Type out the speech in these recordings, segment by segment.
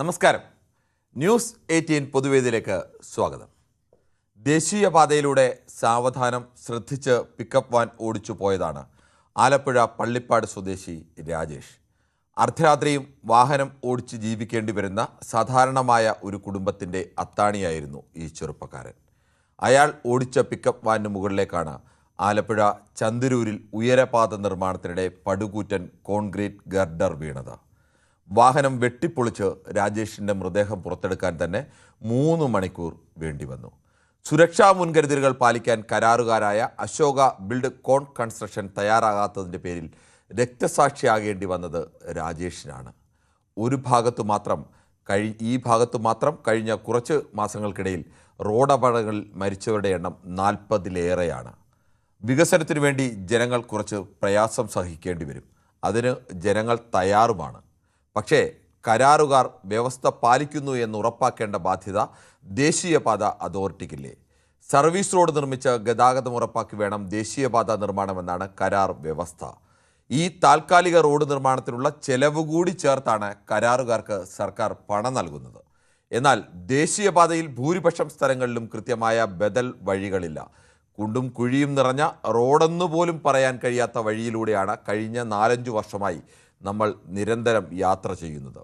നമസ്കാരം. ന്യൂസ് 18 പൊതുവേദിയിലേക്ക് സ്വാഗതം. ദേശീയപാതയിലൂടെ സാവധാനം ശ്രദ്ധിച്ച് പിക്കപ്പ് വാൻ ഓടിച്ചു പോയതാണ് ആലപ്പുഴ പള്ളിപ്പാട് സ്വദേശി രാജേഷ്. അർദ്ധരാത്രിയും വാഹനം ഓടിച്ച് ജീവിക്കേണ്ടി വരുന്ന സാധാരണമായ ഒരു കുടുംബത്തിൻ്റെ അത്താണിയായിരുന്നു ഈ ചെറുപ്പക്കാരൻ. അയാൾ ഓടിച്ച പിക്കപ്പ് വാനിന് മുകളിലേക്കാണ് ആലപ്പുഴ ചന്ദരൂരിൽ ഉയരപാത നിർമ്മാണത്തിനിടെ പടുകൂറ്റൻ കോൺക്രീറ്റ് ഗർഡർ വീണത്. വാഹനം വെട്ടിപ്പൊളിച്ച് രാജേഷിൻ്റെ മൃതദേഹം പുറത്തെടുക്കാൻ തന്നെ 3 മണിക്കൂർ വേണ്ടി വന്നു. സുരക്ഷാ മുൻകരുതലുകൾ പാലിക്കാൻ കരാറുകാരായ അശോക ബിൽഡ് കോൺ കൺസ്ട്രക്ഷൻ തയ്യാറാകാത്തതിൻ്റെ പേരിൽ രക്തസാക്ഷിയാകേണ്ടി വന്നത് രാജേഷിനാണ്. ഈ ഭാഗത്തു മാത്രം കഴിഞ്ഞ കുറച്ച് മാസങ്ങൾക്കിടയിൽ റോഡപകടങ്ങളിൽ മരിച്ചവരുടെ എണ്ണം 40-ലേറെയാണ്. വികസനത്തിനു വേണ്ടി ജനങ്ങൾ കുറച്ച് പ്രയാസം സഹിക്കേണ്ടി വരും. അതിന് ജനങ്ങൾ തയ്യാറുമാണ്. പക്ഷേ കരാറുകാർ വ്യവസ്ഥ പാലിക്കുന്നു എന്ന് ഉറപ്പാക്കേണ്ട ബാധ്യത ദേശീയപാത അതോറിറ്റിക്കില്ലേ? സർവീസ് റോഡ് നിർമ്മിച്ച് ഗതാഗതം ഉറപ്പാക്കി വേണം ദേശീയപാത നിർമ്മാണമെന്നാണ് കരാർ വ്യവസ്ഥ. ഈ താൽക്കാലിക റോഡ് നിർമ്മാണത്തിനുള്ള ചെലവ് കൂടി ചേർത്താണ് കരാറുകാർക്ക് സർക്കാർ പണം നൽകുന്നത്. എന്നാൽ ദേശീയപാതയിൽ ഭൂരിപക്ഷം സ്ഥലങ്ങളിലും കൃത്യമായ ബദൽ വഴികളില്ല. കുണ്ടും കുഴിയും നിറഞ്ഞ റോഡെന്നു പോലും പറയാൻ കഴിയാത്ത വഴിയിലൂടെയാണ് കഴിഞ്ഞ 4-5 വർഷമായി നമ്മൾ നിരന്തരം യാത്ര ചെയ്യുന്നത്.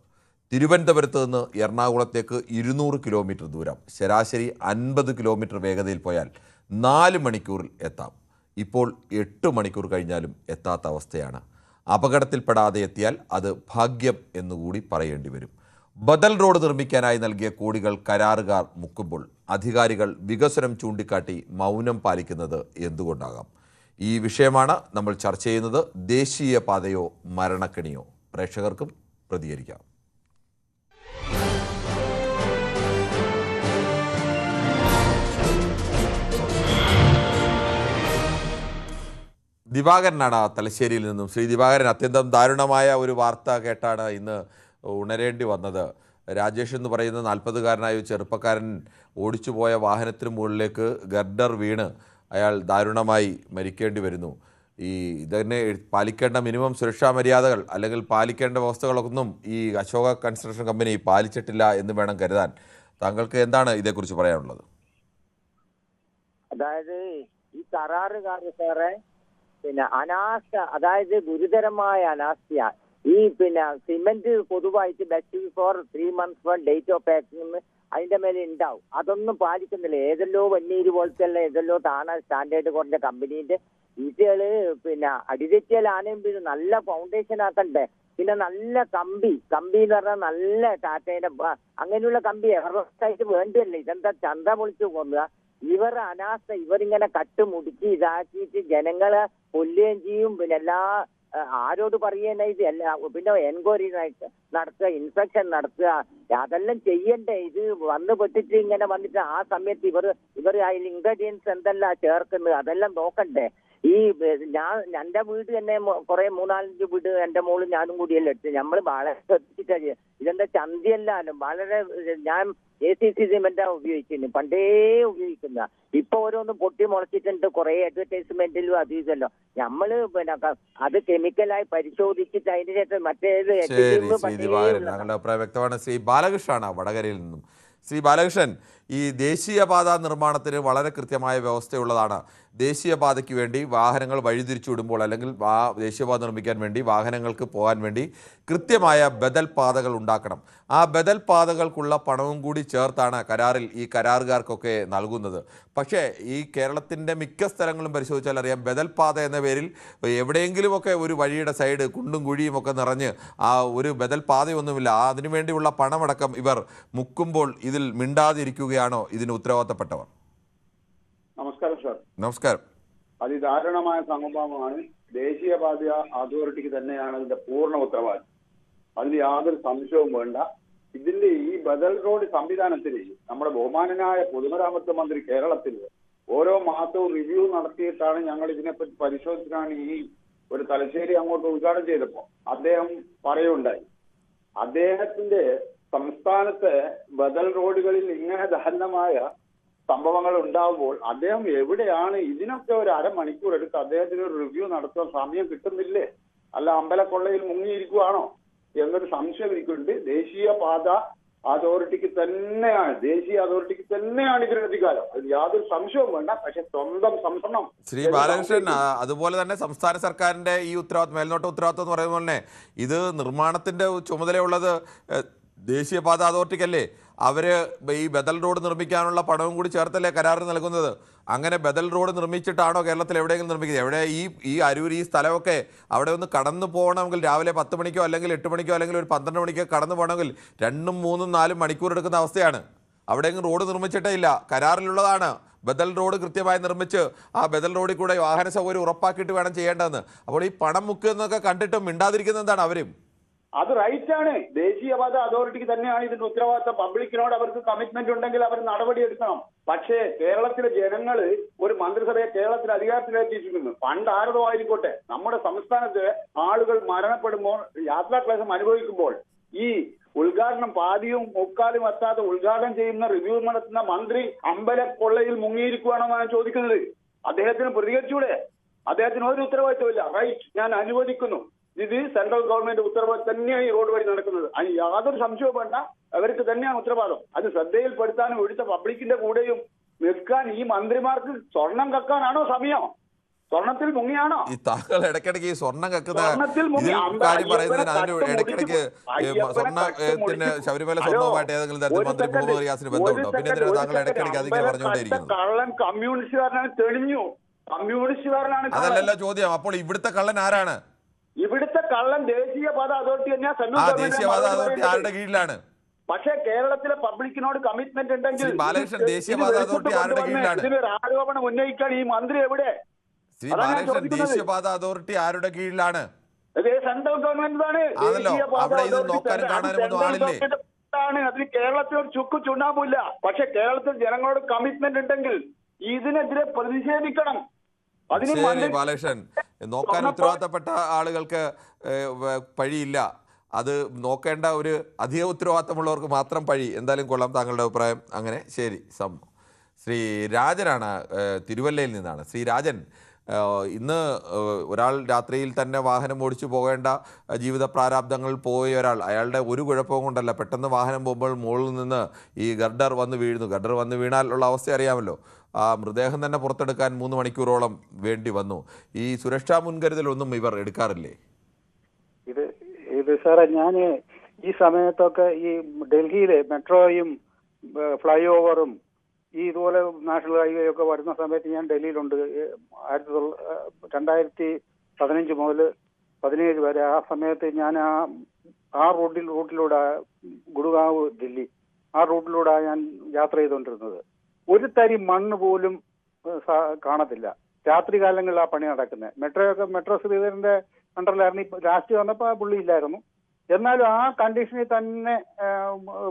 തിരുവനന്തപുരത്ത് നിന്ന് എറണാകുളത്തേക്ക് 200 കിലോമീറ്റർ ദൂരം ശരാശരി 50 കിലോമീറ്റർ വേഗതയിൽ പോയാൽ 4 മണിക്കൂറിൽ എത്താം. ഇപ്പോൾ 8 മണിക്കൂർ കഴിഞ്ഞാലും എത്താത്ത അവസ്ഥയാണ്. അപകടത്തിൽപ്പെടാതെ എത്തിയാൽ അത് ഭാഗ്യം എന്നുകൂടി പറയേണ്ടി വരും. ബദൽ റോഡ് നിർമ്മിക്കാനായി നൽകിയ കോടികൾ കരാറുകാർ മുക്കുമ്പോൾ അധികാരികൾ വികസനം ചൂണ്ടിക്കാട്ടി മൗനം പാലിക്കുന്നത് എന്തുകൊണ്ടാകാം? ഈ വിഷയമാണ് നമ്മൾ ചർച്ച ചെയ്യുന്നത്. ദേശീയപാതയോ മരണക്കെണിയോ? പ്രേക്ഷകർക്കും പ്രതികരിക്കാം. ദിവാകരനാണ് തലശ്ശേരിയിൽ നിന്നും. ശ്രീ ദിവാകരൻ, അത്യന്തം ദാരുണമായ ഒരു വാർത്ത കേട്ടാണ് ഇന്ന് ഉണരേണ്ടി വന്നത്. രാജേഷ് എന്ന് പറയുന്ന 40-കാരനായ ചെറുപ്പക്കാരൻ ഓടിച്ചു പോയ വാഹനത്തിന് മുകളിലേക്ക് ഗർഡർ വീണ് അയാൾ ദാരുണമായി മരിക്കേണ്ടി വരുന്നു. ഇതന്നെ പാലിക്കേണ്ട മിനിമം സുരക്ഷാ മര്യാദകൾ അല്ലെങ്കിൽ പാലിക്കേണ്ട വ്യവസ്ഥകളൊന്നും ഈ അശോക കൺസ്ട്രക്ഷൻ കമ്പനി പാലിച്ചിട്ടില്ല എന്ന് വേണം കരുതാൻ. താങ്കൾക്ക് എന്താണ് ഇതേക്കുറിച്ച് പറയാനുള്ളത്? അതായത് ഈ കരാറുകാർ സാറേ അനാസ്ഥ, അതായത് ഗുരുതരമായ അനാസ്ഥ. ഈ സിമെന്റ് പൊതുവായിട്ട് best before 3 months for date of packing അതിന്റെ മേലെ ഉണ്ടാവും. അതൊന്നും പാലിക്കുന്നില്ല. ഏതെല്ലോ വന്നീര് പോലത്തെ ഏതെല്ലോ സ്റ്റാൻഡേർഡ് കുറഞ്ഞ കമ്പനീന്റെ ഇതുകള് അടിതെറ്റിയാൽ ആനയും പിന്നെ നല്ല ഫൗണ്ടേഷൻ ആക്കണ്ടേ. പിന്നെ നല്ല കമ്പി എന്ന് പറഞ്ഞാൽ നല്ല ടാറ്റയുടെ അങ്ങനെയുള്ള കമ്പി എവറസ്റ്റായിട്ട് വേണ്ടിയല്ലേ. ഇതെന്താ ചന്ത പൊളിച്ചു കൊണ്ടുക? ഇവരുടെ അനാസ്ഥ. ഇവരിങ്ങനെ കട്ടുമുടുക്കി ഇതാക്കിയിട്ട് ജനങ്ങളെ കൊല്ലുകയും ചെയ്യും. പിന്നെ ആരോട് പറയുന്ന ഇത് പിന്നെ എൻക്വയറി നടത്തുക, ഇൻസ്പെക്ഷൻ നടത്തുക, അതെല്ലാം ചെയ്യണ്ടേ. ഇത് പെട്ടിട്ട് ഇങ്ങനെ വന്നിട്ട് ആ സമയത്ത് ഇവർ അതിൽ ഇൻഗ്രീഡിയൻസ് എന്തെല്ലാം ചേർക്കുന്നത് അതെല്ലാം നോക്കണ്ടേ. ഈ എന്റെ വീട് തന്നെ കുറെ 3-4 വീട് എന്റെ മോളും ഞാനും കൂടിയല്ലേ എടുത്ത്. നമ്മൾ വളരെ ശ്രദ്ധിച്ചിട്ടാ. ഇതെന്താ ചന്തിയല്ലാലും വളരെ ഞാൻ ACC സിമെന്റാ ഉപയോഗിക്കുന്നു, പണ്ടേ ഉപയോഗിക്കുന്ന. ഇപ്പൊ ഓരോന്നും പൊട്ടി മുളച്ചിട്ടുണ്ട് കുറെ അഡ്വർടൈസ്മെന്റിലും അത് ഇതല്ലോ. നമ്മള് അത് കെമിക്കലായി പരിശോധിച്ചിട്ട് അതിന് ശേഷം മറ്റേത്. താങ്കളുടെ അഭിപ്രായം വ്യക്തമാണ്. ശ്രീ ബാലകൃഷ്ണനാണ് വടകരയിൽ നിന്നും. ശ്രീ ബാലകൃഷ്ണൻ, ഈ ദേശീയപാത നിർമ്മാണത്തിന് വളരെ കൃത്യമായ വ്യവസ്ഥയുള്ളതാണ്. ദേശീയപാതയ്ക്ക് വേണ്ടി വാഹനങ്ങൾ വഴിതിരിച്ചു വിടുമ്പോൾ അല്ലെങ്കിൽ ദേശീയപാത നിർമ്മിക്കാൻ വേണ്ടി വാഹനങ്ങൾക്ക് പോകാൻ വേണ്ടി കൃത്യമായ ബദൽ പാതകൾ ഉണ്ടാക്കണം. ആ ബദൽ പാതകൾക്കുള്ള പണവും കൂടി ചേർത്താണ് കരാറിൽ ഈ കരാറുകാർക്കൊക്കെ നൽകുന്നത്. പക്ഷേ ഈ കേരളത്തിൻ്റെ മിക്ക സ്ഥലങ്ങളും പരിശോധിച്ചാൽ അറിയാം, ബദൽ പാത എന്ന പേരിൽ എവിടെയെങ്കിലുമൊക്കെ ഒരു വഴിയുടെ സൈഡ് കുണ്ടും കുഴിയും ഒക്കെ നിറഞ്ഞ് ആ ഒരു ബദൽ പാതയൊന്നുമില്ല. അതിനുവേണ്ടിയുള്ള പണമടക്കം ഇവർ മുക്കുമ്പോൾ ഇതിൽ മിണ്ടാതിരിക്കുകയാണോ ഇതിന് ഉത്തരവാദിത്തപ്പെട്ടവർ? നമസ്കാരം സാർ. നമസ്കാരം. അതിദാരുണമായ സംഭവമാണ്. ദേശീയപാത അതോറിറ്റിക്ക് തന്നെയാണ് ഇതിന്റെ പൂർണ്ണ ഉത്തരവാദിത്വം. അതിന് യാതൊരു സംശയവും വേണ്ട. ഇതിന്റെ ഈ ബദൽ റോഡ് സംവിധാനത്തിന് നമ്മുടെ ബഹുമാനനായ പൊതുമരാമത്ത് മന്ത്രി കേരളത്തിൽ ഓരോ മാസവും റിവ്യൂ നടത്തിയിട്ടാണ് ഞങ്ങൾ ഇതിനെപ്പറ്റി പരിശോധിച്ചിട്ടാണ് ഈ ഒരു തലശ്ശേരി അങ്ങോട്ട് ഉദ്ഘാടനം ചെയ്തപ്പോൾ അദ്ദേഹം പറയുണ്ടായി. അദ്ദേഹത്തിന്റെ സംസ്ഥാനത്തെ ബദൽ റോഡുകളിൽ ഇങ്ങനെ ദാരുണമായ സംഭവങ്ങൾ ഉണ്ടാവുമ്പോൾ അദ്ദേഹം എവിടെയാണ്? ഇതിനൊക്കെ ഒരു അരമണിക്കൂർ എടുത്ത് അദ്ദേഹത്തിന് ഒരു റിവ്യൂ നടത്താൻ സമയം കിട്ടുന്നില്ലേ? അല്ല അമ്പലക്കൊള്ളയിൽ മുങ്ങിയിരിക്കുവാണോ എന്നൊരു സംശയം എനിക്കുണ്ട്. ദേശീയപാത അതോറിറ്റിക്ക് തന്നെയാണ്, ദേശീയ അതോറിറ്റിക്ക് തന്നെയാണ് ഇതിന് അധികാരം. അതിൽ യാതൊരു സംശയവും വേണ്ട. പക്ഷെ സ്വന്തം സംഭരണം ശ്രീ ബാലകൃഷ്ണൻ, അതുപോലെ തന്നെ സംസ്ഥാന സർക്കാരിന്റെ ഈ ഉത്തരവാദിത്വം, മേൽനോട്ട ഉത്തരവാദിത്വം എന്ന് പറയുന്നത് തന്നെ ഇത് നിർമ്മാണത്തിന്റെ ചുമതലയുള്ളത് ദേശീയപാത അതോറിറ്റിക്കല്ലേ? അവര് ഈ ബദൽ റോഡ് നിർമ്മിക്കാനുള്ള പണവും കൂടി ചേർത്തല്ലേ കരാറിന് നൽകുന്നത്? അങ്ങനെ ബദൽ റോഡ് നിർമ്മിച്ചിട്ടാണോ കേരളത്തിൽ എവിടെയെങ്കിലും നിർമ്മിക്കുന്നത്? എവിടെ ഈ അരൂർ ഈ സ്ഥലമൊക്കെ അവിടെ ഒന്ന് കടന്നു പോകണമെങ്കിൽ രാവിലെ 10 മണിക്കോ അല്ലെങ്കിൽ 8 മണിക്കോ അല്ലെങ്കിൽ ഒരു 12 മണിക്കോ കടന്നു പോകണമെങ്കിൽ 2, 3, 4 മണിക്കൂർ എടുക്കുന്ന അവസ്ഥയാണ്. അവിടെയെങ്കിലും റോഡ് നിർമ്മിച്ചിട്ടേ ഇല്ല. കരാറിലുള്ളതാണ് ബദൽ റോഡ് കൃത്യമായി നിർമ്മിച്ച് ആ ബദൽ റോഡിൽ കൂടെ വാഹന സൗകര്യം ഉറപ്പാക്കിയിട്ട് വേണം ചെയ്യേണ്ടതെന്ന്. അപ്പോൾ ഈ പണം മുക്കുന്നതൊക്കെ കണ്ടിട്ടും മിണ്ടാതിരിക്കുന്നത് എന്താണ് അവരും? അത് റൈറ്റ് ആണ്. ദേശീയപാത അതോറിറ്റിക്ക് തന്നെയാണ് ഇതിന്റെ ഉത്തരവാദിത്തം. പബ്ലിക്കിനോട് അവർക്ക് കമ്മിറ്റ്മെന്റ് ഉണ്ടെങ്കിൽ അവർ നടപടി എടുക്കണം. പക്ഷേ കേരളത്തിലെ ജനങ്ങള് ഒരു മന്ത്രിസഭയെ കേരളത്തിൽ അധികാരത്തിലെത്തിച്ചിട്ടുണ്ട്. പണ്ട് ആരതോ ആയിക്കോട്ടെ, നമ്മുടെ സംസ്ഥാനത്ത് ആളുകൾ മരണപ്പെടുമ്പോൾ യാത്രാക്ലേശം അനുഭവിക്കുമ്പോൾ ഈ ഉദ്ഘാടനം പാതിയും മുക്കാലും എത്താതെ ഉദ്ഘാടനം ചെയ്യുന്ന റിവ്യൂ നടത്തുന്ന മന്ത്രി അമ്പലക്കൊള്ളയിൽ മുങ്ങിയിരിക്കുകയാണെന്നാണ് ചോദിക്കുന്നത്. അദ്ദേഹത്തിന് പ്രതികരിച്ചൂടെ? അദ്ദേഹത്തിന് ഒരു ഉത്തരവാദിത്വമില്ല. റൈറ്റ്, ഞാൻ അനുവദിക്കുന്നു. ഇത് സെൻട്രൽ ഗവൺമെന്റ് ഉത്തരവാദിത്തം തന്നെയാണ് ഈ റോഡ് വഴി നടക്കുന്നത്. അതിന് യാതൊരു സംശയവും വേണ്ട. അവർക്ക് തന്നെയാണ് ഉത്തരവാദിത്തം. അത് ശ്രദ്ധയിൽപ്പെടുത്താനും ഇവിടുത്തെ പബ്ലിക്കിന്റെ കൂടെയും നിൽക്കാൻ ഈ മന്ത്രിമാർക്ക് സ്വർണം കക്കാനാണോ സമയം? സ്വർണത്തിൽ മുങ്ങിയാണോ? ഈ താങ്കൾ ഇടയ്ക്കിടയ്ക്ക് ഈ സ്വർണം കക്കുന്ന സ്വർണത്തിൽ മുങ്ങി കാര്യം പറയുന്നതിന് അതിന് ഇടയ്ക്കിടയ്ക്ക് സ്വർണ്ണത്തിന് ശബരിമല സ്വർണ്ണവുമായിട്ട് ഏതെങ്കിലും തരത്തിൽ മന്ത്രി മുഹമ്മദ് റിയാസിന് ബന്ധമുണ്ടോ? പിന്നെ എന്തിനാണ് താങ്കൾ ഇടയ്ക്കിടയ്ക്ക് അതിങ്ങനെ പറഞ്ഞുകൊണ്ടേയിരിക്കുന്നത്? കള്ളൻ കമ്മ്യൂണിസ്റ്റുകാരനാണ്, തെളിഞ്ഞു. കമ്മ്യൂണിസ്റ്റുകാരനാണ്. അതല്ലല്ലോ ചോദ്യം. അപ്പോൾ ഇവിടുത്തെ കള്ളൻ ആരാണ്? ഇവിടുത്തെ കള്ളൻ ദേശീയപാത അതോറിറ്റി തന്നെയാണ്. ദേശീയപാത അതോറിറ്റി ആരുടെ കീഴിലാണ്? പക്ഷേ കേരളത്തിലെ പബ്ലിക്കിനോട് കമ്മിറ്റ്മെന്റ് ഉണ്ടെങ്കിൽ ബാലകൃഷ്ണൻ, ദേശീയപാത അതോറിറ്റി ആരുടെ കീഴിലാണ്? ഇതിനൊരു ആരോപണം ഉന്നയിക്കാൻ ഈ മന്ത്രി എവിടെ? ശ്രീ ബാലകൃഷ്ണൻ, ദേശീയപാത അതോറിറ്റി ആരുടെ കീഴിലാണ്? സെൻട്രൽ ഗവൺമെന്റ് ആണ്. ആണല്ലോ. അവിടെ ഇത് നോക്കാനും കാണാനും ഒന്നും ആളില്ലേ? അതിന് കേരളത്തിൽ ഒരു ചുക്ക് ചുണ്ണാമ്പില്ല. പക്ഷെ കേരളത്തിൽ ജനങ്ങളോട് കമ്മിറ്റ്മെന്റ് ഉണ്ടെങ്കിൽ ഇതിനെതിരെ പ്രതിഷേധിക്കണം. ശരി ബാലകൃഷ്ണൻ, നോക്കാൻ ഉത്തരവാദിത്തപ്പെട്ട ആളുകൾക്ക് പഴിയില്ല. അത് നോക്കേണ്ട ഒരു അധിക ഉത്തരവാദിത്തമുള്ളവർക്ക് മാത്രം പഴി. എന്തായാലും കൊള്ളാം താങ്കളുടെ അഭിപ്രായം. അങ്ങനെ ശരി. ശ്രീ രാജനാണ്, തിരുവല്ലയിൽ നിന്നാണ്. ശ്രീ രാജൻ, ഇന്ന് ഒരാൾ രാത്രിയിൽ തന്നെ വാഹനം ഓടിച്ചു പോകേണ്ട ജീവിത പ്രാരാബ്ദങ്ങൾ പോയ ഒരാൾ, അയാളുടെ ഒരു കുഴപ്പവും കൊണ്ടല്ല, പെട്ടെന്ന് വാഹനം പോകുമ്പോൾ മുകളിൽ നിന്ന് ഈ ഗർഡർ വന്ന് വീഴുന്നു. ഗർഡർ വന്ന് വീണാൽ ഉള്ള അവസ്ഥ അറിയാമല്ലോ. ആ മൃതദേഹം തന്നെ പുറത്തെടുക്കാൻ 3 മണിക്കൂറോളം വേണ്ടി വന്നു. ഈ സുരക്ഷാ മുൻകരുതലൊന്നും ഇവർ എടുക്കാറില്ലേ? ഇത് സാറേ, ഞാൻ ഈ സമയത്തൊക്കെ ഈ ഡൽഹിയിലെ മെട്രോയും ഫ്ലൈ ഓവറും ഈ ഇതുപോലെ നാഷണൽ ഹൈവേ ഒക്കെ വരുന്ന സമയത്ത് ഞാൻ ഡൽഹിയിലുണ്ട്. 2015 മുതൽ 17 വരെ. ആ സമയത്ത് ഞാൻ ആ റൂട്ടിലൂടെ ഗുഡ്ഗാവ് ദില്ലി ആ റൂട്ടിലൂടെ ഞാൻ യാത്ര ചെയ്തുകൊണ്ടിരുന്നത്. ഒരു തരി മണ്ണ് പോലും കാണത്തില്ല. രാത്രി കാലങ്ങളിൽ ആ പണി നടക്കുന്നത്. മെട്രോ ശ്രീധരന്റെ അണ്ടറിലായിരുന്നു. ലാസ്റ്റ് വന്നപ്പോൾ ആ പുള്ളി ഇല്ലായിരുന്നു. എന്നാലും ആ കണ്ടീഷനിൽ തന്നെ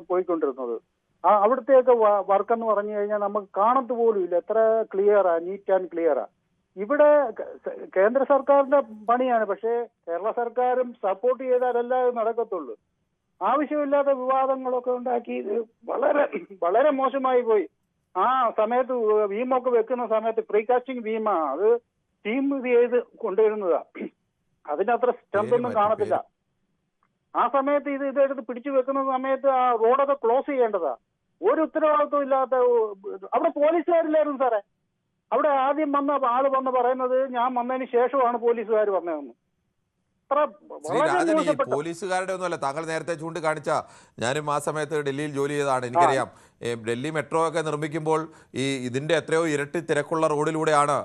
പോയിക്കൊണ്ടിരുന്നത്. അവിടുത്തെയൊക്കെ വർക്ക് എന്ന് പറഞ്ഞു കഴിഞ്ഞാൽ നമുക്ക് കാണത്ത് പോലും ഇല്ല. എത്ര ക്ലിയറാ, നീറ്റ് ആൻഡ് ക്ലിയറാ. ഇവിടെ കേന്ദ്ര സർക്കാരിന്റെ പണിയാണ്. പക്ഷേ കേരള സർക്കാരും സപ്പോർട്ട് ചെയ്താലല്ല ഇത് നടക്കത്തുള്ളൂ. ആവശ്യമില്ലാത്ത വിവാദങ്ങളൊക്കെ ഉണ്ടാക്കി വളരെ വളരെ മോശമായി പോയി. ആ സമയത്ത് വീമൊക്കെ വെക്കുന്ന സമയത്ത് പ്രീകാസ്റ്റിംഗ് വീമാ, അത് ടീം ഇത് ചെയ്ത് കൊണ്ടുവരുന്നതാ. അതിനത്ര സ്ട്രെങ്ത് ഒന്നും കാണത്തില്ല. ആ സമയത്ത് ഇതെടുത്ത് പിടിച്ചു വെക്കുന്ന സമയത്ത് ആ റോഡൊക്കെ ക്ലോസ് ചെയ്യേണ്ടതാ. ഒരു ഉത്തരവാദിത്വം ഇല്ലാത്ത അവിടെ പോലീസുകാരില്ലായിരുന്നു സാറേ. അവിടെ ആദ്യം വന്ന ആള് വന്ന് പറയുന്നത് ഞാൻ വന്നതിന് ശേഷമാണ് പോലീസുകാർ വന്നതെന്ന്. ശ്രീ രാജൻ, ഈ പോലീസുകാരുടെ ഒന്നുമല്ല. താങ്കൾ നേരത്തെ ചൂണ്ടിക്കാണിച്ച, ഞാനും ആ സമയത്ത് ഡൽഹിയിൽ ജോലി ചെയ്തതാണ്, എനിക്കറിയാം. ഡൽഹി മെട്രോ ഒക്കെ നിർമ്മിക്കുമ്പോൾ ഇതിൻ്റെ എത്രയോ ഇരട്ടി തിരക്കുള്ള റോഡിലൂടെയാണ്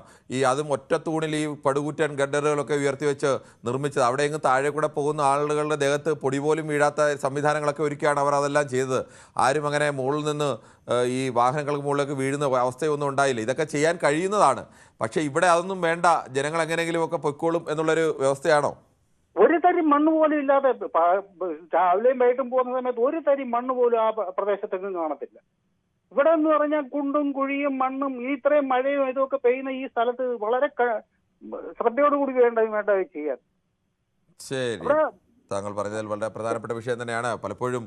അതും ഒറ്റ തൂണിൽ ഈ പടുകൂറ്റൻ ഗഡറുകളൊക്കെ ഉയർത്തി വെച്ച് നിർമ്മിച്ചത്. അവിടെ എങ്ങും താഴെ കൂടെ പോകുന്ന ആളുകളുടെ ദേഹത്ത് പൊടി പോലും വീഴാത്ത സംവിധാനങ്ങളൊക്കെ ഒരുക്കിയാണ് അവർ അതെല്ലാം ചെയ്തത്. ആരും അങ്ങനെ മുകളിൽ നിന്ന് ഈ വാഹനങ്ങൾക്ക് മുകളിലേക്ക് വീഴുന്ന അവസ്ഥയൊന്നും ഉണ്ടായില്ല. ഇതൊക്കെ ചെയ്യാൻ കഴിയുന്നതാണ്. പക്ഷേ ഇവിടെ അതൊന്നും വേണ്ട, ജനങ്ങൾ എങ്ങനെയെങ്കിലുമൊക്കെ പൊയ്ക്കോളും എന്നുള്ളൊരു വ്യവസ്ഥയാണോ? ഒരു തരി മണ്ണ് പോലും ഇല്ലാതെ രാവിലെയും വൈകിട്ടും പോകുന്ന സമയത്ത് ഒരു തരി മണ്ണ് പോലും ആ പ്രദേശത്തെങ്ങും കാണത്തില്ല. ഇവിടെ എന്ന് പറഞ്ഞാൽ കുണ്ടും കുഴിയും മണ്ണും ഈ ഇത്രയും മഴയും ഇതൊക്കെ പെയ്യുന്ന ഈ സ്ഥലത്ത് വളരെ ശ്രദ്ധയോടുകൂടി വേണ്ട ചെയ്യാൻ. ഇവിടെ താങ്കൾ പറഞ്ഞതിൽ വളരെ പ്രധാനപ്പെട്ട വിഷയം തന്നെയാണ്. പലപ്പോഴും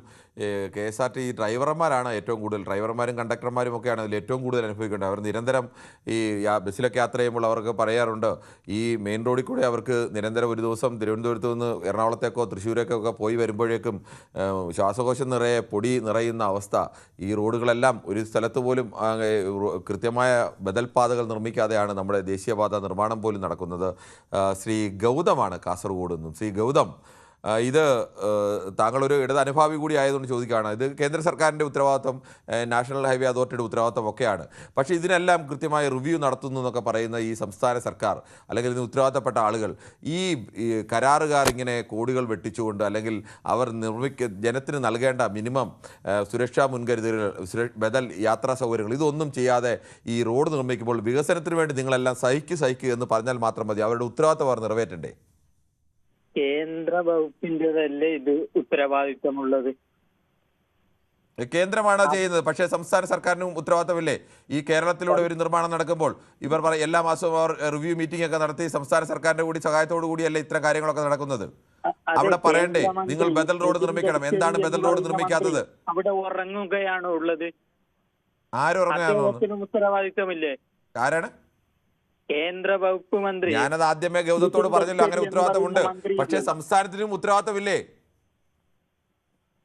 KSRT ഡ്രൈവർമാരാണ് ഏറ്റവും കൂടുതൽ, ഡ്രൈവർമാരും കണ്ടക്ടർമാരും ഒക്കെയാണ് അതിൽ ഏറ്റവും കൂടുതൽ അനുഭവിക്കേണ്ടത്. അവർ നിരന്തരം ഈ ബസ്സിലൊക്കെ യാത്ര ചെയ്യുമ്പോൾ അവർക്ക് പറയാറുണ്ട്, ഈ മെയിൻ റോഡിൽ കൂടെ അവർക്ക് നിരന്തരം ഒരു ദിവസം തിരുവനന്തപുരത്ത് നിന്ന് എറണാകുളത്തേക്കോ തൃശ്ശൂരേക്കോ പോയി വരുമ്പോഴേക്കും ശ്വാസകോശം നിറയെ പൊടി നിറയുന്ന അവസ്ഥ. ഈ റോഡുകളെല്ലാം ഒരു സ്ഥലത്ത് പോലും കൃത്യമായ ബദൽ പാതകൾ നിർമ്മിക്കാതെയാണ് നമ്മുടെ ദേശീയപാത നിർമ്മാണം പോലും നടക്കുന്നത്. ശ്രീ ഗൗതമാണ് കാസർഗോഡ് നിന്നും. ശ്രീ ഗൗതം, ഇത് താങ്കളൊരു ഇടത് അനുഭാവി കൂടി ആയതുകൊണ്ട് ചോദിക്കുകയാണ്. ഇത് കേന്ദ്ര സർക്കാരിൻ്റെ ഉത്തരവാദിത്വം, നാഷണൽ ഹൈവേ അതോറിറ്റിയുടെ ഉത്തരവാദിത്വം ഒക്കെയാണ്. പക്ഷേ ഇതിനെല്ലാം കൃത്യമായ റിവ്യൂ നടത്തുന്നു എന്നൊക്കെ പറയുന്ന ഈ സംസ്ഥാന സർക്കാർ അല്ലെങ്കിൽ ഇതിന് ഉത്തരവാദിത്തപ്പെട്ട ആളുകൾ ഈ കരാറുകാർ ഇങ്ങനെ കോടികൾ വെട്ടിച്ചുകൊണ്ട് അല്ലെങ്കിൽ അവർ ജനത്തിന് നൽകേണ്ട മിനിമം സുരക്ഷാ മുൻകരുതലുകൾ, ബദൽ യാത്രാ സൗകര്യങ്ങൾ ഇതൊന്നും ചെയ്യാതെ ഈ റോഡ് നിർമ്മിക്കുമ്പോൾ വികസനത്തിന് വേണ്ടി നിങ്ങളെല്ലാം സഹിക്കുക എന്ന് പറഞ്ഞാൽ മാത്രം മതി. അവരുടെ ഉത്തരവാദിത്തം അവർ നിറവേറ്റണ്ടേ? കേന്ദ്ര വകുപ്പിൻ്റെതല്ലേ ഇത് ഉത്തരവാദിത്തമുള്ളത്? കേന്ദ്രമാണ് ചെയ്യുന്നത്. പക്ഷേ സംസ്ഥാന സർക്കാരിനും ഉത്തരവാദിത്തമില്ലേ? ഈ കേരളത്തിലൂടെ ഒരു നിർമ്മാണം നടക്കുമ്പോൾ ഇവർ എല്ലാ മാസവും അവർ റിവ്യൂ മീറ്റിംഗ് ഒക്കെ നടത്തി സംസ്ഥാന സർക്കാരിന്റെ കൂടി സഹായത്തോടു കൂടിയല്ലേ ഇത്തരം കാര്യങ്ങളൊക്കെ നടക്കുന്നത്? അവിടെ പറയണ്ടേ നിങ്ങൾ ബദൽ റോഡ് നിർമ്മിക്കണം? എന്താണ് ബദൽ റോഡ് നിർമ്മിക്കാത്തത്? അവിടെ ഉറങ്ങുകയാണ് ഉള്ളത്. ആരുറങ്ങുകയാണ്? ഉത്തരവാദിത്തമില്ലേ? ആരാണ്? കേന്ദ്ര വകുപ്പ് മന്ത്രി. ഞാനത് ആദ്യമേ ഗൗതത്തോട് പറഞ്ഞല്ലോ, അങ്ങനെ ഉത്തരവാദിത്തമുണ്ട്. പക്ഷേ സംസ്ഥാനത്തിനും ഉത്തരവാദിത്തമില്ലേ?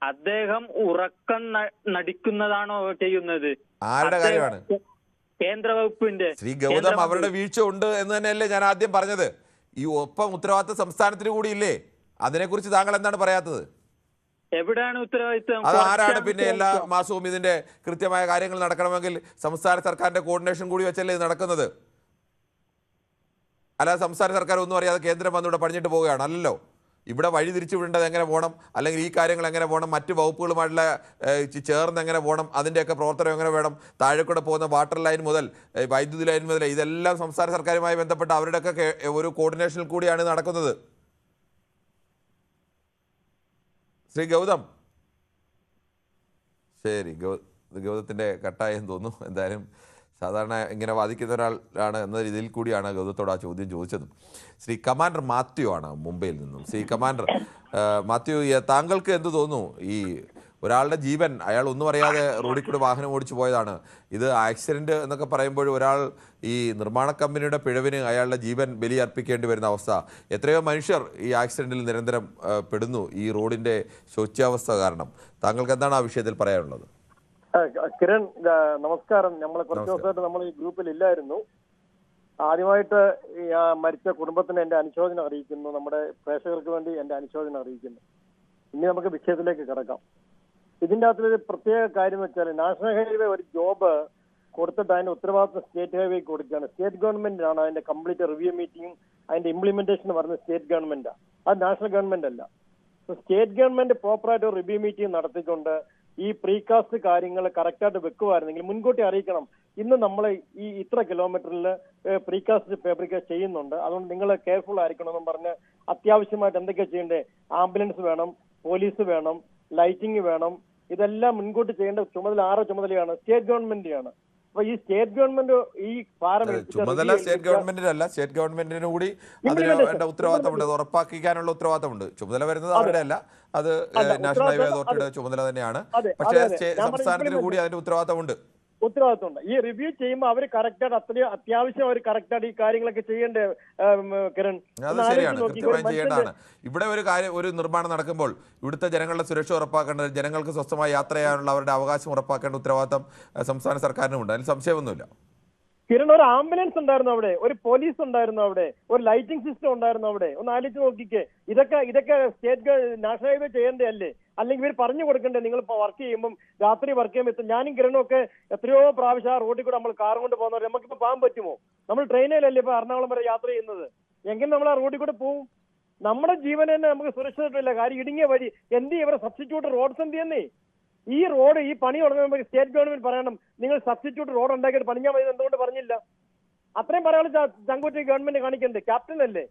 അദ്ദേഹം ഉറക്കം നടിക്കുന്നതാണോ ചെയ്യുന്നത്? ആരുടെ കാര്യമാണ്? കേന്ദ്ര വകുപ്പിന്റെ. ശ്രീ ഗൗതം, അവരുടെ വീഴ്ച ഉണ്ട് എന്ന് തന്നെയല്ലേ ഞാൻ ആദ്യം പറഞ്ഞത്. ഈ ഒപ്പം ഉത്തരവാദിത്തം സംസ്ഥാനത്തിന് കൂടി ഇല്ലേ? അതിനെക്കുറിച്ച് താങ്കൾ എന്താണ് പറയാത്തത്? എവിടെയാണ് ഉത്തരവാദിത്തം? അത് ആരാണ് പിന്നെ എല്ലാ മാസവും ഇതിന്റെ കൃത്യമായ കാര്യങ്ങൾ നടക്കണമെങ്കിൽ സംസ്ഥാന സർക്കാരിന്റെ കോർഡിനേഷൻ കൂടി വെച്ചല്ലേ ഇത് നടക്കുന്നത്? അല്ലാതെ സംസ്ഥാന സർക്കാർ ഒന്നും അറിയാതെ കേന്ദ്രം വന്നിവിടെ പണിഞ്ഞിട്ട് പോവുകയാണ് അല്ലല്ലോ. ഇവിടെ വഴി തിരിച്ചു വിടേണ്ടത് എങ്ങനെ പോകണം, അല്ലെങ്കിൽ ഈ കാര്യങ്ങൾ എങ്ങനെ പോകണം, മറ്റ് വകുപ്പുകളുമായിട്ടുള്ള ചേർന്ന് എങ്ങനെ പോകണം, അതിൻ്റെയൊക്കെ പ്രവർത്തനം എങ്ങനെ വേണം, താഴെക്കൂടെ പോകുന്ന വാട്ടർ ലൈൻ മുതൽ വൈദ്യുതി ലൈൻ മുതൽ ഇതെല്ലാം സംസ്ഥാന സർക്കാരുമായി ബന്ധപ്പെട്ട അവരുടെയൊക്കെ ഒരു കോർഡിനേഷനിൽ കൂടിയാണ് നടക്കുന്നത്. ശ്രീ ഗൗതം, ശരി, ഗൗതത്തിൻ്റെ കട്ടായെന്ന് തോന്നുന്നു. എന്തായാലും സാധാരണ ഇങ്ങനെ വാദിക്കുന്ന ഒരാളാണ് എന്ന രീതിയിൽ കൂടിയാണ് ഗൗതത്തോട് ആ ചോദ്യം ചോദിച്ചത്. ശ്രീ കമാൻഡർ മാത്യു ആണ് മുംബൈയിൽ നിന്നും. ശ്രീ കമാൻഡർ മാത്യു, താങ്കൾക്ക് എന്ത് തോന്നുന്നു? ഈ ഒരാളുടെ ജീവൻ അയാൾ ഒന്നും അറിയാതെ റോഡിൽ കൂടെ വാഹനം ഓടിച്ചു പോയതാണ്. ഇത് ആക്സിഡൻറ്റ് എന്നൊക്കെ പറയുമ്പോൾ ഒരാൾ ഈ നിർമ്മാണ കമ്പനിയുടെ പിഴവിന് അയാളുടെ ജീവൻ ബലിയർപ്പിക്കേണ്ടി വരുന്ന അവസ്ഥ. എത്രയോ മനുഷ്യർ ഈ ആക്സിഡൻറ്റിൽ നിരന്തരം പെടുന്നു ഈ റോഡിൻ്റെ ശോച്യാവസ്ഥ കാരണം. താങ്കൾക്ക് എന്താണ് ആ വിഷയത്തിൽ പറയാനുള്ളത്? കിരൺ, നമസ്കാരം. നമ്മൾ കുറച്ച് ദിവസമായിട്ട് നമ്മൾ ഈ ഗ്രൂപ്പിൽ ഇല്ലായിരുന്നു. ആദ്യമായിട്ട് മരിച്ച കുടുംബത്തിന് എന്റെ അനുശോചനം അറിയിക്കുന്നു. നമ്മുടെ പ്രേക്ഷകർക്ക് വേണ്ടി എന്റെ അനുശോചനം അറിയിക്കുന്നു. ഇനി നമുക്ക് വിഷയത്തിലേക്ക് കിടക്കാം. ഇതിന്റെ അകത്തൊരു പ്രത്യേക കാര്യം എന്ന് വെച്ചാൽ, നാഷണൽ ഹൈവേ ഒരു ജോബ് കൊടുത്തിട്ട് അതിന്റെ ഉത്തരവാദിത്വം സ്റ്റേറ്റ് ഹൈവേക്ക് കൊടുക്കുകയാണ്. സ്റ്റേറ്റ് ഗവൺമെന്റിനാണ് അതിന്റെ കംപ്ലീറ്റ് റിവ്യൂ മീറ്റിംഗും അതിന്റെ ഇംപ്ലിമെന്റേഷൻ പറഞ്ഞ സ്റ്റേറ്റ് ഗവൺമെന്റാണ്, അത് നാഷണൽ ഗവൺമെന്റ് അല്ല. സ്റ്റേറ്റ് ഗവൺമെന്റ് പ്രോപ്പറായിട്ട് ഒരു റിവ്യൂ മീറ്റിംഗ് നടത്തിക്കൊണ്ട് ഈ പ്രീകാസ്റ്റ് കാര്യങ്ങൾ കറക്റ്റായിട്ട് വെക്കുമായിരുന്നെങ്കിൽ മുൻകൂട്ടി അറിയിക്കണം. ഇന്ന് നമ്മൾ ഈ ഇത്ര കിലോമീറ്ററിൽ പ്രീകാസ്റ്റ് ഫാബ്രിക്കേറ്റ് ചെയ്യുന്നുണ്ട്, അതുകൊണ്ട് നിങ്ങൾ കെയർഫുൾ ആയിരിക്കണമെന്നും പറഞ്ഞ് അത്യാവശ്യമായിട്ട് എന്തൊക്കെയാ ചെയ്യേണ്ടത്? ആംബുലൻസ് വേണം, പോലീസ് വേണം, ലൈറ്റിംഗ് വേണം. ഇതെല്ലാം മുൻകൂട്ടി ചെയ്യേണ്ട ചുമതലയാണ് സ്റ്റേറ്റ് ഗവൺമെന്റിനാണ്. അപ്പൊ ഈ സ്റ്റേറ്റ് ഗവൺമെന്റ് ഈ ചുമതല സ്റ്റേറ്റ് ഗവൺമെന്റിനല്ല, സ്റ്റേറ്റ് ഗവൺമെന്റിന് കൂടി അതിന് ഉത്തരവാദിത്തമുണ്ട്, അത് ഉറപ്പാക്കാനുള്ള ഉത്തരവാദിത്തമുണ്ട്. ചുമതല വരുന്നത് അവരുടെ അല്ല, അത് നാഷണൽ ഹൈവേ അതോറിറ്റിയുടെ ചുമതല തന്നെയാണ്. പക്ഷേ സംസ്ഥാനത്തിന് കൂടി അതിന്റെ ഉത്തരവാദിത്തമുണ്ട്. ഈ റിവ്യൂ ചെയ്യുമ്പോൾ അവർ കറക്റ്റായിട്ട് അത്രയും അത്യാവശ്യം അവർ കറക്റ്റായിട്ട് ഈ കാര്യങ്ങളൊക്കെ ചെയ്യേണ്ടേ കിരൺ? അത് ശരിയാണ്, കൃത്യമായി ചെയ്യേണ്ടതാണ്. ഇവിടെ ഒരു നിർമ്മാണം നടക്കുമ്പോൾ ഇവിടുത്തെ ജനങ്ങളുടെ സുരക്ഷ ഉറപ്പാക്കേണ്ടത്, ജനങ്ങൾക്ക് സ്വസ്ഥമായി യാത്ര ചെയ്യാനുള്ള അവരുടെ അവകാശം ഉറപ്പാക്കേണ്ട ഉത്തരവാദിത്തം സംസ്ഥാന സർക്കാരിനുമുണ്ട്. അതിൽ സംശയമൊന്നുമില്ല. കിരൺ, ഒരു ആംബുലൻസ് ഉണ്ടായിരുന്നു അവിടെ, ഒരു പോലീസ് ഉണ്ടായിരുന്നു അവിടെ, ഒരു ലൈറ്റിംഗ് സിസ്റ്റം ഉണ്ടായിരുന്നു അവിടെ. ഒന്ന് ആലോചിച്ച് നോക്കിക്കേ. ഇതൊക്കെ സ്റ്റേറ്റ് നാഷണൽ ഹൈവേ ചെയ്യേണ്ടതല്ലേ? അല്ലെങ്കിൽ ഇവർ പറഞ്ഞു കൊടുക്കണ്ടേ? നിങ്ങൾ ഇപ്പോൾ വർക്ക് ചെയ്യുമ്പോൾ, രാത്രി വർക്ക് ചെയ്യുമ്പോൾ, ഞാനും കിരണും ഒക്കെ എത്രയോ പ്രാവശ്യം ആ റോഡിൽ കൂടെ നമ്മൾ കാർ കൊണ്ട് പോകുന്നവർ നമുക്കിപ്പോൾ പോകാൻ പറ്റുമോ? നമ്മൾ ട്രെയിനിലല്ലേ ഇപ്പോൾ എറണാകുളം വരെ യാത്ര ചെയ്യുന്നത്. എങ്ങനെ നമ്മൾ ആ റോഡിൽ കൂടെ പോവും? നമ്മുടെ ജീവൻ തന്നെ നമുക്ക് സുരക്ഷിതമില്ല. കാര്യം ഇടുങ്ങിയ വഴി. എന്ത് ഇവരെ സബ്സ്റ്റിറ്റ്യൂട്ട് റോഡ്സ് എന്ത് ചെയ്യുന്നേ? ഈ റോഡ് ഈ പണി തുടങ്ങുമ്പോൾ സ്റ്റേറ്റ് ഗവൺമെന്റ് പറയണം, നിങ്ങൾ സബ്സ്റ്റിറ്റ്യൂട്ട് റോഡ് ഉണ്ടാക്കിയിട്ട് പണിഞ്ഞാൽ മതി. എന്തുകൊണ്ട് പറഞ്ഞില്ല? അത്രയും പറയാനുള്ള ചങ്കൂറ്റി ഗവൺമെന്റ് കാണിക്കണ്ടേ? ക്യാപ്റ്റൻ അല്ലേ?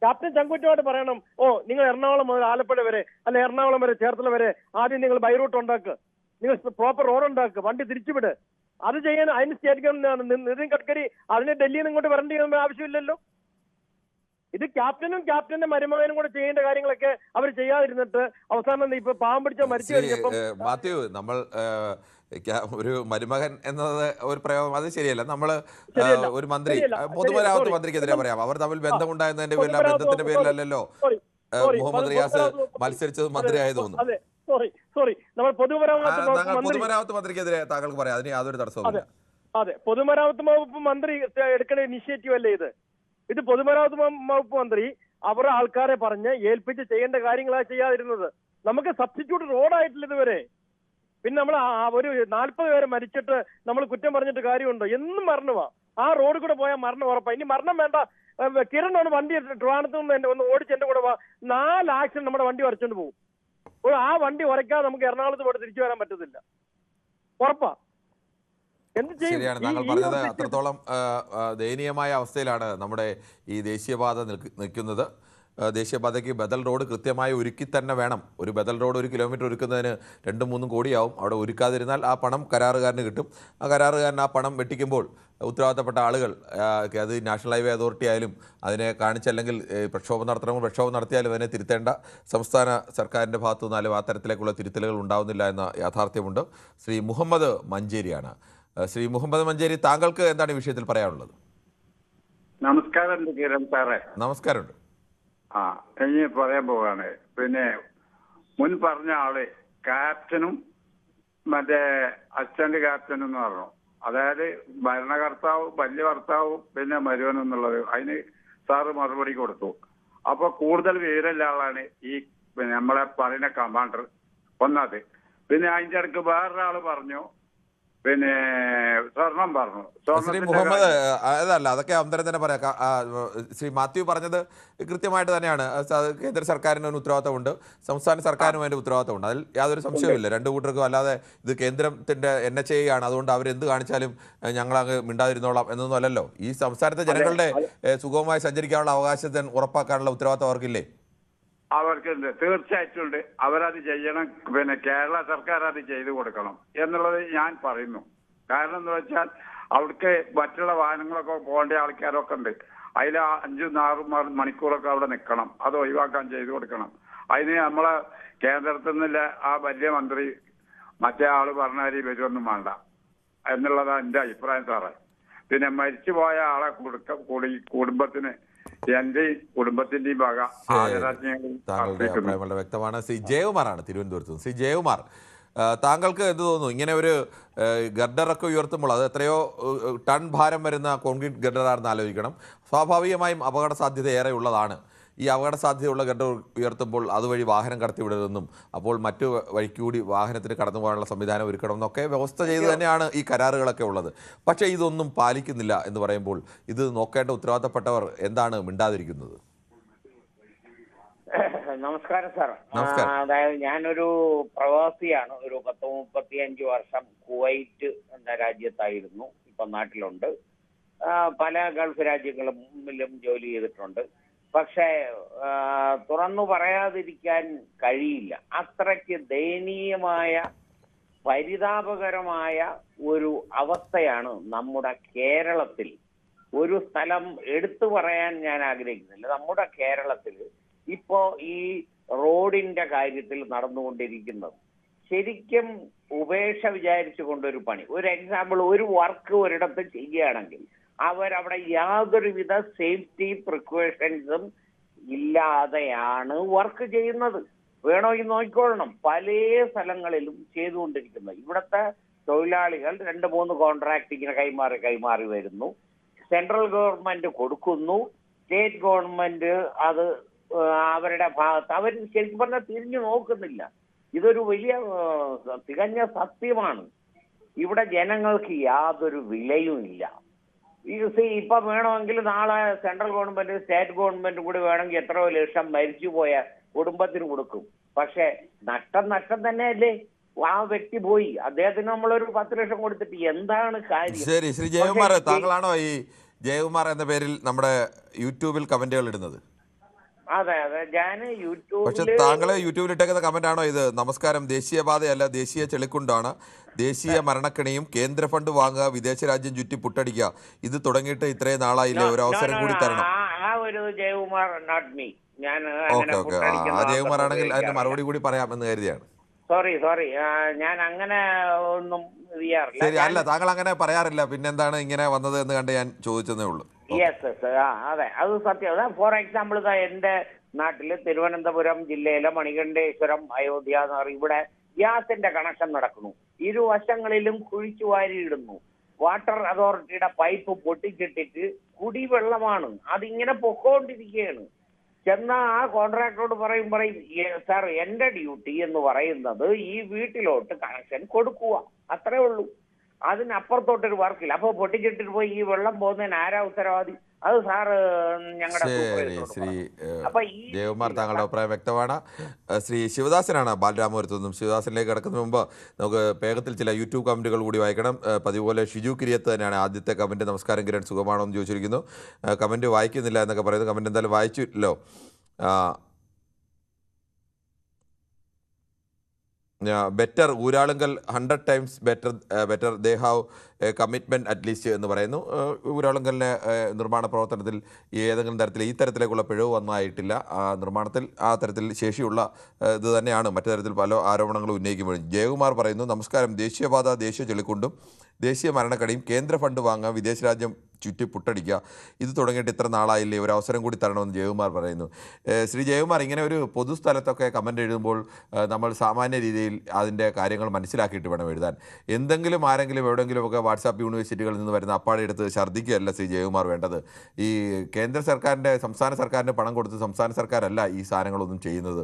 ക്യാപ്റ്റൻ ചങ്കൂറ്റുമായിട്ട് പറയണം, നിങ്ങൾ എറണാകുളം മുതൽ ആലപ്പുഴ വരെ, അല്ലെ എറണാകുളം വരെ, ചേർത്തല വരെ ആദ്യം നിങ്ങൾ ബൈ റൂട്ട് ഉണ്ടാക്കുക, നിങ്ങൾ പ്രോപ്പർ റോഡ് ഉണ്ടാക്കുക, വണ്ടി തിരിച്ചുവിട്. അത് ചെയ്യാൻ അതിന് സ്റ്റേറ്റ് ഗവൺമെന്റ്, നിതിൻ ഗഡ്കരി അതിന് ഡൽഹിയിൽ നിന്ന് ഇങ്ങോട്ട് വരേണ്ട ആവശ്യമില്ലല്ലോ. ഇത് ക്യാപ്റ്റന്റെ മരുമകനും കൂടെ ചെയ്യേണ്ട കാര്യങ്ങളൊക്കെ അവർ ചെയ്യാതിരുന്നിട്ട് അവസാനം ഇപ്പൊ പാവം പിടിച്ച മരിച്ചു കഴിഞ്ഞപ്പം മാത്യു, നമ്മൾ ഒരു മരുമകൻ എന്നത് ഒരു പ്രയോഗം അത് ശരിയല്ല. നമ്മൾ ഒരു മന്ത്രി പൊതുമരാമത്ത് മന്ത്രിക്കെതിരെ പറയാം. അവർ തമ്മിൽ ബന്ധമുണ്ടായിരുന്നതിന്റെ പേരിൽ, ആ ബന്ധത്തിന്റെ പേരിലല്ലോ മുഹമ്മദ് റിയാസ് മത്സരിച്ചത് മന്ത്രിയായത് തോന്നുന്നു. അതെ, സോറി നമ്മൾ പൊതുമരാമത്ത് മന്ത്രിക്കെതിരെ താങ്കൾക്ക് പറയാം, അതിന് യാതൊരു തടസ്സവുമില്ല. അതെ, പൊതുമരാമത്ത് വകുപ്പ് മന്ത്രി എടുക്കേണ്ട ഇനിഷ്യേറ്റീവ് അല്ലേ ഇത് പൊതുമരാമത്ത് വകുപ്പ് മന്ത്രി അവരുടെ ആൾക്കാരെ പറഞ്ഞ് ഏൽപ്പിച്ച് ചെയ്യേണ്ട കാര്യങ്ങളാണ് ചെയ്യാതിരുന്നത്. നമുക്ക് സബ്സ്റ്റിറ്റ്യൂട്ട് റോഡായിട്ടില്ല ഇതുവരെ. പിന്നെ നമ്മൾ ഒരു 40 പേര് മരിച്ചിട്ട് നമ്മൾ കുറ്റം പറഞ്ഞിട്ട് കാര്യമുണ്ടോ? എന്നും മരണമാ. ആ റോഡ് കൂടെ പോയാൽ മരണം ഉറപ്പാ. ഇനി മരണം വേണ്ട, കിരണാണ് വണ്ടി ട്രിവാൻഡ്രത്ത് നിന്ന് ഒന്ന് ഓടിച്ച് എന്റെ കൂടെ 4 ആക്ഷൻ നമ്മുടെ വണ്ടി വരച്ചോണ്ട് പോകും. ആ വണ്ടി ഉറയ്ക്കാതെ നമുക്ക് എറണാകുളത്ത് പോയിട്ട് തിരിച്ചു വരാൻ പറ്റത്തില്ല, ഉറപ്പാ. ശരിയാണ് താങ്കൾ പറഞ്ഞത്. അത്രത്തോളം ദയനീയമായ അവസ്ഥയിലാണ് നമ്മുടെ ഈ ദേശീയപാത നിൽക്കുന്നത്. ദേശീയപാതയ്ക്ക് ബദൽ റോഡ് കൃത്യമായി ഒരുക്കി തന്നെ വേണം. ഒരു ബദൽ റോഡ് 1 കിലോമീറ്റർ ഒരുക്കുന്നതിന് 2-3 കോടിയാവും. അവിടെ ഒരുക്കാതിരുന്നാൽ ആ പണം കരാറുകാരന് കിട്ടും. ആ കരാറുകാരൻ ആ പണം വെട്ടിക്കുമ്പോൾ ഉത്തരവാദിത്തപ്പെട്ട ആളുകൾ, അത് നാഷണൽ ഹൈവേ അതോറിറ്റി ആയാലും അതിനെ കാണിച്ചല്ലെങ്കിൽ പ്രക്ഷോഭം നടത്തിയാലും അതിനെ തിരുത്തേണ്ട സംസ്ഥാന സർക്കാരിൻ്റെ ഭാഗത്തു നിന്നാലും ആ തരത്തിലേക്കുള്ള തിരുത്തലുകൾ ഉണ്ടാവുന്നില്ല എന്ന യാഥാർത്ഥ്യമുണ്ട്. ശ്രീ മുഹമ്മദ് മഞ്ചേരിയാണ്. ശ്രീ മുഹമ്മദ് മഞ്ചേരി, താങ്കൾക്ക് എന്താണ് ഈ വിഷയത്തിൽ പറയാനുള്ളത്? നമസ്കാരം കിരൺ സാറേ. നമസ്കാരമുണ്ട്. ഇനി പറയാൻ പോവാണ്. പിന്നെ മുൻ പറഞ്ഞ ആള് ക്യാപ്റ്റനും മറ്റേ അസിസ്റ്റന്റ് ക്യാപ്റ്റൻ എന്ന് പറഞ്ഞു. അതായത് ഭരണകർത്താവ്, വലിയ ഭർത്താവും പിന്നെ മരുവൻ എന്നുള്ളത്. അതിന് സാറ് മറുപടി കൊടുത്തു. അപ്പൊ കൂടുതൽ വിവരമുള്ള ആളാണ് ഈ നമ്മളെ പറയുന്ന കമാൻഡർ ഒന്നത്. പിന്നെ അതിന്റെ അടുക്ക് വേറൊരാള് പറഞ്ഞു, പിന്നെ സ്വർണം പറഞ്ഞു. ശ്രീ മുഹമ്മദ്, അതല്ല, അതൊക്കെ അന്തരം തന്നെ പറയാം. ശ്രീ മാത്യു പറഞ്ഞത് കൃത്യമായിട്ട് തന്നെയാണ്. കേന്ദ്ര സർക്കാരിന് ഒരു ഉത്തരവാദിത്തമുണ്ട്, സംസ്ഥാന സർക്കാരിനും അതിൻ്റെ ഉത്തരവാദിത്തമുണ്ട്. അതിൽ യാതൊരു സംശയവുമില്ല. രണ്ടു കൂട്ടർക്കും. അല്ലാതെ ഇത് കേന്ദ്രത്തിൻ്റെ NHA ആണ്, അതുകൊണ്ട് അവരെന്ത് കാണിച്ചാലും ഞങ്ങളങ്ങ് മിണ്ടാതിരുന്നോളാം എന്നൊന്നും അല്ലല്ലോ. ഈ സംസ്ഥാനത്തെ ജനങ്ങളുടെ സുഗമമായി സഞ്ചരിക്കാനുള്ള അവകാശത്തെ ഉറപ്പാക്കാനുള്ള ഉത്തരവാദിത്തം അവർക്കില്ലേ? അവർക്കുണ്ട്, തീർച്ചയായിട്ടും ഉണ്ട്. അവരത് ചെയ്യണം. പിന്നെ കേരള സർക്കാർ അത് ചെയ്തു കൊടുക്കണം എന്നുള്ളത് ഞാൻ പറയുന്നു. കാരണം എന്ന് വെച്ചാൽ അവിടേക്ക് മറ്റുള്ള വാഹനങ്ങളൊക്കെ പോകേണ്ട ആൾക്കാരൊക്കെ ഉണ്ട്. അതിൽ 5-6 മണിക്കൂറൊക്കെ അവിടെ നിൽക്കണം. അത് ഒഴിവാക്കാൻ ചെയ്തു കൊടുക്കണം. അതിന് നമ്മളെ കേന്ദ്രത്തിൽ നിന്നുള്ള ആ വലിയ മന്ത്രി മറ്റേ ആള് പറഞ്ഞാൽ വരുമൊന്നും വേണ്ട എന്നുള്ളതാണ് എൻ്റെ അഭിപ്രായം സാറേ. പിന്നെ മരിച്ചുപോയ ആളെ കുടുംബത്തിന് എന്റെ കുടുംബത്തിന്റെയും ഭാഗ താങ്കളുടെ അഭിപ്രായം വളരെ വ്യക്തമാണ്. ശ്രീ ജയകുമാറാണ് തിരുവനന്തപുരത്ത് നിന്ന്. ശ്രീ ജയകുമാർ, താങ്കൾക്ക് എന്ത് തോന്നുന്നു? ഇങ്ങനെ ഒരു ഗർഡറൊക്കെ ഉയർത്തുമ്പോൾ അത് എത്രയോ ടൺ ഭാരം വരുന്ന കോൺക്രീറ്റ് ഗർഡറാണെന്ന് ആലോചിക്കണം. സ്വാഭാവികമായും അപകട സാധ്യത ഏറെ ഉള്ളതാണ്. ഈ അപകട സാധ്യതയുള്ള ഗർഡർ ഉയർത്തുമ്പോൾ അതുവഴി വാഹനം കടത്തിവിടരുതെന്നും അപ്പോൾ മറ്റു വഴിക്കൂടി വാഹനത്തിന് കടന്നു പോകാനുള്ള സംവിധാനം ഒരുക്കണം എന്നൊക്കെ വ്യവസ്ഥ ചെയ്ത് തന്നെയാണ് ഈ കരാറുകളൊക്കെ ഉള്ളത്. പക്ഷേ ഇതൊന്നും പാലിക്കുന്നില്ല എന്ന് പറയുമ്പോൾ ഇത് നോക്കേണ്ട ഉത്തരവാദിത്തപ്പെട്ടവർ എന്താണ് മിണ്ടാതിരിക്കുന്നത്? നമസ്കാരം സാർ. നമസ്കാരം. അതായത് ഞാനൊരു പ്രവാസിയാണ്. ഒരു 30-35 വർഷം കുവൈറ്റ് എന്ന രാജ്യത്തായിരുന്നു. ഇപ്പൊ നാട്ടിലുണ്ട്. പല ഗൾഫ് രാജ്യങ്ങളിലും ജോലി ചെയ്തിട്ടുണ്ട്. പക്ഷേ തുറന്നു പറയാതിരിക്കാൻ കഴിയില്ല. അത്രയ്ക്ക് ദയനീയമായ, പരിതാപകരമായ ഒരു അവസ്ഥയാണ് നമ്മുടെ കേരളത്തിൽ. ഒരു സ്ഥലം എടുത്തു പറയാൻ ഞാൻ ആഗ്രഹിക്കുന്നില്ല. നമ്മുടെ കേരളത്തിൽ ഇപ്പോ ഈ റോഡിന്റെ കാര്യത്തിൽ നടന്നുകൊണ്ടിരിക്കുന്നത് ശരിക്കും ഉപേക്ഷ വിചാരിച്ചു കൊണ്ടൊരു പണി. ഒരു എക്സാമ്പിൾ, ഒരു വർക്ക് ഒരിടത്ത് ചെയ്യുകയാണെങ്കിൽ അവരവിടെ യാതൊരുവിധ സേഫ്റ്റി പ്രിക്കോഷൻസും ഇല്ലാതെയാണ് വർക്ക് ചെയ്യുന്നത്. വേണമെങ്കിൽ നോക്കിക്കൊള്ളണം. പല സ്ഥലങ്ങളിലും ചെയ്തുകൊണ്ടിരിക്കുന്നത്. ഇവിടുത്തെ തൊഴിലാളികൾ 2-3 കോൺട്രാക്ടിങ്ങിന് കൈമാറി വരുന്നു. സെൻട്രൽ ഗവൺമെന്റ് കൊടുക്കുന്നു. സ്റ്റേറ്റ് ഗവൺമെന്റ് അത് അവരുടെ ഭാഗത്ത് അവർ ശരിക്കും പറഞ്ഞാൽ തിരിഞ്ഞു നോക്കുന്നില്ല. ഇതൊരു വലിയ തികഞ്ഞ സത്യമാണ്. ഇവിടെ ജനങ്ങൾക്ക് യാതൊരു വിലയും ഇല്ല. ഇപ്പൊ വേണമെങ്കിൽ നാളെ സെൻട്രൽ ഗവൺമെന്റ് സ്റ്റേറ്റ് ഗവൺമെന്റ് കൂടി വേണമെങ്കിൽ എത്രയോ ലക്ഷം മരിച്ചുപോയ കുടുംബത്തിന് കൊടുക്കും. പക്ഷെ നഷ്ടം തന്നെയല്ലേ. ആ വ്യക്തി പോയി, അദ്ദേഹത്തിന് നമ്മളൊരു 10 ലക്ഷം കൊടുത്തിട്ട് എന്താണ് കാര്യം? ശരി, ശ്രീ ജയകുമാർ, താങ്കളാണോ ഈ ജയകുമാർ എന്ന പേരിൽ നമ്മുടെ യൂട്യൂബിൽ കമന്റുകൾ ഇടുന്നത്? അതെ, ഞാൻ യൂട്യൂബിൽ. പക്ഷെ താങ്കൾ യൂട്യൂബിൽ ഇട്ടേക്കുന്ന കമന്റ് ആണോ ഇത്? നമസ്കാരം, ദേശീയപാതയല്ല ദേശീയ ചെളിക്കുണ്ടാണ്, ദേശീയ മരണക്കണിയും കേന്ദ്ര ഫണ്ട് വാങ്ങുക, വിദേശ രാജ്യം ചുറ്റി പുട്ടടിക്കുക, ഇത് തുടങ്ങിയിട്ട് ഇത്രയും നാളായില്ലേ, ഒരു അവസരം കൂടി തരണം. ആ പോകരുത് ജയകുമാർ, നോട്ട് മീ. ഞാൻ അങ്ങനെ ഓക്കെ ആ ജയകുമാർ ആണെങ്കിൽ അതിന് മറുപടി കൂടി പറയാമെന്ന് കരുതിയാണ്. സോറി ഞാൻ അങ്ങനെ ഒന്നും ചെയ്യാറില്ല. ശരി, അല്ല താങ്കൾ അങ്ങനെ പറയാറില്ല, പിന്നെന്താണ് ഇങ്ങനെ വന്നത് എന്ന് കണ്ട് ഞാൻ ചോദിച്ചതേ ഉള്ളൂ. യെസ് അതെ, അത് സത്യം. ഫോർ എക്സാമ്പിൾ എന്റെ നാട്ടില് തിരുവനന്തപുരം ജില്ലയിലെ മണികണ്ഠേശ്വരം, അയോധ്യ എന്ന് പറയും, ഇവിടെ ഗ്യാസിന്റെ കണക്ഷൻ നടക്കുന്നു. ഇരുവശങ്ങളിലും കുഴിച്ചു വാരിയിടുന്നു. വാട്ടർ അതോറിറ്റിയുടെ പൈപ്പ് പൊട്ടിച്ചിട്ടിട്ട് കുടിവെള്ളമാണ്, അതിങ്ങനെ പൊക്കോണ്ടിരിക്കുകയാണ്. ചെന്നാൽ ആ കോൺട്രാക്ടറോട് പറയും സാർ എന്റെ ഡ്യൂട്ടി എന്ന് പറയുന്നത് ഈ വീട്ടിലോട്ട് കണക്ഷൻ കൊടുക്കുക, അത്രേ ഉള്ളൂ. അതിനപ്പുറത്തോട്ടൊരു വർക്കില്ല. അപ്പൊ പൊട്ടിച്ചിട്ടിട്ട് പോയി ഈ വെള്ളം പോകുന്നതിന് ആരാ ഉത്തരവാദി? അത് സാറ് ഞങ്ങളുടെ ശ്രീ ജയകുമാർ, താങ്കളുടെ അഭിപ്രായം വ്യക്തമാണ്. ശ്രീ ശിവദാസനാണ് ബാലരാമപുരത്തു നിന്നും. ശിവദാസനിലേക്ക് കിടക്കുന്നതിന് മുമ്പ് നമുക്ക് വേഗത്തിൽ ചില യൂട്യൂബ് കമന്റുകൾ കൂടി വായിക്കണം. പതിവ് പോലെ ഷിജു കിരിയത്ത് തന്നെയാണ് ആദ്യത്തെ കമന്റ്. നമസ്കാരം കിരൺ, സുഖമാണോ എന്ന് ചോദിച്ചിരിക്കുന്നു. കമന്റ് വായിക്കുന്നില്ല എന്നൊക്കെ പറയുന്നു. കമന്റ് എന്തായാലും വായിച്ചില്ലോ. Better Uralungal 100 times better they have commitment at least എന്ന് പറയുന്നു. ഊരാളുങ്കലിൻ്റെ നിർമ്മാണ പ്രവർത്തനത്തിൽ ഏതെങ്കിലും തരത്തിൽ ഈ തരത്തിലേക്കുള്ള പിഴവ് വന്നായിട്ടില്ല. നിർമ്മാണത്തിൽ ആ തരത്തിൽ ശേഷിയുള്ള ഇത് തന്നെയാണ്. മറ്റു തരത്തിൽ പല ആരോപണങ്ങളും ഉന്നയിക്കുമ്പോഴും ജയകുമാർ പറയുന്നു, നമസ്കാരം, ദേശീയപാത, ദേശീയ ചെളിക്കുണ്ടും ദേശീയ മരണക്കടിയും കേന്ദ്ര ഫണ്ട് വാങ്ങുക, വിദേശ രാജ്യം ചുറ്റി പുട്ടടിക്കുക, ഇത് തുടങ്ങിയിട്ട് ഇത്ര നാളായില്ലേ, ഒരു അവസരം കൂടി തരണമെന്ന് ജയകുമാർ പറയുന്നു. ശ്രീ ജയകുമാർ, ഇങ്ങനെ ഒരു പൊതുസ്ഥലത്തൊക്കെ കമൻ്റ് എഴുതുമ്പോൾ നമ്മൾ സാമാന്യ രീതിയിൽ അതിൻ്റെ കാര്യങ്ങൾ മനസ്സിലാക്കിയിട്ട് വേണം എഴുതാൻ. എന്തെങ്കിലും ആരെങ്കിലും എവിടെയെങ്കിലുമൊക്കെ വാട്സാപ്പ് യൂണിവേഴ്സിറ്റികളിൽ നിന്ന് വരുന്ന അപ്പാടെ എടുത്ത് ഛർദ്ദിക്കുകയല്ല ശ്രീ ജയകുമാർ വേണ്ടത്. ഈ കേന്ദ്ര സർക്കാരിൻ്റെ സംസ്ഥാന സർക്കാരിൻ്റെ പണം കൊടുത്ത് സംസ്ഥാന സർക്കാരല്ല ഈ സാധനങ്ങളൊന്നും ചെയ്യുന്നത്.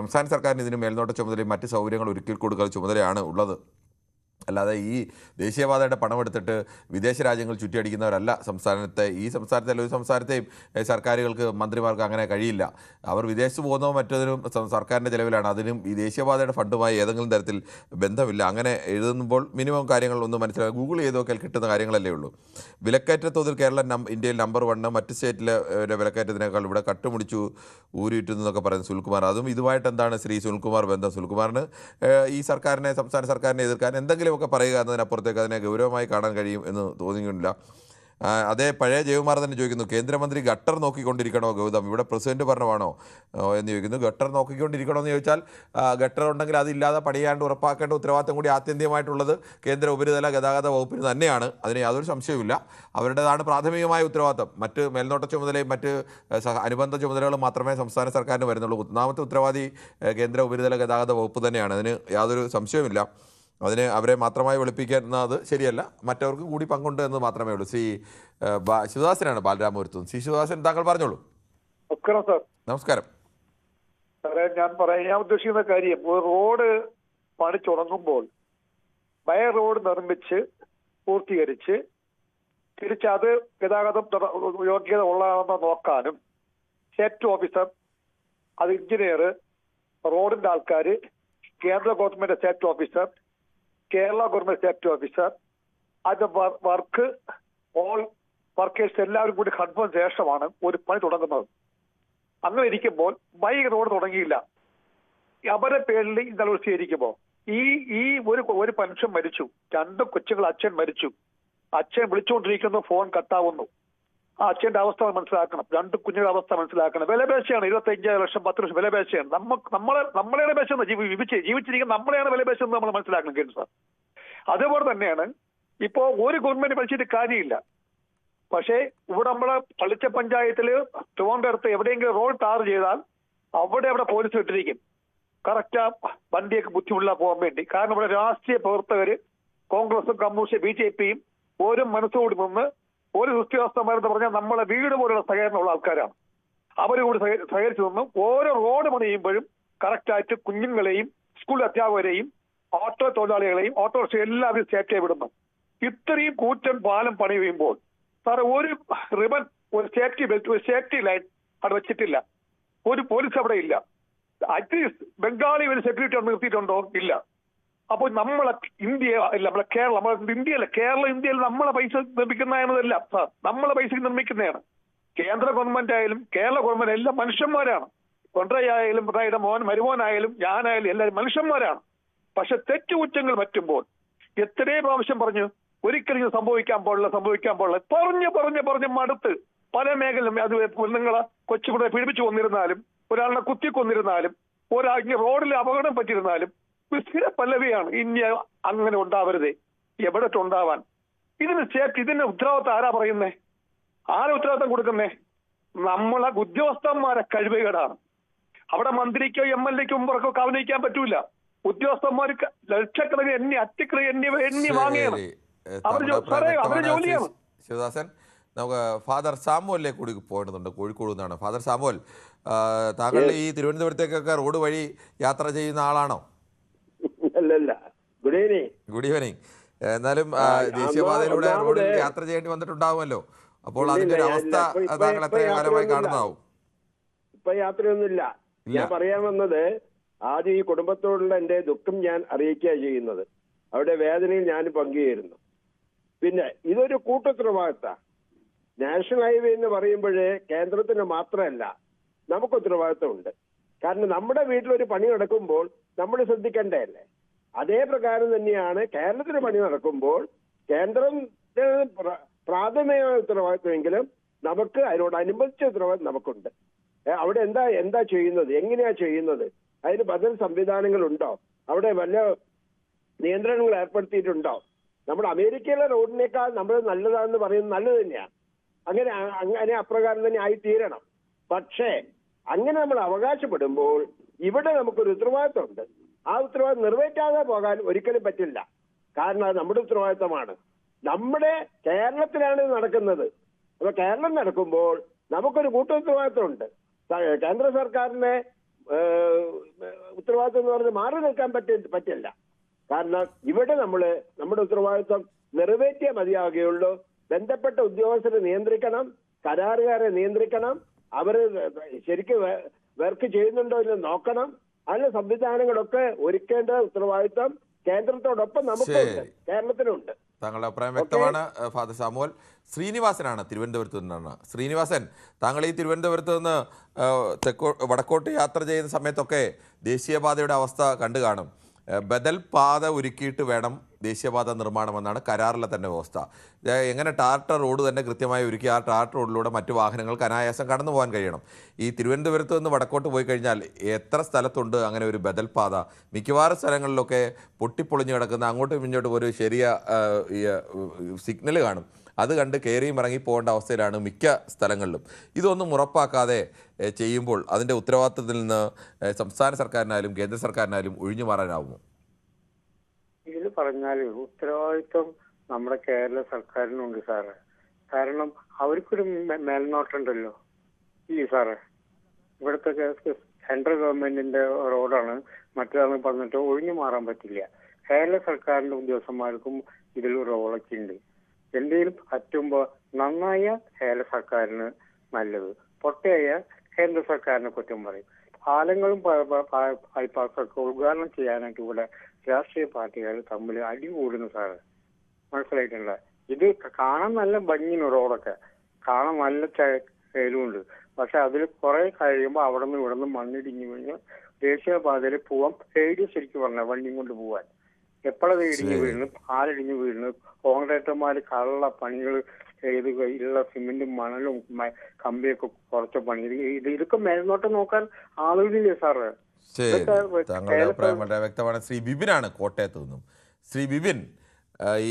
സംസ്ഥാന സർക്കാരിന് ഇതിന് മേൽനോട്ട ചുമതലയും മറ്റ് സൗകര്യങ്ങൾ ഒരുക്കി കൊടുക്കുന്ന ചുമതലയാണ് ഉള്ളത്. അല്ലാതെ ഈ ദേശീയപാതയുടെ പണമെടുത്തിട്ട് വിദേശ രാജ്യങ്ങൾ ചുറ്റിയടിക്കുന്നവരല്ല സംസ്ഥാനത്തെ. ഈ സംസ്ഥാനത്തെ ഒരു സംസ്ഥാനത്തെയും സർക്കാരുകൾക്ക്, മന്ത്രിമാർക്ക് അങ്ങനെ കഴിയില്ല. അവർ വിദേശത്ത് പോകുന്നതോ മറ്റതിനും സർക്കാരിൻ്റെ ചിലവിലാണ്. അതിനും ഈ ദേശീയപാതയുടെ ഫണ്ടുമായി ഏതെങ്കിലും തരത്തിൽ ബന്ധമില്ല. അങ്ങനെ എഴുതുമ്പോൾ മിനിമം കാര്യങ്ങളൊന്നും മനസ്സിലാക്കുക, ഗൂഗിൾ ചെയ്തൊക്കെ കിട്ടുന്ന കാര്യങ്ങളല്ലേ ഉള്ളൂ. വിലക്കയറ്റ തോതിൽ കേരളം ഇന്ത്യയിൽ നമ്പർ 1, മറ്റ് സ്റ്റേറ്റിലെ വിലക്കയറ്റത്തിനേക്കാൾ ഇവിടെ കട്ടുമുടിച്ചു ഊരിയിട്ടുന്നൊക്കെ പറയുന്നത് സുനിൽകുമാർ. അതും ഇതുമായിട്ട് എന്താണ് ശ്രീ സുനിൽകുമാർ ബന്ധം? സുനിൽകുമാറിന് ഈ സർക്കാരിനെ, സംസ്ഥാന സർക്കാരിനെ എതിർക്കാൻ എന്തെങ്കിലും ഒക്കെ പറയുക എന്നതിനപ്പുറത്തേക്ക് അതിനെ ഗൗരവമായി കാണാൻ കഴിയും എന്ന് തോന്നിയിട്ടില്ല. അതേ പഴയ ജയകുമാർ തന്നെ ചോദിക്കുന്നു, കേന്ദ്രമന്ത്രി ഗട്ടർ നോക്കിക്കൊണ്ടിരിക്കണോ ഗൗതം, ഇവിടെ പ്രസിഡന്റ് ഭരണമാണോ എന്ന് ചോദിക്കുന്നു. ഗട്ടർ നോക്കിക്കൊണ്ടിരിക്കണോ എന്ന് ചോദിച്ചാൽ ഗട്ടർ ഉണ്ടെങ്കിൽ അതില്ലാതെ പണിയാണ്ട് ഉറപ്പാക്കേണ്ട ഉത്തരവാദിത്തം കൂടി ആത്യന്തികമായിട്ടുള്ളത് കേന്ദ്ര ഉപരിതല ഗതാഗത വകുപ്പിന് തന്നെയാണ്. അതിന് യാതൊരു സംശയവുമില്ല. അവരുടേതാണ് പ്രാഥമികമായ ഉത്തരവാദിത്തം. മറ്റ് മേൽനോട്ട ചുമതലയും മറ്റ് അനുബന്ധ ചുമതലകളും മാത്രമേ സംസ്ഥാന സർക്കാരിന് വരുന്നുള്ളൂ. ഒന്നാമത്തെ ഉത്തരവാദി കേന്ദ്ര ഉപരിതല ഗതാഗത വകുപ്പ് തന്നെയാണ്. അതിന് യാതൊരു സംശയവുമില്ല. അതിന് അവരെ മാത്രമായി വെളുപ്പിക്കുന്നത് ശരിയല്ല, മറ്റവർക്ക് കൂടി പങ്കുണ്ട് എന്ന് മാത്രമേ ഉള്ളൂ. ശ്രീ ശിവദാസനാണ് ബാലരാമപുരത്തു. ശ്രീ ശിവദാസൻ, താങ്കൾ പറഞ്ഞോളൂ. നമസ്കാരം സാർ. നമസ്കാരം സാറേ, ഞാൻ ഉദ്ദേശിക്കുന്ന കാര്യം, ഒരു റോഡ് പണി തുടങ്ങുമ്പോൾ ബൈ റോഡ് നിർമ്മിച്ച് പൂർത്തീകരിച്ച് തിരിച്ചത് ഗതാഗതം യോഗ്യത ഉള്ളതാണെന്ന് നോക്കാനും സേഫ്റ്റി ഓഫീസർ, അത് എഞ്ചിനീയർ, റോഡിന്റെ ആൾക്കാർ, കേന്ദ്ര government safety officer, Kerala government safety officer, അത് വർക്ക് ഓൾ വർക്കേഴ്സ് എല്ലാവരും കൂടി കൺഫേം ശേഷമാണ് ഒരു പണി തുടങ്ങുന്നത്. അങ്ങനെ ഇരിക്കുമ്പോൾ ബൈ റോഡ് തുടങ്ങിയില്ല, അവരുടെ പേരിൽ ഇന്നലെ സ്വീകരിക്കുമ്പോൾ ഈ ഒരു മനുഷ്യൻ മരിച്ചു, 2 കൊച്ചുങ്ങൾ, അച്ഛൻ മരിച്ചു, അച്ഛൻ വിളിച്ചുകൊണ്ടിരിക്കുന്നു, ഫോൺ കട്ടാവുന്നു. ആ അച്ഛന്റെ അവസ്ഥ മനസ്സിലാക്കണം, 2 കുഞ്ഞുങ്ങളുടെ അവസ്ഥ മനസ്സിലാക്കണം. വിലപേശയാണ്, 25 ലക്ഷം 10 ലക്ഷം വിലപേശയാണ്. നമ്മളെയാണ് പേശുന്നത്, ജീവിച്ചിരിക്കുന്ന നമ്മളെയാണ് വിലപേശുന്നത് നമ്മൾ മനസ്സിലാക്കണം കേട്ടോ സാർ. അതുപോലെ തന്നെയാണ് ഇപ്പോ ഒരു ഗവൺമെന്റ് പഠിച്ചിട്ട് കാര്യമില്ല. പക്ഷേ ഇവിടെ നമ്മളെ പള്ളിച്ച പഞ്ചായത്തില് ട്രിവാൻഡ്രത്ത് എവിടെയെങ്കിലും റോഡ് ടാർ ചെയ്താൽ അവിടെ പോലീസ് ഇട്ടിരിക്കും, കറക്റ്റ് ആ വണ്ടിയൊക്കെ ബുദ്ധിമുട്ടില്ല പോകാൻ വേണ്ടി. കാരണം ഇവിടെ രാഷ്ട്രീയ പ്രവർത്തകര്, കോൺഗ്രസും കമ്മ്യൂണിസ്റ്റ് BJPയും ഓരോ മനസ്സുകൂടി നിന്ന് ഒരു ഉദ്യോഗസ്ഥന്മാരെന്ന് പറഞ്ഞാൽ നമ്മളെ വീട് പോലുള്ള സഹകരണമുള്ള ആൾക്കാരാണ്. അവരുകൂടി സഹകരിച്ചു നിന്നും ഓരോ റോഡ് പണി ചെയ്യുമ്പോഴും കറക്റ്റായിട്ട് കുഞ്ഞുങ്ങളെയും സ്കൂൾ അധ്യാപകരെയും ഓട്ടോ തൊഴിലാളികളെയും ഓട്ടോറിക്ഷ എല്ലാവരും സേഫ്റ്റിയായി വിടുന്നു. ഇത്രയും കൂറ്റൻ പാലം പണി ചെയ്യുമ്പോൾ സാറ് ഒരു റിബൺ, ഒരു സേഫ്റ്റി ബെൽറ്റ്, ഒരു സേഫ്റ്റി ലൈൻ അവിടെ വെച്ചിട്ടില്ല. ഒരു പോലീസ് അവിടെ ഇല്ല. അറ്റ്ലീസ്റ്റ് ബംഗാളി ഒരു സെക്യൂരിറ്റി അവിടെ നിർത്തിയിട്ടുണ്ടോ? ഇല്ല. അപ്പോൾ നമ്മളെ ഇന്ത്യ അല്ല, നമ്മളെ കേരളം, നമ്മളെ ഇന്ത്യയല്ല, ഇന്ത്യയിൽ നമ്മളെ പൈസ നിർമ്മിക്കുന്നതല്ല സാർ, നമ്മളെ പൈസ നിർമ്മിക്കുന്നതാണ്. കേന്ദ്ര ഗവൺമെന്റ് ആയാലും കേരള ഗവൺമെന്റ് എല്ലാം മനുഷ്യന്മാരാണ്. പിണറായി ആയാലും പിണറായിയുടെ മരുമോനായാലും ഞാനായാലും എല്ലാവരും മനുഷ്യന്മാരാണ്. പക്ഷെ തെറ്റുകുറ്റങ്ങൾ പറ്റുമ്പോൾ എത്രയും പ്രാവശ്യം പറഞ്ഞു, ഒരിക്കലും ഇത് സംഭവിക്കാൻ പാടില്ല, പറഞ്ഞ് മടുത്ത് പല മേഖലയിലും അത് പെണ്ണുങ്ങളെ കൊച്ചുകുട്ടിയെ പീഡിപ്പിച്ചു കൊന്നിരുന്നാലും, ഒരാളിനെ കുത്തി കൊന്നിരുന്നാലും, ഒരാൾക്ക് റോഡിൽ അപകടം പറ്റിയിരുന്നാലും സ്ഥിര പല്ലവിയാണ് ഇനി അങ്ങനെ ഉണ്ടാവരുതേ, എവിടെ ഉണ്ടാവാൻ. ഇതിന് ഉത്തരവാദിത്തം ആരാ പറയുന്നേ? ആരാ ഉത്തരവാദിത്തം കൊടുക്കുന്നേ? നമ്മളെ ഉദ്യോഗസ്ഥന്മാരെ കഴിവുകേടാണ്. അവിടെ മന്ത്രിക്കോ MLA-ക്കോ മുമ്പൊക്കെ അഭിനയിക്കാൻ പറ്റൂല. ഉദ്യോഗസ്ഥന്മാർക്ക് ലക്ഷക്കണക്കിന് എണ്ണി വാങ്ങിയാണ്. അവര് ജോലിയാണ്. ശിവദാസൻ, നമുക്ക് ഫാദർ സാമുവലിലേക്ക് കൂടി പോകേണ്ടതുണ്ട്. കോഴിക്കോട് നിന്നാണ് ഫാദർ സാമുവൽ. താങ്കൾ ഈ തിരുവനന്തപുരത്തേക്കൊക്കെ റോഡ് വഴി യാത്ര ചെയ്യുന്ന ആളാണോ? അല്ലല്ല. Good evening. Good evening. എന്നാലും ദേശീയപാതയിലൂടെ റോഡിൽ യാത്ര ചെയ്യേണ്ടി വന്നിട്ടുണ്ടാവുമല്ലോ. അപ്പോൾ അതിന്റെ ഒരു അവസ്ഥ താങ്കൾ എത്രയും കാലമായി കാണുന്നതാവും. ഇപ്പൊ യാത്രയൊന്നുമില്ല. ഞാൻ പറയാൻ വന്നത്, ആദ്യം ഈ കുടുംബത്തോടുള്ള എന്റെ ദുഃഖം ഞാൻ അറിയിക്കുക ചെയ്യുന്നത്. അവരുടെ വേദനയിൽ ഞാൻ പങ്കുചേരുന്നു. പിന്നെ ഇതൊരു കൂട്ടുത്തരവാദിത്ത. നാഷണൽ ഹൈവേ എന്ന് പറയുമ്പോഴേ കേന്ദ്രത്തിന് മാത്രമല്ല, നമുക്ക് ഉത്തരവാദിത്തമുണ്ട്. കാരണം നമ്മുടെ വീട്ടിലൊരു പണി നടക്കുമ്പോൾ നമ്മൾ ശ്രദ്ധിക്കേണ്ടതല്ലേ? അതേ പ്രകാരം തന്നെയാണ് കേരളത്തിന് പണി നടക്കുമ്പോൾ കേന്ദ്രം പ്രാഥമിക ഉത്തരവാദിത്തമെങ്കിലും നമുക്ക് അതിനോടനുബന്ധിച്ച ഉത്തരവാദിത്തം നമുക്കുണ്ട്. അവിടെ എന്താ ചെയ്യുന്നത്, എങ്ങനെയാ ചെയ്യുന്നത്, അതിന് ബദൽ സംവിധാനങ്ങളുണ്ടോ, അവിടെ വല്ല നിയന്ത്രണങ്ങൾ ഏർപ്പെടുത്തിയിട്ടുണ്ടോ? നമ്മുടെ അമേരിക്കയിലെ റോഡിനേക്കാൾ നമ്മൾ നല്ലതാണെന്ന് പറയുന്നത് നല്ലത് തന്നെയാണ്. അങ്ങനെ അപ്രകാരം തന്നെ ആയിത്തീരണം. പക്ഷേ അങ്ങനെ നമ്മൾ അവകാശപ്പെടുമ്പോൾ ഇവിടെ നമുക്കൊരു ഉത്തരവാദിത്തമുണ്ട്. ആ ഉത്തരവാദിത്തം നിറവേറ്റാതെ പോകാൻ ഒരിക്കലും പറ്റില്ല. കാരണം അത് നമ്മുടെ ഉത്തരവാദിത്തമാണ്. നമ്മുടെ കേരളത്തിലാണ് ഇത് നടക്കുന്നത്. അപ്പൊ കേരളം നടക്കുമ്പോൾ നമുക്കൊരു കൂട്ടുത്തരവാദിത്തമുണ്ട്. കേന്ദ്ര സർക്കാരിനെ ഉത്തരവാദിത്തം എന്ന് പറഞ്ഞ് മാറി നിൽക്കാൻ പറ്റില്ല. കാരണം ഇവിടെ നമ്മുടെ ഉത്തരവാദിത്തം നിറവേറ്റിയേ മതിയാകുകയുള്ളൂ. ബന്ധപ്പെട്ട ഉദ്യോഗസ്ഥരെ നിയന്ത്രിക്കണം, കരാറുകാരെ നിയന്ത്രിക്കണം, അവർ ശരിക്കും വർക്ക് ചെയ്യുന്നുണ്ടോ എന്ന് നോക്കണം. അതിന്റെ സംവിധാനങ്ങളൊക്കെ ഒരുക്കേണ്ട ഉത്തരവാദിത്തം കേന്ദ്രത്തോടൊപ്പം നമുക്കുണ്ട്, കേരളത്തിനുണ്ട്. താങ്കളുടെ അഭിപ്രായം വ്യക്തമാണ് ഫാദർ സാമുവൽ. ശ്രീനിവാസനാണ് തിരുവനന്തപുരത്ത് നിന്നാണ്. ശ്രീനിവാസൻ, താങ്കൾ ഈ തിരുവനന്തപുരത്ത് നിന്ന് വടക്കോട്ട് യാത്ര ചെയ്യുന്ന സമയത്തൊക്കെ ദേശീയപാതയുടെ അവസ്ഥ കണ്ടു കാണും. ബദൽ പാത ഒരുക്കിയിട്ട് വേണം ദേശീയപാത നിർമ്മാണമെന്നാണ് കരാറിലെ തന്നെ വ്യവസ്ഥ. എങ്ങനെ ടാർട്ടർ റോഡ് തന്നെ കൃത്യമായി ഒരുക്കി ആ ടാർട്ടർ റോഡിലൂടെ മറ്റു വാഹനങ്ങൾക്ക് അനായാസം കടന്നു പോകാൻ കഴിയണം. ഈ തിരുവനന്തപുരത്ത് നിന്ന് വടക്കോട്ട് പോയി കഴിഞ്ഞാൽ എത്ര സ്ഥലത്തുണ്ട് അങ്ങനെ ഒരു ബദൽ പാത? മിക്കവാറും സ്ഥലങ്ങളിലൊക്കെ പൊട്ടിപ്പൊളിഞ്ഞ് കിടക്കുന്ന അങ്ങോട്ടും ഇങ്ങോട്ടും ഒരു ശരിയ സിഗ്നൽ കാണും. അത് കണ്ട് കയറിയും ഇറങ്ങി പോകേണ്ട അവസ്ഥയിലാണ് മിക്ക സ്ഥലങ്ങളിലും. ഇതൊന്നും ഉറപ്പാക്കാതെ ചെയ്യുമ്പോൾ അതിൻ്റെ ഉത്തരവാദിത്തത്തിൽ നിന്ന് സംസ്ഥാന സർക്കാരിനായാലും കേന്ദ്ര സർക്കാരിനായാലും ഒഴിഞ്ഞു മാറാനാവുമോ? ഇതിൽ പറഞ്ഞാൽ ഉത്തരവാദിത്വം നമ്മുടെ കേരള സർക്കാരിനുണ്ട് സാറ്. കാരണം അവർക്കൊരു മേൽനോട്ടമുണ്ടല്ലോ. ഈ സാറ് ഇവിടുത്തെ സെൻട്രൽ ഗവൺമെന്റിന്റെ റോഡാണ്, മറ്റൊരാൾ പറഞ്ഞിട്ട് ഒഴിഞ്ഞു മാറാൻ പറ്റില്ല. കേരള സർക്കാരിന്റെ ഉദ്യോഗസ്ഥന്മാർക്കും ഇതിൽ റോളൊക്കെ ഉണ്ട്. എന്തെങ്കിലും പറ്റുമ്പോൾ നന്നായ കേരള സർക്കാരിന് നല്ലത്, പൊട്ടയായ കേന്ദ്ര സർക്കാരിനെ കുറ്റം പറയും. പാലങ്ങളും ബൈപ്പാസൊക്കെ ഉദ്ഘാടനം ചെയ്യാനായിട്ട് ഇവിടെ രാഷ്ട്രീയ പാർട്ടികൾ തമ്മിൽ അടി കൂടുന്നു സാറ്. മനസ്സിലായിട്ടില്ല. ഇത് കാണാൻ നല്ല ഭംഗിയാണ്, റോഡൊക്കെ കാണാൻ നല്ല ചേലുണ്ട്. പക്ഷെ അതിൽ കുറെ കഴിയുമ്പോൾ അവിടെ നിന്ന് ഇവിടെ നിന്ന് മണ്ണിടിഞ്ഞു വീണ് ദേശീയപാതയിൽ പോവാൻ പേടി ശരിക്കും പറഞ്ഞ വണ്ടിയും കൊണ്ട് പോവാൻ. എപ്പോഴത് ഇടിഞ്ഞു വീഴുന്നു, പാലിടിഞ്ഞു വീഴുന്നു, കോൺട്രാക്ടർമാർ കള്ള പണികൾ ചെയ്ത് ഉള്ള സിമെന്റും മണലും കമ്പിയൊക്കെ കുറച്ച പണി. ഇതൊക്കെ മേൽനോട്ടം നോക്കാൻ ആളുകളില്ലേ സാറ്? താങ്കളുടെ അഭിപ്രായം വളരെ വ്യക്തമാണ്. ശ്രീ ബിബിനാണ് കോട്ടയത്ത് നിന്നും. ശ്രീ ബിബിൻ,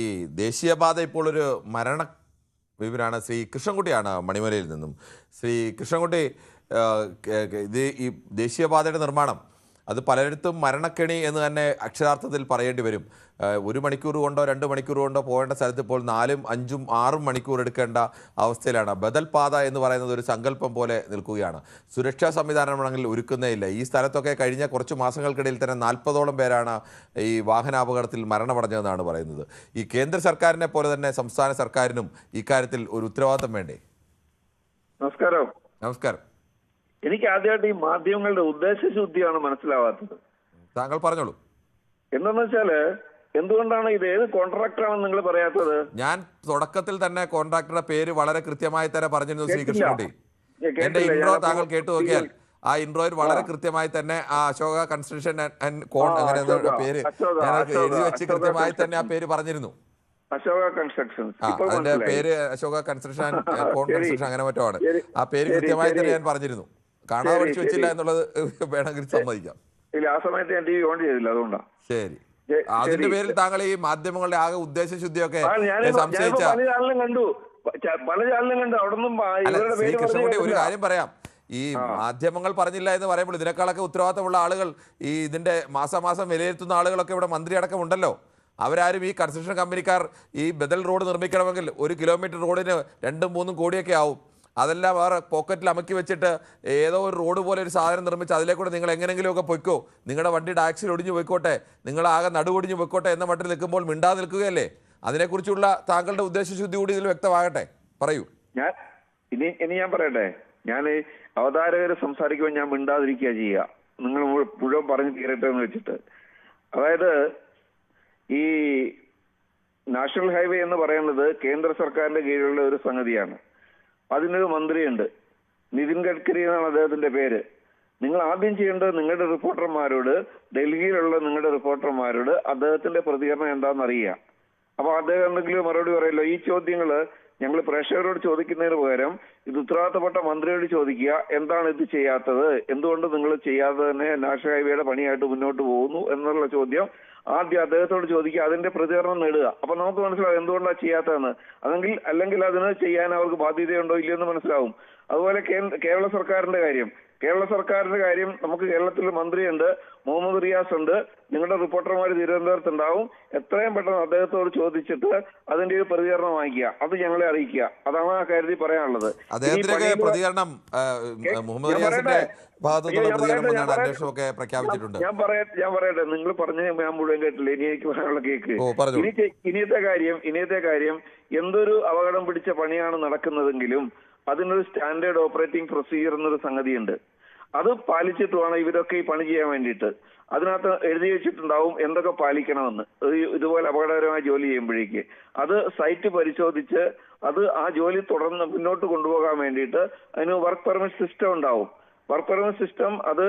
ഈ ദേശീയപാത ഇപ്പോൾ ഒരു ബിബിനാണ്. ശ്രീ കൃഷ്ണൻകുട്ടിയാണ് മണിമലയിൽ നിന്നും. ശ്രീ കൃഷ്ണൻകുട്ടി, ഇത് ഈ ദേശീയപാതയുടെ നിർമ്മാണം അത് പലയിടത്തും മരണക്കെണി എന്ന് തന്നെ അക്ഷരാർത്ഥത്തിൽ പറയേണ്ടി വരും. 1 മണിക്കൂർ കൊണ്ടോ 2 മണിക്കൂർ കൊണ്ടോ പോകേണ്ട സ്ഥലത്ത് ഇപ്പോൾ 4, 5, 6 മണിക്കൂർ എടുക്കേണ്ട അവസ്ഥയിലാണ്. ബദൽ പാത എന്ന് പറയുന്നത് ഒരു സങ്കല്പം പോലെ നിൽക്കുകയാണ്. സുരക്ഷാ സംവിധാനമാണെങ്കിൽ ഒരുക്കുന്നേയില്ല. ഈ സ്ഥലത്തൊക്കെ കഴിഞ്ഞ കുറച്ച് മാസങ്ങൾക്കിടയിൽ തന്നെ 40ഓളം പേരാണ് ഈ വാഹനാപകടത്തിൽ മരണമടഞ്ഞതെന്നാണ് പറയുന്നത്. ഈ കേന്ദ്ര സർക്കാരിനെ പോലെ തന്നെ സംസ്ഥാന സർക്കാരിനും ഇക്കാര്യത്തിൽ ഒരു ഉത്തരവാദിത്തം വേണ്ടേ? നമസ്കാരം. നമസ്കാരം. എനിക്ക് ആദ്യമായിട്ട് ഈ മാധ്യമങ്ങളുടെ ഉദ്ദേശശുദ്ധിയാണ് മനസ്സിലാവാത്തത്. താങ്കൾ പറഞ്ഞോളൂ. എന്താന്ന് വെച്ചാല്, എന്തുകൊണ്ടാണ് ഇത് ഏത് കോൺട്രാക്ടറാണെന്ന് നിങ്ങൾ പറയാത്തത്? ഞാൻ തുടക്കത്തിൽ തന്നെ കോൺട്രാക്ടറുടെ പേര് വളരെ കൃത്യമായി തന്നെ പറഞ്ഞിരുന്നു ശ്രീ കൃഷ്ണൻകുട്ടി. എന്റെ ഇൻട്രോ താങ്കൾ കേട്ടു നോക്കിയാൽ ആ ഇൻട്രോയിൽ വളരെ കൃത്യമായി തന്നെ ആ അശോക കൺസ്ട്രക്ഷൻ ആൻഡ് കോൺ അങ്ങനെ പേര് ഞാൻ എഴുതി വെച്ച് കൃത്യമായി തന്നെ ആ പേര് പറഞ്ഞിരുന്നു. അശോക കൺസ്ട്രക്ഷൻസ്. ആ ഇപ്പോൾ അതിന്റെ മനസ്സിലായി. പേര് അശോക കൺസ്ട്രക്ഷൻ കോൺ ശരി. കൺസ്ട്രക്ഷൻ അങ്ങനെ മറ്റോ ആണ്. ശരി. ആ പേര് ശരി, കൃത്യമായി തന്നെ ശരി. ഞാൻ പറഞ്ഞിരുന്നു. കാണാതെ ശരി, പഠിച്ചു വെച്ചില്ല ശരി. എന്നുള്ളത് വേണമെങ്കിൽ സമ്മതിക്കാം. ഇല്ല, ആ സമയത്ത് ഞാൻ TV ഓൺ ചെയ്തില്ല, അതുകൊണ്ടാണ്. ശരി, ശരി. അതിന്റെ പേരിൽ താങ്കൾ ഈ മാധ്യമങ്ങളുടെ ആകെ ഉദ്ദേശശുദ്ധിയൊക്കെ ഞാനിപ്പോ സംശയിച്ച പല ചാനലും കണ്ടു, അവിടെ നിന്നും അല്ല, ഇവരുടെ ശ്രീ പേര് കൃഷ്ണൻകുട്ടി ഒരു പറഞ്ഞു. കാര്യം പറയാം. ഈ മാധ്യമങ്ങൾ പറഞ്ഞില്ല എന്ന് പറയുമ്പോൾ ഇതിനേക്കാളൊക്കെ ഉത്തരവാദിത്തമുള്ള ആളുകൾ, ഈ ഇതിന്റെ മാസാമാസം വിലയിരുത്തുന്ന ആളുകളൊക്കെ ഇവിടെ മന്ത്രി അടക്കം ഉണ്ടല്ലോ. അവരാരും ഈ കൺസ്ട്രക്ഷൻ കമ്പനിക്കാർ ഈ ബദൽ റോഡ് നിർമ്മിക്കണമെങ്കിൽ 1 കിലോമീറ്റർ റോഡിന് 2-3 കോടിയൊക്കെ ആവും. അതെല്ലാം വേറെ പോക്കറ്റിൽ അമക്കി വെച്ചിട്ട് ഏതോ ഒരു റോഡ് പോലെ ഒരു സാധനം നിർമ്മിച്ച് അതിലേക്കൂടെ നിങ്ങൾ എങ്ങനെയെങ്കിലുമൊക്കെ പൊയ്ക്കോ, നിങ്ങളുടെ വണ്ടിയുടെ ആക്സിൽ ഒടിഞ്ഞു പോയിക്കോട്ടെ, നിങ്ങളാകെ നടുവൊടിഞ്ഞു പോയിക്കോട്ടെ എന്ന മട്ടിൽ നിൽക്കുമ്പോൾ മിണ്ടാതെ നിൽക്കുകയല്ലേ? അതിനെക്കുറിച്ചുള്ള താങ്കളുടെ ഉദ്ദേശശുദ്ധി കൂടി ഇതിൽ വ്യക്തമാകട്ടെ, പറയൂ. ഇനി ഞാൻ പറയട്ടെ, ഞാൻ അവതാരകർ സംസാരിക്കുമ്പോൾ ഞാൻ മിണ്ടാതിരിക്കുക ചെയ്യുക, നിങ്ങൾ മുഴുവൻ പറഞ്ഞു തീരട്ടെ എന്ന് വെച്ചിട്ട്. അതായത് ഈ നാഷണൽ ഹൈവേ എന്ന് പറയുന്നത് കേന്ദ്ര സർക്കാരിന്റെ കീഴിലുള്ള ഒരു സംഗതിയാണ്. അതിനൊരു മന്ത്രിയുണ്ട്, നിതിൻ ഗഡ്കരി എന്നാണ് അദ്ദേഹത്തിന്റെ പേര്. നിങ്ങൾ ആദ്യം ചെയ്യേണ്ടത് നിങ്ങളുടെ റിപ്പോർട്ടർമാരോട്, ഡൽഹിയിലുള്ള നിങ്ങളുടെ റിപ്പോർട്ടർമാരോട് അദ്ദേഹത്തിന്റെ പ്രതികരണം എന്താണെന്ന് അറിയുക. അപ്പൊ അദ്ദേഹം എന്തെങ്കിലും മറുപടി പറയല്ലോ. ഈ ചോദ്യങ്ങള് ഞങ്ങൾ പ്രേക്ഷകരോട് ചോദിക്കുന്നതിന് പകരം ഇത് ഉത്തരവാദിത്തപ്പെട്ട മന്ത്രിയോട് ചോദിക്കുക, എന്താണ് ഇത് ചെയ്യാത്തത്, എന്തുകൊണ്ട് നിങ്ങൾ ചെയ്യാതെ തന്നെ നാഷണൽ ഹൈവേയുടെ പണിയായിട്ട് മുന്നോട്ട് പോകുന്നു എന്നുള്ള ചോദ്യം ആദ്യം അദ്ദേഹത്തോട് ചോദിക്കുക, അതിന്റെ പ്രതികരണം നേടുക. അപ്പൊ നമുക്ക് മനസ്സിലാവും എന്തുകൊണ്ടാണ് ചെയ്യാത്തതെന്ന്. അല്ലെങ്കിൽ അതിന് ചെയ്യാൻ അവർക്ക് ബാധ്യതയുണ്ടോ ഇല്ലയെന്ന് മനസ്സിലാവും. അതുപോലെ കേരള സർക്കാരിന്റെ കാര്യം നമുക്ക് കേരളത്തിൽ മന്ത്രിയുണ്ട്, മുഹമ്മദ് റിയാസ് ഉണ്ട്, നിങ്ങളുടെ റിപ്പോർട്ടർമാർ തിരുവനന്തപുരത്ത് ഉണ്ടാവും. എത്രയും പെട്ടെന്ന് അദ്ദേഹത്തോട് ചോദിച്ചിട്ട് അതിന്റെ ഒരു പ്രതികരണം വാങ്ങിക്കുക, അത് ഞങ്ങളെ അറിയിക്കുക. അതാണ് ആ കാര്യത്തിൽ പറയാനുള്ളത്. പ്രതികരണം മുഹമ്മദ് റിയാസിന്റെ അന്വേഷണമൊക്കെ പ്രഖ്യാപിച്ചിട്ടുണ്ട്. ഞാൻ പറയട്ടെ, നിങ്ങൾ പറഞ്ഞ ഞാൻ മുഴുവൻ കേട്ടില്ല, ഇനി എനിക്ക് പറയാനുള്ള കേക്ക്. ഇനിയത്തെ കാര്യം എന്തൊരു അപകടം പിടിച്ച പണിയാണ് നടക്കുന്നതെങ്കിലും അതിനൊരു സ്റ്റാൻഡേർഡ് ഓപ്പറേറ്റിംഗ് പ്രൊസീജിയർ എന്നൊരു സംഗതിയുണ്ട്. അത് പാലിച്ചിട്ട് വേണം ഇവരൊക്കെ ഈ പണി ചെയ്യാൻ വേണ്ടിയിട്ട്. അതിനകത്ത് എഴുതി വെച്ചിട്ടുണ്ടാവും എന്തൊക്കെ പാലിക്കണമെന്ന്. ഇതുപോലെ അപകടകരമായ ജോലി ചെയ്യുമ്പോഴേക്ക് അത് സൈറ്റ് പരിശോധിച്ച് അത് ആ ജോലി തുടർന്ന് മുന്നോട്ട് കൊണ്ടുപോകാൻ വേണ്ടിയിട്ട് അതിന് വർക്ക് പെർമിറ്റ് സിസ്റ്റം ഉണ്ടാവും. വർക്ക് പെർമിറ്റ് സിസ്റ്റം അത്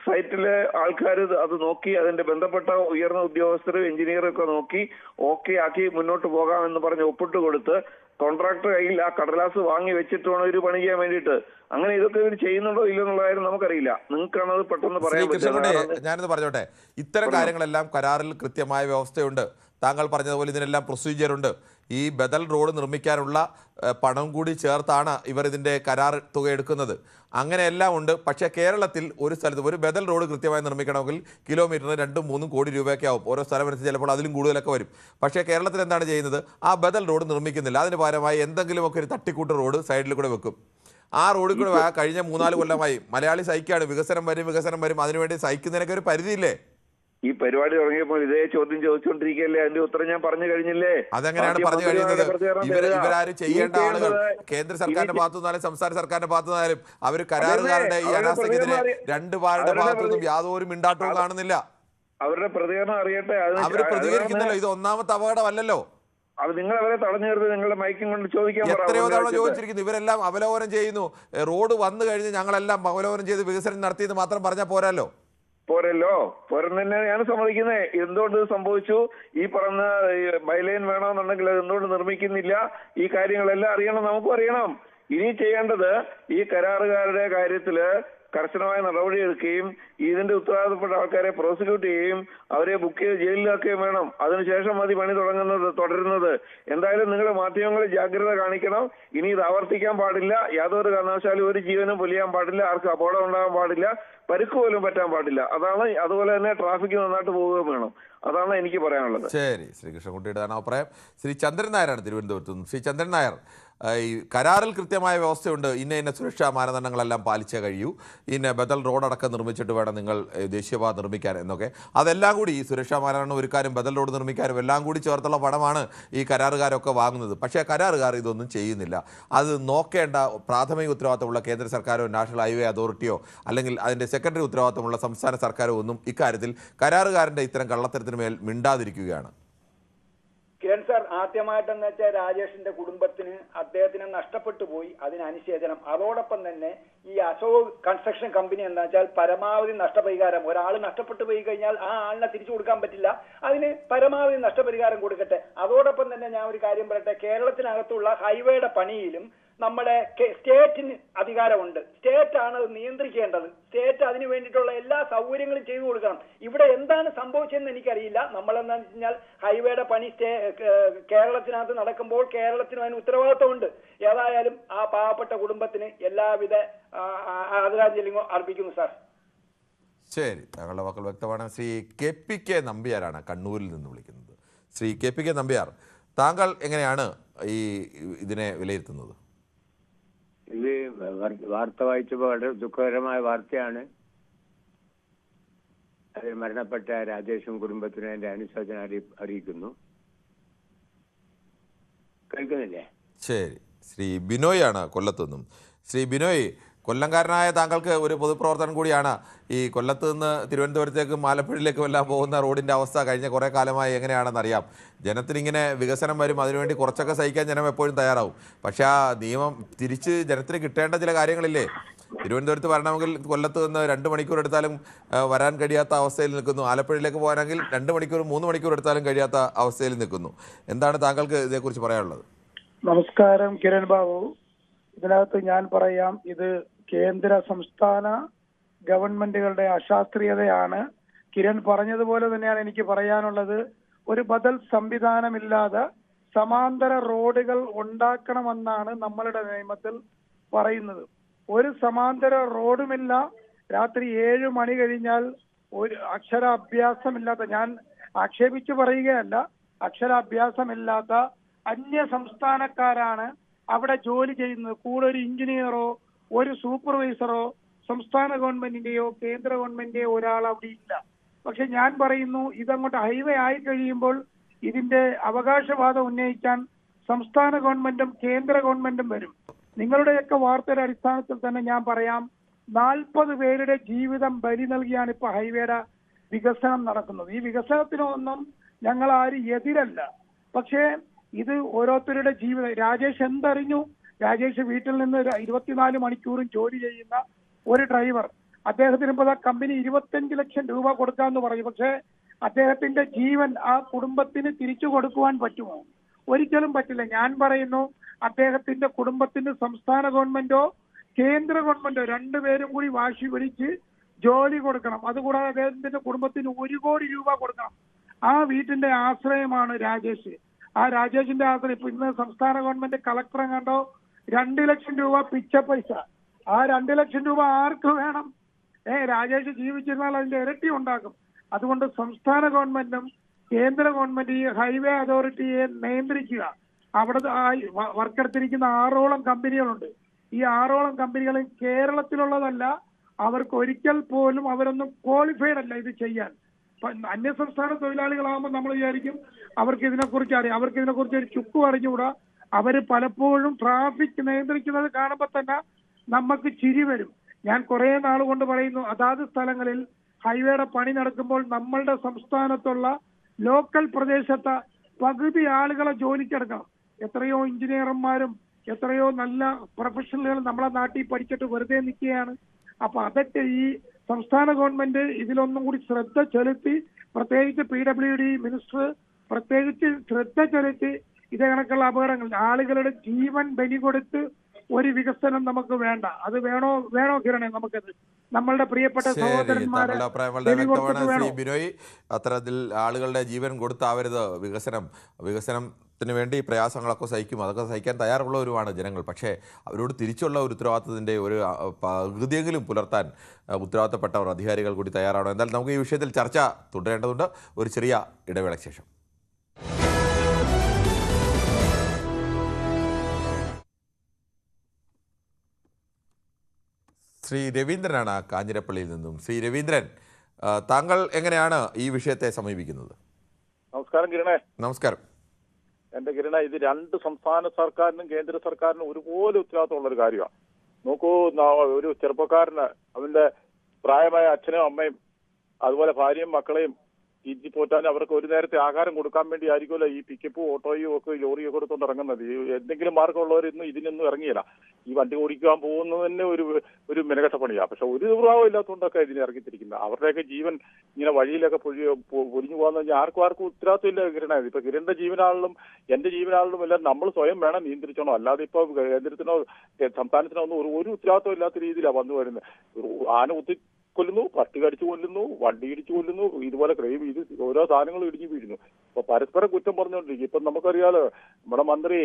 സൈറ്റിലെ ആൾക്കാർ അത് നോക്കി, അതിന്റെ ബന്ധപ്പെട്ട ഉയർന്ന ഉദ്യോഗസ്ഥരും എഞ്ചിനീയറും ഒക്കെ നോക്കി ഓക്കെ ആക്കി മുന്നോട്ട് പോകാമെന്ന് പറഞ്ഞ് ഒപ്പിട്ട് കൊടുത്ത് കോൺട്രാക്ടർ കയ്യിൽ ആ കടലാസ് വാങ്ങി വെച്ചിട്ട് വേണം ഒരു പണി ചെയ്യാൻ വേണ്ടിയിട്ട്. അങ്ങനെ ഇതൊക്കെ ഇവർ ചെയ്യുന്നുണ്ടോ ഇല്ലെന്നുള്ള കാര്യം നമുക്കറിയില്ല. നിങ്ങൾക്കാണ് അത് പെട്ടെന്ന് പറയാൻ പറ്റുന്നത്. ഞാനിത് പറഞ്ഞോട്ടെ, ഇത്തരം കാര്യങ്ങളെല്ലാം കരാറിൽ കൃത്യമായ വ്യവസ്ഥയുണ്ട്. താങ്കൾ പറഞ്ഞതുപോലെ ഇതിനെല്ലാം പ്രൊസീജിയർ ഉണ്ട്. ഈ ബദൽ റോഡ് നിർമ്മിക്കാനുള്ള പണം കൂടി ചേർത്താണ് ഇവർ ഇതിൻ്റെ കരാർ തുക എടുക്കുന്നത്. അങ്ങനെയെല്ലാം ഉണ്ട്. പക്ഷേ കേരളത്തിൽ ഒരു സ്ഥലത്ത് ഒരു ബദൽ റോഡ് കൃത്യമായി നിർമ്മിക്കണമെങ്കിൽ കിലോമീറ്ററിന് 2-3 കോടി രൂപയൊക്കെ ആവും. ഓരോ സ്ഥലമനുസരിച്ച് ചിലപ്പോൾ അതിലും കൂടുതലൊക്കെ വരും. പക്ഷേ കേരളത്തിൽ എന്താണ് ചെയ്യുന്നത്? ആ ബദൽ റോഡ് നിർമ്മിക്കുന്നില്ല. അതിന് പകരമായി എന്തെങ്കിലുമൊക്കെ ഒരു തട്ടിക്കൂട്ട് റോഡ് സൈഡിൽ കൂടെ വെക്കും. ആ റോഡിൽ കൂടെ കഴിഞ്ഞ 3-4 കൊല്ലമായി മലയാളി സഹിക്കുകയാണ്. വികസനം വരും, അതിനുവേണ്ടി സഹിക്കുന്നതിനൊക്കെ ഒരു പരിധിയില്ലേ? ഈ പരിപാടി തുടങ്ങിയപ്പോൾ ഇതേ ചോദ്യം ചോദിച്ചുകൊണ്ടിരിക്കുകയല്ലേ, അതിന്റെ ഉത്തരം ഞാൻ പറഞ്ഞു കഴിഞ്ഞില്ലേ? അതെങ്ങനെയാണ് പറഞ്ഞു കഴിയുന്നത്? ഇവരാരും ചെയ്യേണ്ട ആളുകൾ കേന്ദ്ര സർക്കാരിന്റെ ഭാഗത്തു നിന്നാലും സംസ്ഥാന സർക്കാരിന്റെ ഭാഗത്തു നിന്നാലും അവർ കരാറുകാരുടെ ഈ അനാസ്ഥക്കെതിരെ രണ്ടുപേരുടെ ഭാഗത്തു നിന്നും യാതൊരു മിണ്ടാട്ടവും കാണുന്നില്ല. അവരുടെ പ്രതികരണം അറിയട്ടെ. അവർ പ്രതികരിക്കുന്നല്ലോ. ഇത് ഒന്നാമത്തെ അപകടമല്ലല്ലോ. അത് നിങ്ങൾ അവരെ തടഞ്ഞു നിർത്തി നിങ്ങളുടെ മൈക്കും കൊണ്ട് ചോദിക്കാൻ എത്രയോ തവണ ചോദിച്ചിരിക്കുന്നു. ഇവരെല്ലാം അവലോകനം ചെയ്യുന്നു. റോഡ് വന്നു കഴിഞ്ഞ് ഞങ്ങളെല്ലാം അവലോകനം ചെയ്ത് വികസനം നടത്തിയെന്ന് മാത്രം പറഞ്ഞാൽ പോരല്ലോ. പോരെന്നെ ഞാൻ സമ്മതിക്കുന്നേ. എന്തുകൊണ്ട് സംഭവിച്ചു? ഈ പറഞ്ഞ ബൈലൈൻ വേണമെന്നുണ്ടെങ്കിൽ അത് എന്തുകൊണ്ട് നിർമ്മിക്കുന്നില്ല? ഈ കാര്യങ്ങളെല്ലാം അറിയണം, നമുക്കും അറിയണം. ഇനി ചെയ്യേണ്ടത് ഈ കരാറുകാരുടെ കാര്യത്തില് കർശനമായ നടപടിയെടുക്കുകയും ഇതിന്റെ ഉത്തരവാദിത്തപ്പെട്ട ആൾക്കാരെ പ്രോസിക്യൂട്ട് ചെയ്യുകയും അവരെ ബുക്ക് ചെയ്ത് ജയിലിലാക്കുകയും വേണം. അതിനുശേഷം മതി പണി തുടരുന്നത്. എന്തായാലും നിങ്ങൾ മാധ്യമങ്ങൾ ജാഗ്രത കാണിക്കണം. ഇനി ഇത് ആവർത്തിക്കാൻ പാടില്ല. യാതൊരു കാരണവശാലും ഒരു ജീവനും പൊലിയാൻ പാടില്ല, ആർക്കും അപകടം ഉണ്ടാകാൻ പാടില്ല, പരിക്ക് പോലും പറ്റാൻ പാടില്ല. അതുപോലെ തന്നെ ട്രാഫിക് നന്നായിട്ട് പോവുകയും വേണം. അതാണ് എനിക്ക് പറയാനുള്ളത്. ശരി, ശ്രീകൃഷ്ണൻകുട്ടിയുടെ അഭിപ്രായം. ശ്രീ ചന്ദ്രൻ നായരാണ് തിരുവനന്തപുരത്ത് നിന്ന്. ശ്രീ ചന്ദ്രൻ നായർ, ഈ കരാറിൽ കൃത്യമായ വ്യവസ്ഥയുണ്ട്. ഇന്ന സുരക്ഷാ മാനദണ്ഡങ്ങളെല്ലാം പാലിച്ചേ കഴിയൂ, ഇന്ന ബദൽ റോഡടക്കം നിർമ്മിച്ചിട്ട് വേണം നിങ്ങൾ ദേശീയപാത നിർമ്മിക്കാൻ എന്നൊക്കെ. അതെല്ലാം കൂടി ഈ സുരക്ഷാ മാനദണ്ഡം ഒരുക്കാനും ബദൽ റോഡ് നിർമ്മിക്കാനും എല്ലാം കൂടി ചേർത്തുള്ള പണമാണ് ഈ കരാറുകാരൊക്കെ വാങ്ങുന്നത്. പക്ഷേ കരാറുകാർ ഇതൊന്നും ചെയ്യുന്നില്ല. അത് നോക്കേണ്ട പ്രാഥമിക ഉത്തരവാദിത്തമുള്ള കേന്ദ്ര സർക്കാരോ നാഷണൽ ഹൈവേ അതോറിറ്റിയോ അല്ലെങ്കിൽ അതിൻ്റെ സെക്കൻഡറി ഉത്തരവാദിത്തമുള്ള സംസ്ഥാന സർക്കാരോ ഒന്നും ഇക്കാര്യത്തിൽ കരാറുകാരൻ്റെ ഇത്തരം കള്ളത്തരത്തിന് മേൽ മിണ്ടാതിരിക്കുകയാണ്. കിരൺ സാർ, ആദ്യമായിട്ടെന്ന് വെച്ചാൽ രാജേഷിന്റെ കുടുംബത്തിന് അദ്ദേഹത്തിന് നഷ്ടപ്പെട്ടു പോയി, അതിന് അനുശേചനം. അതോടൊപ്പം തന്നെ ഈ അശോക് കൺസ്ട്രക്ഷൻ കമ്പനി എന്താ വെച്ചാൽ പരമാവധി നഷ്ടപരിഹാരം, ഒരാൾ നഷ്ടപ്പെട്ടു പോയി കഴിഞ്ഞാൽ ആ ആളിനെ തിരിച്ചു കൊടുക്കാൻ പറ്റില്ല, അതിന് പരമാവധി നഷ്ടപരിഹാരം കൊടുക്കട്ടെ. അതോടൊപ്പം തന്നെ ഞാൻ ഒരു കാര്യം പറയട്ടെ, കേരളത്തിനകത്തുള്ള ഹൈവേയുടെ പണിയിലും നമ്മുടെ സ്റ്റേറ്റിന് അധികാരമുണ്ട്. സ്റ്റേറ്റ് ആണ് അത് നിയന്ത്രിക്കേണ്ടത്. സ്റ്റേറ്റ് അതിന് വേണ്ടിയിട്ടുള്ള എല്ലാ സൗകര്യങ്ങളും ചെയ്തു കൊടുക്കണം. ഇവിടെ എന്താണ് സംഭവിച്ചതെന്ന് എനിക്കറിയില്ല. നമ്മളെന്താ വെച്ചാൽ ഹൈവേയുടെ പണി കേരളത്തിനകത്ത് നടക്കുമ്പോൾ കേരളത്തിന് അതിന് ഉത്തരവാദിത്വമുണ്ട്. ഏതായാലും ആ പാവപ്പെട്ട കുടുംബത്തിന് എല്ലാവിധ ആദരാഞ്ജലിയും അർപ്പിക്കുന്നു സാർ. ശരി, താങ്കളുടെ വാക്കുകൾ വ്യക്തമാണ്. ശ്രീ KPK നമ്പ്യാരാണ് കണ്ണൂരിൽ നിന്ന് വിളിക്കുന്നത്. ശ്രീ KPK നമ്പ്യാർ, താങ്കൾ എങ്ങനെയാണ് ഇതിനെ വിലയിരുത്തുന്നത്? ഇത് വാർത്ത വായിച്ചപ്പോൾ വളരെ ദുഃഖകരമായ വാർത്തയാണ്. അതിൽ മരണപ്പെട്ട രാജേഷും കുടുംബത്തിനും എന്റെ അനുശോചനം അറിയിക്കുന്നു. കേൾക്കുന്നില്ലേ? ശരി, ശ്രീ ബിനോയ് ആണ് കൊല്ലത്തു നിന്നും. ശ്രീ ബിനോയ്, കൊല്ലംകാരനായ താങ്കൾക്ക് ഒരു പൊതുപ്രവർത്തനം കൂടിയാണ്. ഈ കൊല്ലത്ത് നിന്ന് തിരുവനന്തപുരത്തേക്കും ആലപ്പുഴയിലേക്കും എല്ലാം പോകുന്ന റോഡിൻ്റെ അവസ്ഥ കഴിഞ്ഞ കുറേ കാലമായി എങ്ങനെയാണെന്ന് അറിയാം. ജനത്തിനിങ്ങനെ വികസനം വരും, അതിനുവേണ്ടി കുറച്ചൊക്കെ സഹിക്കാൻ ജനം എപ്പോഴും തയ്യാറാവും. പക്ഷേ ആ നിയമം തിരിച്ച് ജനത്തിന് കിട്ടേണ്ട ചില കാര്യങ്ങളില്ലേ? തിരുവനന്തപുരത്ത് വരണമെങ്കിൽ കൊല്ലത്ത് നിന്ന് 2 മണിക്കൂർ എടുത്താലും വരാൻ കഴിയാത്ത അവസ്ഥയിൽ നിൽക്കുന്നു. ആലപ്പുഴയിലേക്ക് പോകാനെങ്കിൽ 2 മണിക്കൂർ 3 മണിക്കൂർ എടുത്താലും കഴിയാത്ത അവസ്ഥയിൽ നിൽക്കുന്നു. എന്താണ് താങ്കൾക്ക് ഇതേക്കുറിച്ച് പറയാനുള്ളത്? നമസ്കാരം കിരൺ ബാബു. ഇതിനകത്ത് ഞാൻ പറയാം, ഇത് കേന്ദ്ര സംസ്ഥാന ഗവൺമെന്റുകളുടെ അശാസ്ത്രീയതയാണ്. കിരൺ പറഞ്ഞതുപോലെ തന്നെയാണ് എനിക്ക് പറയാനുള്ളത്. ഒരു ബദൽ സംവിധാനമില്ലാതെ സമാന്തര റോഡുകൾ ഉണ്ടാക്കണമെന്നാണ് നമ്മളുടെ നിയമത്തിൽ പറയുന്നത്. ഒരു സമാന്തര റോഡുമില്ല. രാത്രി 7 മണി കഴിഞ്ഞാൽ ഒരു അക്ഷരാഭ്യാസമില്ലാത്ത, ഞാൻ ആക്ഷേപിച്ചു പറയുകയല്ല, അക്ഷരാഭ്യാസമില്ലാത്ത അന്യ സംസ്ഥാനക്കാരാണ് അവിടെ ജോലി ചെയ്യുന്നത്. കൂടെ ഒരു എഞ്ചിനീയറോ ഒരു സൂപ്പർവൈസറോ സംസ്ഥാന ഗവൺമെന്റിന്റെയോ കേന്ദ്ര ഗവൺമെന്റിന്റെയോ ഒരാൾ അവിടെ ഇല്ല. പക്ഷെ ഞാൻ പറയുന്നു, ഇതങ്ങോട്ട് ഹൈവേ ആയി കഴിയുമ്പോൾ ഇതിന്റെ അവകാശവാദം ഉന്നയിക്കാൻ സംസ്ഥാന ഗവൺമെന്റും കേന്ദ്ര ഗവൺമെന്റും വരും. നിങ്ങളുടെയൊക്കെ വാർത്തയുടെ അടിസ്ഥാനത്തിൽ തന്നെ ഞാൻ പറയാം, 40 പേരുടെ ജീവിതം ബലി നൽകിയാണ് ഇപ്പൊ ഹൈവേയുടെ വികസനം നടക്കുന്നത്. ഈ വികസനത്തിനൊന്നും ഞങ്ങൾ ആരും എതിരല്ല. പക്ഷേ ഇത് ഓരോരുത്തരുടെ ജീവിതം. രാജേഷ് എന്തറിഞ്ഞു? രാജേഷ് വീട്ടിൽ നിന്ന് 24 മണിക്കൂറും ജോലി ചെയ്യുന്ന ഒരു ഡ്രൈവർ. അദ്ദേഹത്തിന് ഇപ്പോൾ കമ്പനി 25 ലക്ഷം രൂപ കൊടുക്കാമെന്ന് പറഞ്ഞു. പക്ഷേ അദ്ദേഹത്തിന്റെ ജീവൻ ആ കുടുംബത്തിന് തിരിച്ചു കൊടുക്കുവാൻ പറ്റുമോ? ഒരിക്കലും പറ്റില്ല. ഞാൻ പറയുന്നു, അദ്ദേഹത്തിന്റെ കുടുംബത്തിന് സംസ്ഥാന ഗവൺമെന്റോ കേന്ദ്ര ഗവൺമെന്റോ രണ്ടുപേരും കൂടി വാശി പിടിച്ച് ജോലി കൊടുക്കണം. അതുകൂടാതെ അദ്ദേഹത്തിന്റെ കുടുംബത്തിന് 1 കോടി രൂപ കൊടുക്കണം. ആ വീട്ടിന്റെ ആശ്രയമാണ് രാജേഷ്. ആ രാജേഷിന്റെ ആശ്രയം ഇപ്പൊ ഇന്ന് സംസ്ഥാന ഗവൺമെന്റ് കളക്ടറെ കണ്ടോ 2 ലക്ഷം രൂപ പിച്ച പൈസ. ആ 2 ലക്ഷം രൂപ ആർക്ക് വേണം? രാജേഷ് ജീവിച്ചിരുന്നാൽ അതിന്റെ ഇരട്ടി ഉണ്ടാക്കും. അതുകൊണ്ട് സംസ്ഥാന ഗവൺമെന്റും കേന്ദ്ര ഗവൺമെന്റ് ഈ ഹൈവേ അതോറിറ്റിയെ നിയന്ത്രിക്കുക. അവിടെ വർക്കെടുത്തിരിക്കുന്ന 6ഓളം കമ്പനികളുണ്ട്. ഈ 6ഓളം കമ്പനികളും കേരളത്തിലുള്ളതല്ല. അവർക്ക് ഒരിക്കൽ പോലും അവരൊന്നും ക്വാളിഫൈഡ് അല്ല ഇത് ചെയ്യാൻ. അന്യസംസ്ഥാന തൊഴിലാളികളാകുമ്പോൾ നമ്മൾ വിചാരിക്കും അവർക്ക് ഇതിനെക്കുറിച്ച് അറിയാം. അവർക്ക് ഇതിനെക്കുറിച്ച് ഒരു ചുക്കും അറിഞ്ഞുകൂടാ. അവര് പലപ്പോഴും ട്രാഫിക് നിയന്ത്രിക്കുന്നത് കാണുമ്പോൾ തന്നെ നമുക്ക് ചിരി വരും. ഞാൻ കുറെ നാൾ കൊണ്ട് പറയുന്നു, അതാത് സ്ഥലങ്ങളിൽ ഹൈവേയുടെ പണി നടക്കുമ്പോൾ നമ്മളുടെ സംസ്ഥാനത്തുള്ള ലോക്കൽ പ്രദേശത്തെ പകുതി ആളുകളെ ജോലിക്കെടുക്കണം. എത്രയോ എഞ്ചിനീയർമാരും എത്രയോ നല്ല പ്രൊഫഷണലുകൾ നമ്മളെ നാട്ടിൽ പഠിച്ചിട്ട് വെറുതെ നിൽക്കുകയാണ്. അപ്പൊ അതൊക്കെ ഈ സംസ്ഥാന ഗവൺമെന്റ് ഇതിലൊന്നും കൂടി ശ്രദ്ധ ചെലുത്തി, പ്രത്യേകിച്ച് PWD മിനിസ്റ്റർ പ്രത്യേകിച്ച് ശ്രദ്ധ ചെലുത്തി ഇതേ കണക്കുള്ള അപകടങ്ങൾ, ആളുകളുടെ ജീവൻ ബലി കൊടുത്ത് ഒരു വികസനം നമുക്ക് വേണ്ട. അത് വേണോ കിരണേ? നമുക്കത് നമ്മളുടെ പ്രിയപ്പെട്ട സഹോദരന്മാരെ ബിനോയ്, അത്തരത്തിൽ ആളുകളുടെ ജീവൻ കൊടുത്താവരുത് വികസനത്തിന് വേണ്ടി പ്രയാസങ്ങളൊക്കെ സഹിക്കും. അതൊക്കെ സഹിക്കാൻ തയ്യാറുള്ളവരുമാണ് ജനങ്ങൾ. പക്ഷേ അവരോട് തിരിച്ചുള്ള ഒരു ഉത്തരവാദിത്തത്തിൻ്റെ ഒരു പകുതിയെങ്കിലും പുലർത്താൻ ഉത്തരവാദിത്തപ്പെട്ടവർ, അധികാരികൾ കൂടി തയ്യാറാണോ? എന്തായാലും നമുക്ക് ഈ വിഷയത്തിൽ ചർച്ച തുടരേണ്ടതുണ്ട്. ഒരു ചെറിയ ഇടവേളയ്ക്ക് ശേഷം. ശ്രീ രവീന്ദ്രനാണ് കാഞ്ഞിരപ്പള്ളിയിൽ നിന്നും. ശ്രീ രവീന്ദ്രൻ, താങ്കൾ എങ്ങനെയാണ് ഈ വിഷയത്തെ സമീപിക്കുന്നത്? നമസ്കാരം കിരണേ. നമസ്കാരം. എന്റെ കിരണ, ഇത് 2 സംസ്ഥാന സർക്കാരിനും കേന്ദ്ര സർക്കാരിനും ഒരുപോലെ ഉത്തരവാദിത്തമുള്ള ഒരു കാര്യമാണ്. നോക്കൂ, ഒരു ചെറുപ്പക്കാരന് അവന്റെ പ്രായമായ അച്ഛനും അമ്മയും അതുപോലെ ഭാര്യയും മക്കളെയും തീറ്റി പോറ്റാൻ അവർക്ക് ഒരു നേരത്തെ ആഹാരം കൊടുക്കാൻ വേണ്ടി ആയിരിക്കുമല്ലോ ഈ പിക്കപ്പും ഓട്ടോയും ഒക്കെ ലോറിയും ഒക്കെ എടുത്തുകൊണ്ട് ഇറങ്ങുന്നത്. എന്തെങ്കിലും മാർഗമുള്ളവരൊന്നും ഇതിനൊന്നും ഇറങ്ങിയില്ല. ഈ വണ്ടി ഓടിക്കാൻ പോകുന്നത് തന്നെ ഒരു മെനകെട്ട പണിയാണ്. പക്ഷെ ഒരു ദുർഭാവം ഇല്ലാത്തതുകൊണ്ടൊക്കെ ഇതിനെ ഇറങ്ങിത്തിരിക്കുന്നത്. അവരുടെയൊക്കെ ജീവൻ ഇങ്ങനെ വഴിയിലൊക്കെ പൊലിഞ്ഞു പോകാന്ന് പറഞ്ഞാൽ ആർക്കും ഉത്തരവാദിത്വം ഇല്ല കിരണ. ഇപ്പൊ കിരണിന്റെ ജീവനാളിലും എന്റെ ജീവനാളിലും എല്ലാം നമ്മൾ സ്വയം വേണം നിയന്ത്രിച്ചോണോ. അല്ലാതെ ഇപ്പൊ കേന്ദ്രത്തിനോ സംസ്ഥാനത്തിനോ ഒന്നും ഒരു ഉത്തരവാദിത്വം ഇല്ലാത്ത രീതിയിലാണ് വന്നു വരുന്നത്. ആന കുത്തി കൊല്ലുന്നു, പട്ടി കടിച്ചു കൊല്ലുന്നു, വണ്ടി ഇടിച്ചു കൊല്ലുന്നു, ഇതുപോലെ ക്രൈം ഇത് ഓരോ സാധനങ്ങളും ഇടിഞ്ഞു വീഴുന്നു. അപ്പൊ പരസ്പരം കുറ്റം പറഞ്ഞുകൊണ്ടിരിക്കും. ഇപ്പൊ നമുക്കറിയാലോ നമ്മുടെ മന്ത്രി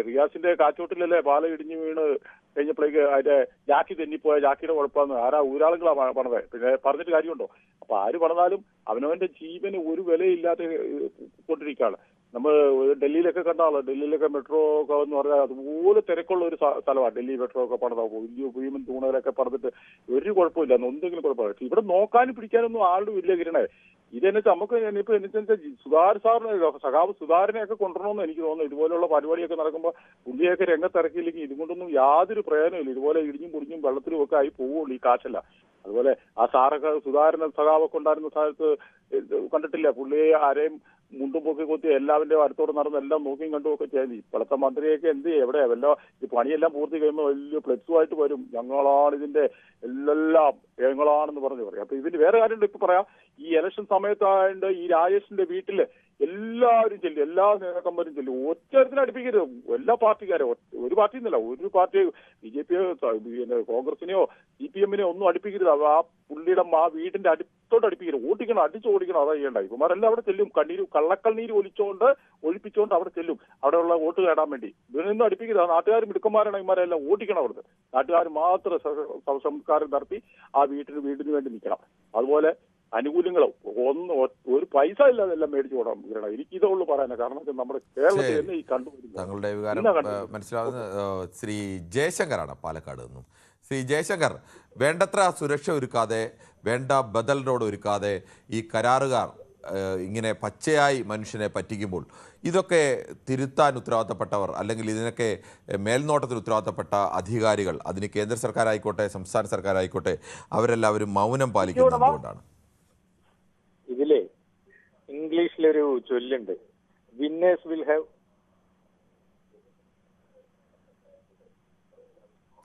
റിയാസിന്റെ കാച്ചോട്ടിലല്ലേ പാലം ഇടിഞ്ഞു വീണ് കഴിഞ്ഞപ്പോഴേക്ക് അതിന്റെ ജാക്കി തെന്നിപ്പോയ ജാക്കിയുടെ കുഴപ്പമെന്ന് ഊരാളുകളാ പണത്. പിന്നെ പറഞ്ഞിട്ട് കാര്യമുണ്ടോ? അപ്പൊ ആര് പണിതാലും അവനവന്റെ ജീവന് ഒരു വിലയില്ലാതെ കൊണ്ടിരിക്കുകയാണ്. നമ്മൾ ഡൽഹിയിലൊക്കെ കണ്ടാലോ, ഡൽഹിയിലൊക്കെ മെട്രോ ഒക്കെ എന്ന് പറഞ്ഞാൽ അതുപോലെ തിരക്കുള്ള ഒരു സ്ഥലമാണ് ഡൽഹി. മെട്രോ ഒക്കെ പണിതാ വലിയ ഭീമൻ തൂണുകളൊക്കെ പണിതിട്ട് ഒരു കുഴപ്പമില്ല, എന്തെങ്കിലും കുഴപ്പമില്ല. ഇവിടെ നോക്കാനും പിടിക്കാനൊന്നും ആളും ഇല്ല കിരണേ. ഇതെന്നു വെച്ചാൽ നമുക്ക് ഇപ്പൊ എന്നുവെച്ചാൽ സഖാവ് സുധാകരനെയൊക്കെ കൊണ്ടുവരണമെന്ന് എനിക്ക് തോന്നുന്നു. ഇതുപോലെയുള്ള പരിപാടിയൊക്കെ നടക്കുമ്പോൾ പുള്ളിയൊക്കെ രംഗത്തിറക്കിയില്ലെങ്കിൽ ഇതുകൊണ്ടൊന്നും യാതൊരു പ്രയോജനമില്ല. ഇതുപോലെ ഇടിഞ്ഞും പൊടിഞ്ഞും വെള്ളത്തിലും ഒക്കെ ആയി പോവുള്ളൂ ഈ കാശല്ല. അതുപോലെ ആ സാറൊക്കെ സുധാകരൻ സഖാവൊക്കെ ഉണ്ടായിരുന്ന സ്ഥലത്ത് കണ്ടിട്ടില്ല, പുള്ളിയെ ആരെയും മുണ്ടും പൊക്കി കൊത്തി എല്ലാവരുടെയും അടുത്തോടെ നടന്ന് എല്ലാം നോക്കിയും കണ്ടുമൊക്കെ ചെയ്യുന്നു. ഇപ്പോഴത്തെ മന്ത്രിയൊക്കെ എന്ത് ചെയ്യും? എവിടെയാ വല്ല ഈ പണിയെല്ലാം പൂർത്തി കഴിയുമ്പോൾ വലിയ ഫ്ലെക്സുമായിട്ട് വരും, ഞങ്ങളാണ് ഇതിന്റെ എല്ലാം ഞങ്ങളാണെന്ന് പറഞ്ഞു പറയും. അപ്പൊ ഇതിന് വേറെ കാര്യമുണ്ട്. ഇപ്പൊ പറയാം, ഈ ഇലക്ഷൻ സമയത്തായതുകൊണ്ട് ഈ രാജേഷിന്റെ വീട്ടില് എല്ലാവരും ചെല്ലും, എല്ലാ നേതാക്കന്മാരും ചെല്ലും. ഒറ്റത്തിന് അടുപ്പിക്കരുത് എല്ലാ പാർട്ടിക്കാരും. ഒരു പാർട്ടി എന്നല്ല, ഒരു പാർട്ടി BJP കോൺഗ്രസിനെയോ CPM-നെയോ ഒന്നും അടുപ്പിക്കരുത്. ആ പുള്ളിയുടെ ആ വീടിന്റെ അടുത്തോട്ട് അടുപ്പിക്കരുത്. ഓടിക്കണം, അടിച്ചു ഓടിക്കണം. അതാ ചെയ്യണ്ട. ഇവന്മാരെല്ലാം അവിടെ ചെല്ലും, കള്ളക്കണ്ണീര് ഒഴിപ്പിച്ചുകൊണ്ട് അവിടെ ചെല്ലും, അവിടെയുള്ള വോട്ട് നേടാൻ വേണ്ടി. ഇതിനൊന്നും അടുപ്പിക്കരുത്. നാട്ടുകാർ മിടുക്കന്മാരാണ് ഇവന്മാരെല്ലാം. ഓടിക്കണം അവിടുന്ന്. നാട്ടുകാർ മാത്രം സംസ്കാരം നടത്തി ആ വീടിന് വേണ്ടി നിൽക്കണം. അതുപോലെ അനുകൂല്യങ്ങളോ ഒരു പൈസ ഇല്ലാതെ എല്ലാം മേടിച്ചു കൊടുക്കണം. എനിക്ക് ഇതേ ഉള്ളൂ പറയാനാ. കാരണം നമ്മുടെ കേരളത്തിൽ തന്നെ ഈ കണ്ടുവരുന്നത്. താങ്കളുടെ വികാരം മനസ്സിലാവുന്ന ശ്രീ ജയശങ്കറാണ് പാലക്കാട് നിന്നും. ശ്രീ ജയശങ്കർ, വേണ്ടത്ര സുരക്ഷ ഒരുക്കാതെ, വേണ്ട ബദൽ റോഡ് ഒരുക്കാതെ ഈ കരാറുകാർ ഇങ്ങനെ പച്ചയായി മനുഷ്യനെ പറ്റിക്കുമ്പോൾ ഇതൊക്കെ തിരുത്താൻ ഉത്തരവാദിത്തപ്പെട്ടവർ, അല്ലെങ്കിൽ ഇതിനൊക്കെ മേൽനോട്ടത്തിൽ ഉത്തരവാദിത്തപ്പെട്ട അധികാരികൾ, അതിന് കേന്ദ്ര സർക്കാരായിക്കോട്ടെ സംസ്ഥാന സർക്കാരായിക്കോട്ടെ, അവരെല്ലാവരും മൗനം പാലിക്കുന്നത് എന്തുകൊണ്ടാണ്? ഇതിലെ ഇംഗ്ലീഷിലൊരു ചൊല്ലുണ്ട്, വിന്നേഴ്സ് വിൽ ഹാവ്.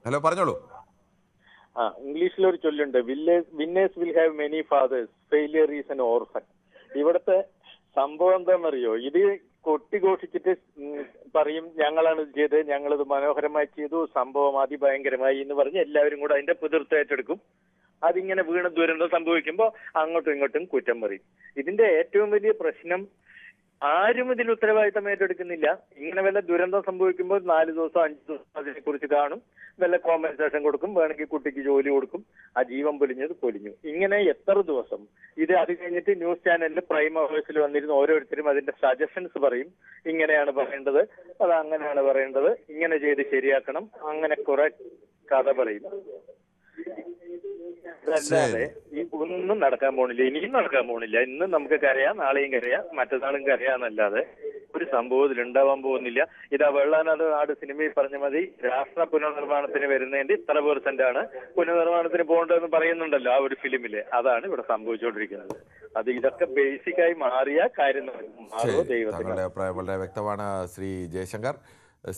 ഹലോ, പറഞ്ഞോളൂ. ഇംഗ്ലീഷിലൊരു ചൊല്ലുണ്ട്, winners will have many fathers, failure is an orphan. ഇവിടുത്തെ സംഭവം എന്താണെന്നറിയോ? ഇത് കൊട്ടിഘോഷിച്ചിട്ട് പറയും ഞങ്ങളാണ് ഇത് ചെയ്തത്, ഞങ്ങളിത് മനോഹരമായി ചെയ്തു, സംഭവം അതിഭയങ്കരമായി എന്ന് പറഞ്ഞ് എല്ലാവരും കൂടെ അതിന്റെ പിതൃത്വം. അതിങ്ങനെ വീണ് ദുരന്തം സംഭവിക്കുമ്പോൾ അങ്ങോട്ടും ഇങ്ങോട്ടും കുറ്റം പറയും. ഇതിന്റെ ഏറ്റവും വലിയ പ്രശ്നം ആരും ഇതിൽ ഉത്തരവാദിത്തം ഏറ്റെടുക്കുന്നില്ല. ഇങ്ങനെ വല്ല ദുരന്തം സംഭവിക്കുമ്പോൾ 4 ദിവസം 5 ദിവസം അതിനെക്കുറിച്ച് കാണും, വല്ല കോമ്പൻസേഷൻ കൊടുക്കും, വേണമെങ്കിൽ കുട്ടിക്ക് ജോലി കൊടുക്കും, ആ ജീവൻ പൊലിഞ്ഞു. ഇങ്ങനെ എത്ര ദിവസം ഇത്? അത് കഴിഞ്ഞിട്ട് ന്യൂസ് ചാനലിൽ പ്രൈം അവേഴ്സിൽ വന്നിരുന്ന ഓരോരുത്തരും അതിന്റെ സജഷൻസ് പറയും. ഇങ്ങനെയാണ് പറയേണ്ടത്, അത് അങ്ങനെയാണ് പറയേണ്ടത്, ഇങ്ങനെ ചെയ്ത് ശരിയാക്കണം, അങ്ങനെ കുറെ കഥ പറയും. അതല്ലാതെ ഈ ഒന്നും നടക്കാൻ പോണില്ല, ഇനിയും നടക്കാൻ പോണില്ല. ഇന്നും നമുക്ക് കരയാം, നാളെയും കരയാം, മറ്റന്നാളും കരയാന്നല്ലാതെ ഒരു സംഭവത്തിൽ ഉണ്ടാവാൻ പോകുന്നില്ല. ഇതാ വെള്ളാനാട് നാട് സിനിമയിൽ പറഞ്ഞ മതി, രാഷ്ട്ര പുനർനിർമ്മാണത്തിന് വരുന്നതിന്റെ ഇത്ര % പുനർനിർമ്മാണത്തിന് പോകേണ്ടതെന്ന് പറയുന്നുണ്ടല്ലോ ആ ഒരു ഫിലിമില്. അതാണ് ഇവിടെ സംഭവിച്ചുകൊണ്ടിരിക്കുന്നത്. അത് ഇതൊക്കെ ബേസിക്കായി മാറിയ കാര്യം മാറോ ദൈവത്തിന്. താങ്കളുടെ അഭിപ്രായം വളരെ വ്യക്തമാണ് ശ്രീ ജയശങ്കർ.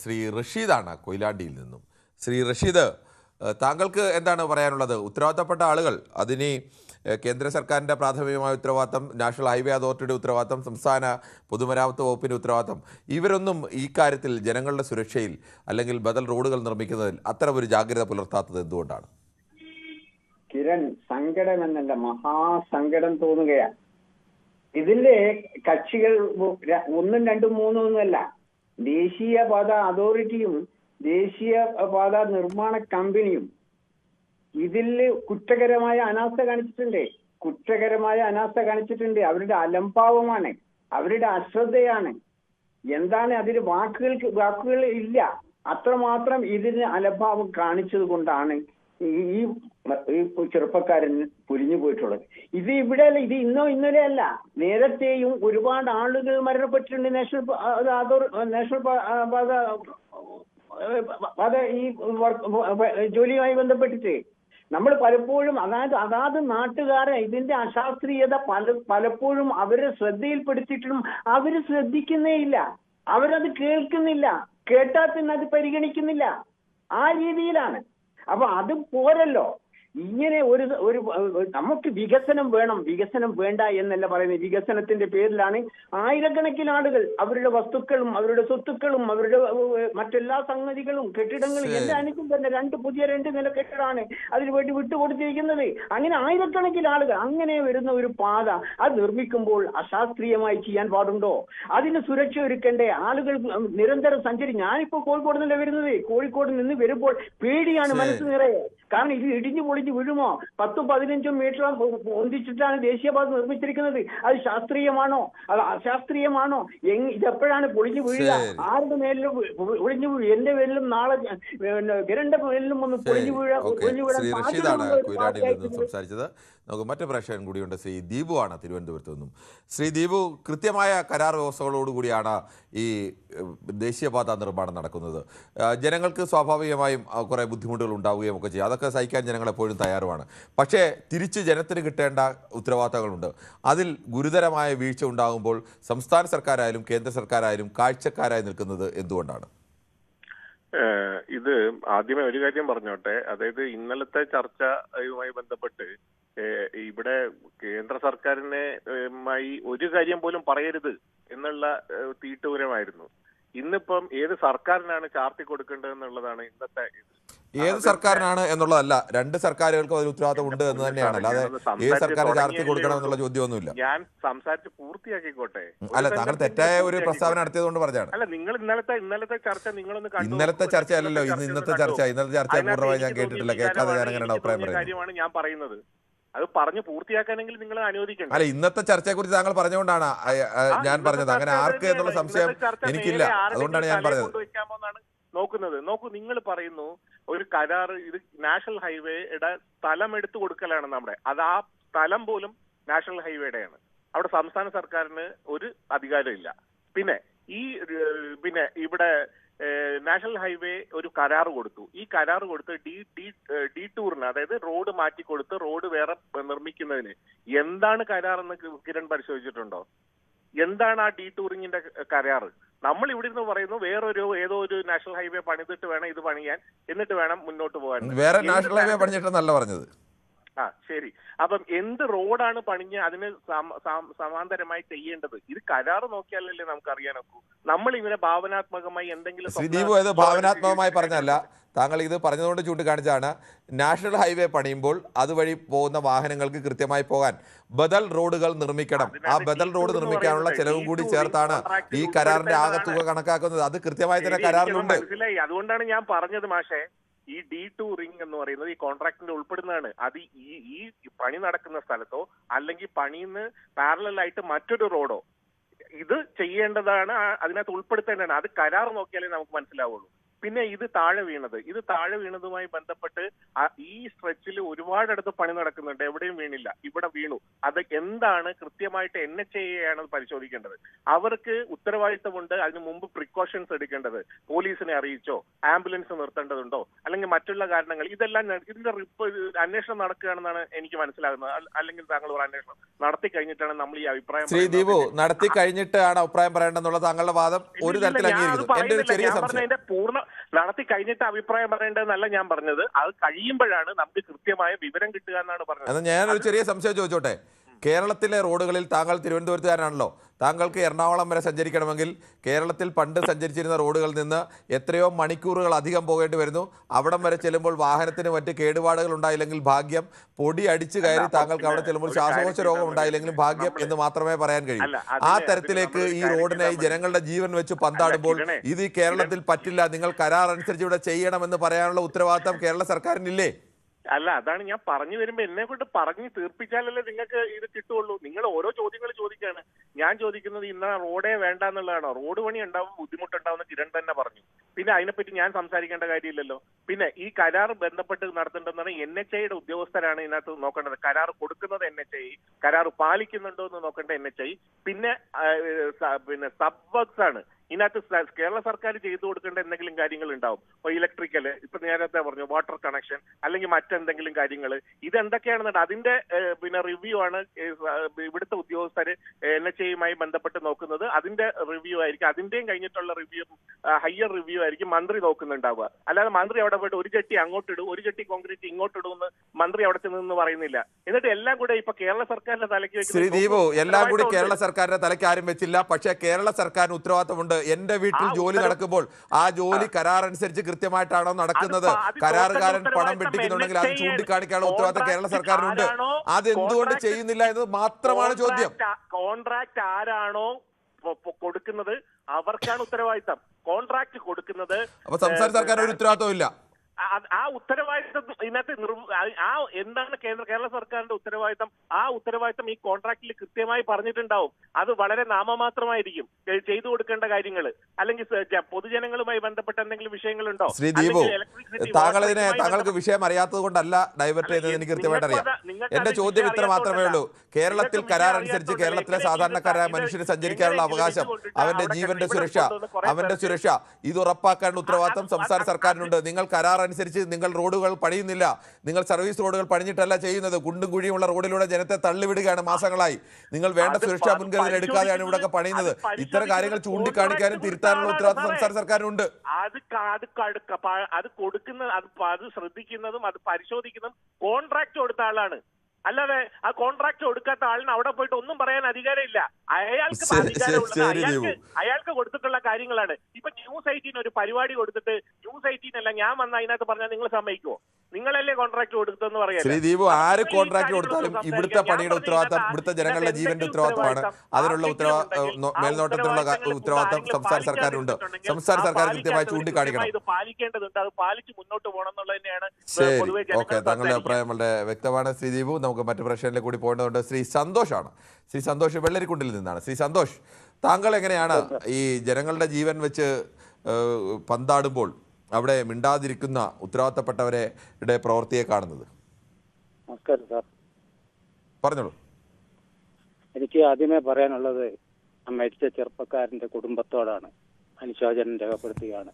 ശ്രീ റഷീദാണ് കൊയിലാണ്ടിയിൽ നിന്നും. ശ്രീ റഷീദ്, താങ്കൾക്ക് എന്താണ് പറയാനുള്ളത്? ഉത്തരവാദിത്തപ്പെട്ട ആളുകൾ, അതിന് കേന്ദ്ര സർക്കാരിൻ്റെ പ്രാഥമികമായ ഉത്തരവാദിത്തം, നാഷണൽ ഹൈവേ അതോറിറ്റിയുടെ ഉത്തരവാദിത്തം, സംസ്ഥാന പൊതുമരാമത്ത് വകുപ്പിൻ്റെ ഉത്തരവാദിത്തം, ഇവരൊന്നും ഈ കാര്യത്തിൽ ജനങ്ങളുടെ സുരക്ഷയിൽ അല്ലെങ്കിൽ ബദൽ റോഡുകൾ നിർമ്മിക്കുന്നതിൽ അത്തരം ഒരു ജാഗ്രത പുലർത്താത്തത് എന്തുകൊണ്ടാണ്? കിരൺ, സങ്കടമെന്നല്ല, മഹാസങ്കടം തോന്നുകയാണ്. ഇതിന്റെ കക്ഷികൾ 1, 2, 3 ഒന്നുമല്ല. ദേശീയപാത അതോറിറ്റിയും ദേശീയപാത നിർമ്മാണ കമ്പനിയും ഇതിൽ കുറ്റകരമായ അനാസ്ഥ കാണിച്ചിട്ടുണ്ട്. അവരുടെ അലംഭാവമാണ്, അവരുടെ അശ്രദ്ധയാണ്. എന്താണ് അതിന് വാക്കുകൾ ഇല്ല. അത്രമാത്രം ഇതിന് അലംഭാവം കാണിച്ചത് കൊണ്ടാണ് ഈ ചെറുപ്പക്കാരൻ പൊലിഞ്ഞു പോയിട്ടുള്ളത്. ഇത് ഇവിടെ അല്ല, ഇത് ഇന്നലെ അല്ല, നേരത്തെയും ഒരുപാട് ആളുകൾ മരണപ്പെട്ടിട്ടുണ്ട് നാഷണൽ പാത ഈ ജോലിയുമായി ബന്ധപ്പെട്ടിട്ട്. നമ്മൾ പലപ്പോഴും അതാത് നാട്ടുകാരെ ഇതിന്റെ അശാസ്ത്രീയത പലപ്പോഴും അവരെ ശ്രദ്ധയിൽപ്പെടുത്തിയിട്ടും അവര് ശ്രദ്ധിക്കുന്നേ ഇല്ല, അവരത് കേൾക്കുന്നില്ല, കേട്ടാൽ തന്നെ അത് പരിഗണിക്കുന്നില്ല. ആ രീതിയിലാണ്. അപ്പൊ അത് പോരല്ലോ. ഇങ്ങനെ ഒരു നമുക്ക് വികസനം വേണം, വികസനം വേണ്ട എന്നല്ല പറയുന്നത്. വികസനത്തിന്റെ പേരിലാണ് ആയിരക്കണക്കിന് ആളുകൾ അവരുടെ വസ്തുക്കളും അവരുടെ സ്വത്തുക്കളും അവരുടെ മറ്റെല്ലാ സംഗതികളും കെട്ടിടങ്ങളും എന്റെ അനുഭവം തന്നെ 2 നില കെട്ടിടമാണ് അതിനു വേണ്ടി വിട്ടുകൊടുത്തിരിക്കുന്നത്. അങ്ങനെ ആയിരക്കണക്കിന് ആളുകൾ അങ്ങനെ വരുന്ന ഒരു പാത അത് നിർമ്മിക്കുമ്പോൾ അശാസ്ത്രീയമായി ചെയ്യാൻ പാടുണ്ടോ? അതിന് സുരക്ഷ ഒരുക്കണ്ടേ? ആളുകൾ നിരന്തരം ഞാനിപ്പോ കോഴിക്കോട് നിന്നല്ല വരുന്നത്. കോഴിക്കോട് നിന്ന് വരുമ്പോൾ പേടിയാണ് മനസ്സ് നിറയെ. കാരണം ഇത് ഇടിഞ്ഞു പൊളിഞ്ഞ് വീഴുമോ? 10-15 മീറ്റർ ഒന്നിച്ചിട്ടാണ് ദേശീയപാത നിർമ്മിച്ചിരിക്കുന്നത്. അത് ശാസ്ത്രീയമാണോ? അത് അശാസ്ത്രീയമാണോ? ഇതെപ്പോഴാണ് പൊളിഞ്ഞു വീഴുക? ആരുടെ മേലിലും ഒളിഞ്ഞു വീഴും? എന്റെ മേലിലും നാളെ കിരണിന്റെ മേലിലും ഒന്ന് പൊളിഞ്ഞു വീഴാൻ സംസാരിച്ചത്. നമുക്ക് മറ്റു പ്രേക്ഷകൻ കൂടിയുണ്ട്. ശ്രീ ദീപു ആണ് തിരുവനന്തപുരത്ത് നിന്നും. ശ്രീ ദീപു, കൃത്യമായ കരാർ വ്യവസ്ഥകളോടുകൂടിയാണ് ഈ ദേശീയപാത നിർമ്മാണം നടക്കുന്നത്. ജനങ്ങൾക്ക് സ്വാഭാവികമായും കുറേ ബുദ്ധിമുട്ടുകൾ ഉണ്ടാവുകയും ഒക്കെ ചെയ്യും. അതൊക്കെ സഹിക്കാൻ ജനങ്ങൾ എപ്പോഴും തയ്യാറുമാണ്. പക്ഷേ തിരിച്ച് ജനത്തിന് കിട്ടേണ്ട ഉത്തരവാദിത്തങ്ങളുണ്ട്. അതിൽ ഗുരുതരമായ വീഴ്ച ഉണ്ടാകുമ്പോൾ സംസ്ഥാന സർക്കാരായാലും കേന്ദ്ര സർക്കാരായാലും കാഴ്ചക്കാരായി നിൽക്കുന്നത് എന്തുകൊണ്ടാണ്? ഇത് ആദ്യമേ ഒരു കാര്യം പറഞ്ഞോട്ടെ. അതായത് ഇന്നലത്തെ ചർച്ചയുമായി ബന്ധപ്പെട്ട് ഇവിടെ കേന്ദ്ര സർക്കാരിനുമായി ഒരു കാര്യം പോലും പറയരുത് എന്നുള്ള തീട്ടുപരമായിരുന്നു. ഇന്നിപ്പം ഏത് സർക്കാരിനാണ് ചാർത്തി കൊടുക്കേണ്ടതെന്നുള്ളതാണ് ഇന്നത്തെ. ഏത് സർക്കാരിനാണ് എന്നുള്ളതല്ല, 2 സർക്കാരുകൾക്കും അതിൽ ഉത്തരവാദിത്തം ഉണ്ട് എന്ന് തന്നെയാണ്. അല്ലാതെ ഏത് സർക്കാരിന് ചാർത്തി കൊടുക്കണം എന്നുള്ള ചോദ്യമൊന്നുമില്ല. ഞാൻ സംസാരിച്ച് പൂർത്തിയാക്കിക്കോട്ടെ. അല്ല, താങ്കൾ തെറ്റായ ഒരു പ്രസ്താവന നടത്തിയത് കൊണ്ട് പറഞ്ഞാണ്. അല്ല, നിങ്ങൾ ഇന്നലത്തെ ചർച്ച നിങ്ങളൊന്ന് ഇന്നലത്തെ ചർച്ചയല്ലല്ലോ ഇന്നത്തെ ചർച്ച. ഇന്നത്തെ ചർച്ച പൂർണ്ണമായി ഞാൻ കേട്ടിട്ടില്ല. കേൾക്കാതെ ഞാൻ അങ്ങനെ അഭിപ്രായം കാര്യമാണ് ഞാൻ പറയുന്നത്. അത് പറഞ്ഞു പൂർത്തിയാക്കാനെങ്കിൽ നിങ്ങൾ അനുവദിക്കണം. അല്ല, ഇന്നത്തെ ചർച്ചയെ കുറിച്ച് താങ്കൾ പറഞ്ഞുകൊണ്ടാണ് ഞാൻ പറഞ്ഞത്. അങ്ങനെ ആർക്ക് എന്നുള്ള സംശയം എനിക്കില്ല, അതുകൊണ്ടാണ് ഞാൻ പറഞ്ഞത്. നോക്കൂ, നിങ്ങൾ പറയുന്നു ഒരു കരാർ, ഇത് നാഷണൽ ഹൈവേയുടെ സ്ഥലം എടുത്തു കൊടുക്കലാണ് നമ്മുടെ. അത് ആ സ്ഥലം പോലും നാഷണൽ ഹൈവേയുടെയാണ്. അവിടെ സംസ്ഥാന സർക്കാരിന് ഒരു അധികാരമില്ല. പിന്നെ ഇവിടെ നാഷണൽ ഹൈവേ ഒരു കരാർ കൊടുത്തു. ഈ കരാർ കൊടുത്ത് ഡീടൂറിന്, അതായത് റോഡ് മാറ്റി കൊടുത്ത് റോഡ് വേറെ നിർമ്മിക്കുന്നതിന് എന്താണ് കരാർ എന്ന് കിരൺ പരിശോധിച്ചിട്ടുണ്ടോ? എന്താണ് ആ ഡീടൂറിങ്ങിന്റെ കരാർ? നമ്മൾ ഇവിടെ നിന്ന് പറയുന്നു ഏതോ ഒരു നാഷണൽ ഹൈവേ പണിതിട്ട് വേണം ഇത് പണിയാൻ, എന്നിട്ട് വേണം മുന്നോട്ട് പോകാൻ. വേറെ നാഷണൽ ഹൈവേ പണിഞ്ഞിട്ടെന്നല്ല പറഞ്ഞത്. ശരി. അപ്പം എന്ത് റോഡാണ് പണിഞ്ഞ് അതിന് സമാന്തരമായി ചെയ്യേണ്ടത്? ഇത് കരാർ നോക്കിയാലല്ലേ നമുക്ക് അറിയാനൊക്കൂ. നമ്മൾ ഇങ്ങനെ ഭാവനാത്മകമായി എന്തെങ്കിലും. ശ്രീദീപു, ഇത് ഭാവനാത്മകമായി പറഞ്ഞല്ല, താങ്കൾ ഇത് പറഞ്ഞതുകൊണ്ട് ചൂണ്ടിക്കാണിച്ചാണ്. നാഷണൽ ഹൈവേ പണിയുമ്പോൾ അതുവഴി പോകുന്ന വാഹനങ്ങൾക്ക് കൃത്യമായി പോകാൻ ബദൽ റോഡുകൾ നിർമ്മിക്കണം. ആ ബദൽ റോഡ് നിർമ്മിക്കാനുള്ള ചെലവും കൂടി ചേർത്താണ് ഈ കരാറിന്റെ ആകെ തുക കണക്കാക്കുന്നത്. അത് കൃത്യമായി തന്നെ കരാറിലുണ്ട്. മനസ്സിലായി. അതുകൊണ്ടാണ് ഞാൻ പറഞ്ഞത് മാഷേ, ഈ ഡീടൂറിംഗ് എന്ന് പറയുന്നത് ഈ കോൺട്രാക്ടിന്റെ ഉൾപ്പെടുന്നതാണ്. അത് ഈ പണി നടക്കുന്ന സ്ഥലത്തോ അല്ലെങ്കിൽ പണിന്ന് പാരലലായിട്ട് മറ്റൊരു റോഡോ ഇത് ചെയ്യേണ്ടതാണ്, അതിനകത്ത് ഉൾപ്പെടുത്തേണ്ടതാണ്. അത് കരാർ നോക്കിയാലേ നമുക്ക് മനസ്സിലാവുള്ളൂ. പിന്നെ ഇത് താഴെ വീണതുമായി ബന്ധപ്പെട്ട് ഈ സ്ട്രെച്ചിൽ ഒരുപാടടുത്ത് പണി നടക്കുന്നുണ്ട്. എവിടെയും വീണില്ല, ഇവിടെ വീണു. അത് എന്താണ് കൃത്യമായിട്ട് NHAI ആണ് പരിശോധിക്കേണ്ടത്. അവർക്ക് ഉത്തരവാദിത്തമുണ്ട്. അതിന് മുമ്പ് പ്രിക്കോഷൻസ് എടുക്കേണ്ടത്. പോലീസിനെ അറിയിച്ചോ, ആംബുലൻസ് നിർത്തേണ്ടതുണ്ടോ, അല്ലെങ്കിൽ മറ്റുള്ള കാരണങ്ങൾ, ഇതെല്ലാം ഇതിന്റെ അന്വേഷണം നടക്കുകയാണെന്നാണ് എനിക്ക് മനസ്സിലാകുന്നത്. അല്ലെങ്കിൽ താങ്കൾ ഒരു അന്വേഷണം നടത്തി കഴിഞ്ഞിട്ടാണ് നമ്മൾ ഈ അഭിപ്രായം. ശ്രീ ദീപു, നടത്തി കഴിഞ്ഞിട്ടാണ് അഭിപ്രായം പറയേണ്ടെന്നുള്ള താങ്കളുടെ വാദം ഒരു തരത്തിൽ അംഗീകരിക്കുന്നു. എന്റെ ഒരു ചെറിയ സംശയം, നടത്തി കഴിഞ്ഞിട്ട് അഭിപ്രായം പറയേണ്ടതെന്നല്ല ഞാൻ പറഞ്ഞത്. അത് കഴിയുമ്പോഴാണ് നമുക്ക് കൃത്യമായ വിവരം കിട്ടുക എന്നാണ് പറഞ്ഞത്. ഞാനൊരു ചെറിയ സംശയം ചോദിച്ചോട്ടെ. കേരളത്തിലെ റോഡുകളിൽ, താങ്കൾ തിരുവനന്തപുരത്തുകാരാണല്ലോ, താങ്കൾക്ക് എറണാകുളം വരെ സഞ്ചരിക്കണമെങ്കിൽ കേരളത്തിൽ പണ്ട് സഞ്ചരിച്ചിരുന്ന റോഡുകളിൽ നിന്ന് എത്രയോ മണിക്കൂറുകൾ അധികം പോകേണ്ടി വരുന്നു. അവിടം വരെ ചെല്ലുമ്പോൾ വാഹനത്തിന് മറ്റ് കേടുപാടുകൾ ഉണ്ടായില്ലെങ്കിൽ ഭാഗ്യം, പൊടി അടിച്ചു കയറി താങ്കൾക്ക് അവിടെ ചെല്ലുമ്പോൾ ശ്വാസകോശ രോഗം ഉണ്ടായില്ലെങ്കിലും ഭാഗ്യം എന്ന് മാത്രമേ പറയാൻ കഴിയൂ. ആ തരത്തിലേക്ക് ഈ റോഡിനെ ജനങ്ങളുടെ ജീവൻ വെച്ച് പന്താടുമ്പോൾ ഇത് ഈ കേരളത്തിൽ പറ്റില്ല, നിങ്ങൾ കരാർ അനുസരിച്ച് ഇവിടെ ചെയ്യണമെന്ന് പറയാനുള്ള ഉത്തരവാദിത്തം കേരള സർക്കാരിനില്ലേ? അല്ല, അതാണ് ഞാൻ പറഞ്ഞു വരുമ്പോ എന്നെ കൊണ്ട് പറഞ്ഞു തീർപ്പിച്ചാലല്ലേ നിങ്ങൾക്ക് ഇത് കിട്ടുള്ളൂ. നിങ്ങൾ ഓരോ ചോദ്യങ്ങൾ ചോദിക്കുകയാണ്. ഞാൻ ചോദിക്കുന്നത് ഇന്ന റോഡേ വേണ്ട എന്നുള്ളതാണോ? റോഡ് പണി ഉണ്ടാവും, ബുദ്ധിമുട്ടുണ്ടാവുന്ന കിരൺ തന്നെ പറഞ്ഞു. പിന്നെ അതിനെപ്പറ്റി ഞാൻ സംസാരിക്കേണ്ട കാര്യമില്ലല്ലോ. പിന്നെ ഈ കരാർ ബന്ധപ്പെട്ട് നടത്തേണ്ടതെന്നാണ് NHAIയുടെ ഉദ്യോഗസ്ഥരാണ് ഇതിനകത്ത് നോക്കേണ്ടത്. കരാർ കൊടുക്കുന്നത് NHAI, കരാർ പാലിക്കുന്നുണ്ടോ എന്ന് നോക്കേണ്ട NHAI. പിന്നെ സബ് വർക്ക്സ് ആണ്. ഇതിനകത്ത് കേരള സർക്കാർ ചെയ്തു കൊടുക്കേണ്ട എന്തെങ്കിലും കാര്യങ്ങൾ ഉണ്ടാവും. ഇപ്പൊ ഇലക്ട്രിക്കൽ, ഇപ്പൊ നേരത്തെ പറഞ്ഞു വാട്ടർ കണക്ഷൻ, അല്ലെങ്കിൽ മറ്റെന്തെങ്കിലും കാര്യങ്ങൾ, ഇതെന്തൊക്കെയാണെന്നുണ്ട് അതിന്റെ പിന്നെ റിവ്യൂ ആണ് ഇവിടുത്തെ ഉദ്യോഗസ്ഥർ NHAയുമായി ബന്ധപ്പെട്ട് നോക്കുന്നത്. അതിന്റെ റിവ്യൂ ആയിരിക്കും, അതിന്റെയും കഴിഞ്ഞിട്ടുള്ള റിവ്യൂ, ഹയർ റിവ്യൂ ആയിരിക്കും മന്ത്രി നോക്കുന്നുണ്ടാവുക. അല്ലാതെ മന്ത്രി അവിടെ പോയിട്ട് ഒരു ചട്ടി അങ്ങോട്ടിടും, ഒരു ചട്ടി കോൺക്രീറ്റ് ഇങ്ങോട്ടിടും എന്ന് മന്ത്രി അവിടെ നിന്ന് പറയുന്നില്ല. എന്നിട്ട് എല്ലാം കൂടെ ഇപ്പൊ കേരള സർക്കാരിന്റെ തലയ്ക്ക് ശ്രീ ദീപു, എല്ലാം കൂടി കേരള സർക്കാരിന്റെ തലയ്ക്ക് ആരും വെച്ചില്ല. പക്ഷേ കേരള സർക്കാരിന് ഉത്തരവാദിത്തമുണ്ട്. എന്റെ വീട്ടിൽ ജോലി നടക്കുമ്പോൾ ആ ജോലി കരാർ അനുസരിച്ച് കൃത്യമായിട്ടാണോ നടക്കുന്നത്? കരാറുകാരൻ പണം വെട്ടിക്കുന്നുണ്ടെങ്കിൽ അത് ചൂണ്ടിക്കാണിക്കാനുള്ള ഉത്തരവാദിത്തം കേരള സർക്കാരിനുണ്ട്. അത് എന്തുകൊണ്ട് ചെയ്യുന്നില്ല എന്നത് മാത്രമാണ് ചോദ്യം. കോൺട്രാക്ട് ആരാണോ കൊടുക്കുന്നത് അവർക്കാണ് ഉത്തരവാദിത്തം. കോൺട്രാക്ട് കൊടുക്കുന്നത് അപ്പൊ സംസ്ഥാന സർക്കാർ ഒരു ഉത്തരവാദിത്തവും ഇല്ല. ആ ഉത്തരവാദിത്തം ഇതിനകത്ത് എന്താണ് കേരള സർക്കാരിന്റെ ഉത്തരവാദിത്തം? ആ ഉത്തരവാദിത്തം ഈ കോൺട്രാക്റ്റിൽ കൃത്യമായി പറഞ്ഞിട്ടുണ്ടാവും. അത് വളരെ നാമമാത്രമായിരിക്കും ചെയ്തു കൊടുക്കേണ്ട കാര്യങ്ങൾ. അല്ലെങ്കിൽ പൊതുജനങ്ങളുമായി ബന്ധപ്പെട്ട എന്തെങ്കിലും വിഷയങ്ങളുണ്ടോ? ശ്രീ ദീപു, താങ്കൾക്ക് വിഷയം അറിയാത്തത് കൊണ്ടല്ല ഡൈവേർട്ട് ചെയ്തത്, എനിക്ക് കൃത്യമായിട്ട് അറിയാം. എന്റെ ചോദ്യം ഇത്ര മാത്രമേ ഉള്ളൂ. കേരളത്തിൽ കരാർ അനുസരിച്ച് കേരളത്തിലെ സാധാരണക്കാരായ മനുഷ്യന് സഞ്ചരിക്കാനുള്ള അവകാശം, അവന്റെ ജീവന്റെ സുരക്ഷ, അവന്റെ സുരക്ഷ ഇത് ഉറപ്പാക്കാനുള്ള ഉത്തരവാദിത്തം സംസ്ഥാന സർക്കാരിനുണ്ട്. നിങ്ങൾ കരാർ അനുസരിച്ച് നിങ്ങൾ റോഡുകൾ പണിയുന്നില്ല. നിങ്ങൾ സർവീസ് റോഡുകൾ പണിഞ്ഞിട്ടല്ല ചെയ്യുന്നത്. കുണ്ടും കുഴിയുമുള്ള റോഡിലൂടെ ജനത്തെ തള്ളിവിടുകയാണ് മാസങ്ങളായി. നിങ്ങൾ വേണ്ട സുരക്ഷാ മുൻകരുതൽ എടുക്കാതെയാണ് ഇവിടെ പണിയുന്നത്. ഇത്തരം കാര്യങ്ങൾ ചൂണ്ടിക്കാണിക്കാനും തിരുത്താനുള്ള ഉത്തരവാദിത്തം സംസ്ഥാന സർക്കാരിനുണ്ട്. അത് കൊടുക്കുന്ന അത് ശ്രദ്ധിക്കുന്നതും അത് പരിശോധിക്കുന്നതും കോൺട്രാക്ട് കൊടുത്ത ആളാണ്. അല്ലാതെ ആ കോൺട്രാക്ട് കൊടുക്കാത്ത ആളിന് അവിടെ പോയിട്ട് ഒന്നും പറയാൻ അധികാരമില്ല. അയാൾക്ക് കൊടുത്തിട്ടുള്ള കാര്യങ്ങളാണ്. ഇപ്പൊ ന്യൂസ് 18 ഒരു പരിപാടി കൊടുത്തിട്ട് ന്യൂസ് 18 അല്ല ഞാൻ വന്ന അതിനകത്ത് പറഞ്ഞാൽ നിങ്ങൾ സമ്മതിക്കുമോ? നിങ്ങളല്ലേ കോൺട്രാക്ട് കൊടുത്തെന്ന് പറയാം. ശ്രീ ദീപു, ആര് കോൺട്രാക്ട് കൊടുത്താലും ഇവിടുത്തെ പണിയുടെ ഉത്തരവാദിത്തം, ഇവിടുത്തെ ജനങ്ങളുടെ ജീവന്റെ ഉത്തരവാദിത്തമാണ്. അതിനുള്ള മേൽനോട്ടത്തിനുള്ള ഉത്തരവാദിത്തം സംസ്ഥാന സർക്കാരിനുണ്ട്. സംസ്ഥാന സർക്കാർ കൃത്യമായി ചൂണ്ടിക്കാണിക്കണം. ഇത് പാലിക്കേണ്ടതുണ്ട്. അത് പാലിച്ച് മുന്നോട്ട് പോകണം എന്നുള്ളത് തന്നെയാണ്. ശരി, ഓക്കെ, താങ്കളുടെ അഭിപ്രായം വളരെ വ്യക്തമാണ് ശ്രീ ദീപു. നമുക്ക് മറ്റു പ്രശ്നങ്ങളിലേക്ക് കൂടി പോകേണ്ടതുണ്ട്. ശ്രീ സന്തോഷാണ്. ശ്രീ സന്തോഷ് വെള്ളരിക്കുണ്ടിൽ നിന്നാണ്. ശ്രീ സന്തോഷ്, താങ്കൾ എങ്ങനെയാണ് ഈ ജനങ്ങളുടെ ജീവൻ വെച്ച് പന്താടുമ്പോൾ അവിടെ മിണ്ടാതിരിക്കുന്ന ഉത്തരവാദിത്തപ്പെട്ടവരുടെ പ്രവൃത്തിയെ കാണുന്നത്? നമസ്കാരം സാർ, പറഞ്ഞോളൂ. എനിക്ക് ആദ്യമേ പറയാനുള്ളത് മരിച്ച ചെറുപ്പക്കാരന്റെ കുടുംബത്തോടാണ്. അനുശോചനം രേഖപ്പെടുത്തുകയാണ്.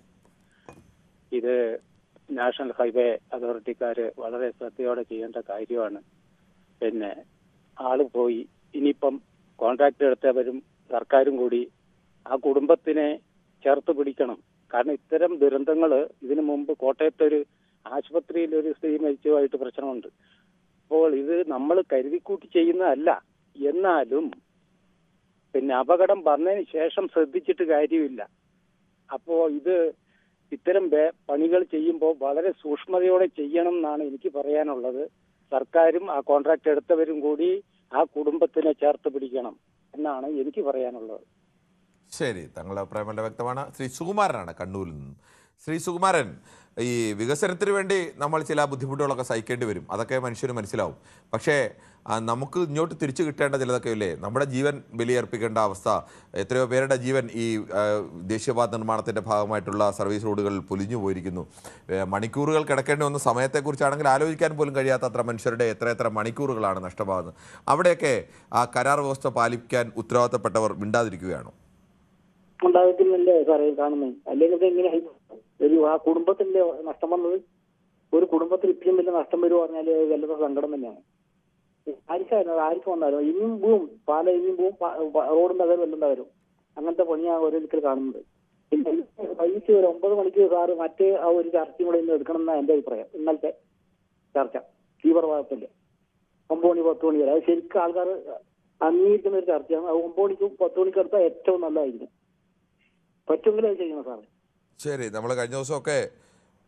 ഇത് നാഷണൽ ഹൈവേ അതോറിറ്റിക്കാര് വളരെ ശ്രദ്ധയോടെ ചെയ്യേണ്ട കാര്യമാണ്. പിന്നെ ആള് പോയി, ഇനിയിപ്പം കോൺട്രാക്ട് എടുത്തവരും സർക്കാരും കൂടി ആ കുടുംബത്തിനെ ചേർത്ത് പിടിക്കണം. കാരണം ഇത്തരം ദുരന്തങ്ങൾ ഇതിനു മുമ്പ് കോട്ടയത്തെ ഒരു ആശുപത്രിയിൽ ഒരു സ്ത്രീ മരിച്ചതുമായിട്ട് പ്രശ്നമുണ്ട്. അപ്പോൾ ഇത് നമ്മൾ കരുതിക്കൂട്ടി ചെയ്യുന്നതല്ല. എന്നാലും പിന്നെ അപകടം വന്നതിന് ശേഷം ശ്രദ്ധിച്ചിട്ട് കാര്യമില്ല. അപ്പോ ഇത് ഇത്തരം പണികൾ ചെയ്യുമ്പോൾ വളരെ സൂക്ഷ്മതയോടെ ചെയ്യണം എന്നാണ് എനിക്ക് പറയാനുള്ളത്. സർക്കാരും ആ കോൺട്രാക്ട് എടുത്തവരും കൂടി ആ കുടുംബത്തിനെ ചേർത്ത് പിടിക്കണം എന്നാണ് എനിക്ക് പറയാനുള്ളത്. ശരി, താങ്കളുടെ അഭിപ്രായം വളരെ വ്യക്തമാണ്. ശ്രീ സുകുമാരനാണ് കണ്ണൂരിൽ നിന്നും. ശ്രീ സുകുമാരൻ, ഈ വികസനത്തിന് വേണ്ടി നമ്മൾ ചില ബുദ്ധിമുട്ടുകളൊക്കെ സഹിക്കേണ്ടി വരും. അതൊക്കെ മനുഷ്യന് മനസ്സിലാവും. പക്ഷേ നമുക്ക് ഇങ്ങോട്ട് തിരിച്ചു കിട്ടേണ്ട ചിലതൊക്കെ ഇല്ലേ? നമ്മുടെ ജീവൻ ബലിയർപ്പിക്കേണ്ട അവസ്ഥ, എത്രയോ പേരുടെ ജീവൻ ഈ ദേശീയപാത നിർമ്മാണത്തിൻ്റെ ഭാഗമായിട്ടുള്ള സർവീസ് റോഡുകളിൽ പൊലിഞ്ഞു പോയിരിക്കുന്നു. മണിക്കൂറുകൾ കിടക്കേണ്ടി വന്ന സമയത്തെക്കുറിച്ചാണെങ്കിൽ ആലോചിക്കാൻ പോലും കഴിയാത്ത അത്ര മനുഷ്യരുടെ എത്ര മണിക്കൂറുകളാണ് നഷ്ടമാകുന്നത്. അവിടെയൊക്കെ ആ കരാർ വ്യവസ്ഥ പാലിക്കാൻ ഉത്തരവാദിത്തപ്പെട്ടവർ മിണ്ടാതിരിക്കുകയാണോ? ഉണ്ടാകുന്നില്ലേ സാറേ കാണുന്നത്? അല്ലെങ്കിൽ എങ്ങനെ ഒരു ആ കുടുംബത്തിന്റെ നഷ്ടം വന്നത്? ഒരു കുടുംബത്തിൽ ഇത്രയും വലിയ നഷ്ടം വരുമോ പറഞ്ഞാല് വല്ലാത്ത സങ്കടം തന്നെയാണ്. ആർക്കും വന്നാലും ഇനിയും പോവും, പാല ഇനിയും പോവും, റോഡും തകരും, എല്ലാം തകരും. അങ്ങനത്തെ പണിയാണ് ഓരോരുത്തർ കാണുന്നത്. പിന്നെ വൈകിട്ട് ഒരു 9 മണിക്ക് സാറ് മറ്റേ ആ ഒരു ചർച്ചയും കൂടെ ഇന്ന് എടുക്കണം എന്നാണ് എന്റെ അഭിപ്രായം. ഇന്നലത്തെ ചർച്ച തീവ്രവാദത്തിന്റെ 9 മണി 10 മണി വരെ അത് ശരിക്കും ആൾക്കാർ അംഗീകരിക്കുന്ന ഒരു ചർച്ചയാണ്. 9 മണിക്കും 10 മണിക്ക് എടുത്താൽ ഏറ്റവും നല്ലതായിരിക്കും. പറ്റുമെങ്കിൽ അത് ചെയ്യണം സാറേ. ശരി, നമ്മൾ കഴിഞ്ഞ ദിവസമൊക്കെ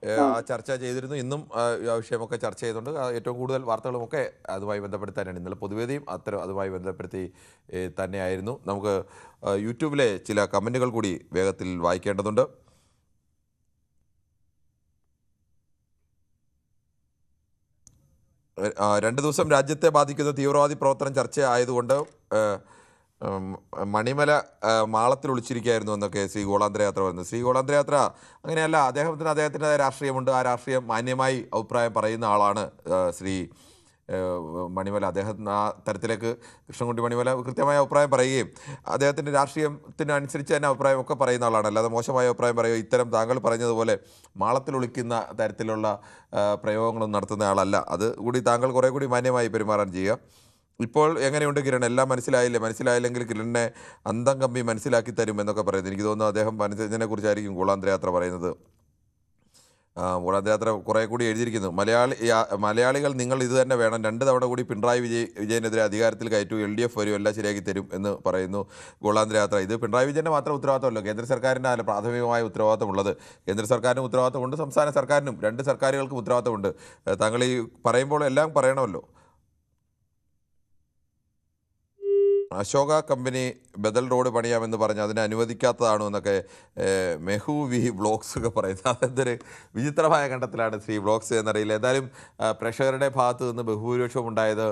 ആ ചർച്ച ചെയ്തിരുന്നു. ഇന്നും ആ വിഷയമൊക്കെ ചർച്ച ചെയ്തുകൊണ്ട് ഏറ്റവും കൂടുതൽ വാർത്തകളുമൊക്കെ അതുമായി ബന്ധപ്പെടുത്തി തന്നെയാണ്. ഇന്നലെ പൊതുവേദിയും അതുമായി ബന്ധപ്പെടുത്തി തന്നെയായിരുന്നു. നമുക്ക് യൂട്യൂബിലെ ചില കമൻറ്റുകൾ കൂടി വേഗത്തിൽ വായിക്കേണ്ടതുണ്ട്. രണ്ട് ദിവസം രാജ്യത്തെ ബാധിക്കുന്ന തീവ്രവാദി പ്രവർത്തനം ചർച്ച ആയതുകൊണ്ട് മണിമല മാളത്തിൽ ഒളിച്ചിരിക്കുകയായിരുന്നു എന്നൊക്കെ ശ്രീ ഗോളാന്തര യാത്ര പറയുന്നത്. ശ്രീ ഗോളാന്തര യാത്ര അങ്ങനെയല്ല, അദ്ദേഹത്തിൻ്റെതായ രാഷ്ട്രീയമുണ്ട്. ആ രാഷ്ട്രീയം മാന്യമായി അഭിപ്രായം പറയുന്ന ആളാണ് ശ്രീ മണിമല അദ്ദേഹം ആ തരത്തിലേക്ക് കൃഷ്ണൻകുട്ടി മണിമല കൃത്യമായ അഭിപ്രായം പറയുകയും അദ്ദേഹത്തിൻ്റെ രാഷ്ട്രീയത്തിനനുസരിച്ച് തന്നെ അഭിപ്രായമൊക്കെ പറയുന്ന ആളാണ്. അല്ലാതെ മോശമായ അഭിപ്രായം പറയുക ഇത്തരം താങ്കൾ പറഞ്ഞതുപോലെ മാളത്തിൽ ഒളിക്കുന്ന തരത്തിലുള്ള പ്രയോഗങ്ങളൊന്നും നടത്തുന്ന ആളല്ല. അത് കൂടി താങ്കൾ കുറേ കൂടി മാന്യമായി പെരുമാറാൻ ചെയ്യുക. ഇപ്പോൾ എങ്ങനെയുണ്ട് കിരൺ? എല്ലാം മനസ്സിലായില്ലെങ്കിൽ കിരണിനെ അന്തം കമ്പി മനസ്സിലാക്കി തരും എന്നൊക്കെ പറയുന്നത്. എനിക്ക് തോന്നുന്നു അദ്ദേഹം മനസ്സിനെ കുറിച്ചായിരിക്കും ഗോളാന്തരയാത്ര പറയുന്നത്. ഗോളാന്തരയാത്ര കുറേ കൂടി എഴുതിയിരിക്കുന്നു. മലയാളികൾ നിങ്ങൾ ഇത് തന്നെ വേണം, 2 തവണ കൂടി പിണറായി വിജയനെതിരെ അധികാരത്തിൽ കയറ്റു, LDF വരും, എല്ലാം ശരിയാക്കി തരും എന്ന് പറയുന്നു ഗോളാന്തരയാത്ര. ഇത് പിണറായി വിജയൻ്റെ മാത്രം ഉത്തരവാദിത്തമല്ലോ, കേന്ദ്ര സർക്കാരിൻ്റെ അല്ല പ്രാഥമികമായ ഉത്തരവാദിത്തമുള്ളത്. കേന്ദ്ര സർക്കാരിനും ഉത്തരവാദിത്തമുണ്ട്, സംസ്ഥാന സർക്കാരിനും, 2 സർക്കാരുകൾക്കും ഉത്തരവാദിത്തമുണ്ട്. താങ്കൾ ഈ പറയുമ്പോൾ എല്ലാം പറയണമല്ലോ. അശോക കമ്പനി ബദൽ റോഡ് പണിയാമെന്ന് പറഞ്ഞ് അതിനെ അനുവദിക്കാത്തതാണോ എന്നൊക്കെ മെഹു വി വ്ളോഗ്സ് ഒക്കെ പറയുന്നത്. അതെന്തൊരു വിചിത്രമായ കണ്ടെത്തലാണ് ശ്രീ വ്ളോഗ്സ് എന്നറിയില്ല. എന്തായാലും പ്രേക്ഷകരുടെ ഭാഗത്ത് നിന്ന് ബഹുഭൂരിപക്ഷം ഉണ്ടായത്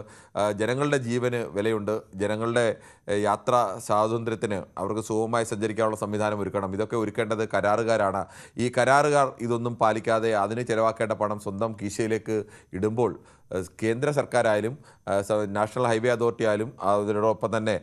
ജനങ്ങളുടെ ജീവന് വിലയുണ്ട്, ജനങ്ങളുടെ യാത്രാ സ്വാതന്ത്ര്യത്തിന് അവർക്ക് സുഗമമായി സഞ്ചരിക്കാനുള്ള സംവിധാനം ഒരുക്കണം. ഇതൊക്കെ ഒരുക്കേണ്ടത് കരാറുകാരാണ്. ഈ കരാറുകാർ ഇതൊന്നും പാലിക്കാതെ അതിന് ചിലവാക്കേണ്ട പണം സ്വന്തം കീശയിലേക്ക് ഇടുമ്പോൾ കേന്ദ്ര സർക്കാരായാലും നാഷണൽ ഹൈവേ അതോറിറ്റി ആയാലും അതിനോടൊപ്പം തന്നെ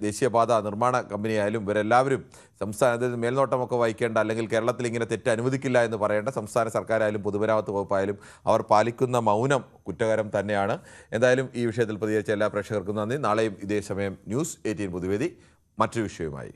ദേശീയപാത നിർമ്മാണ കമ്പനിയായാലും ഇവരെല്ലാവരും സംസ്ഥാനത്ത് മേൽനോട്ടമൊക്കെ വഹിക്കേണ്ട, അല്ലെങ്കിൽ കേരളത്തിൽ ഇങ്ങനെ തെറ്റ് അനുവദിക്കില്ല എന്ന് പറയേണ്ട സംസ്ഥാന സർക്കാരായാലും പൊതുമരാമത്ത് വകുപ്പായാലും അവർ പാലിക്കുന്ന മൗനം കുറ്റകരം തന്നെയാണ്. എന്തായാലും ഈ വിഷയത്തിൽ പ്രതികരിച്ച എല്ലാ പ്രേക്ഷകർക്കും നന്ദി. നാളെയും ഇതേ സമയം ന്യൂസ് 18 പൊതുവേദി മറ്റൊരു വിഷയവുമായി.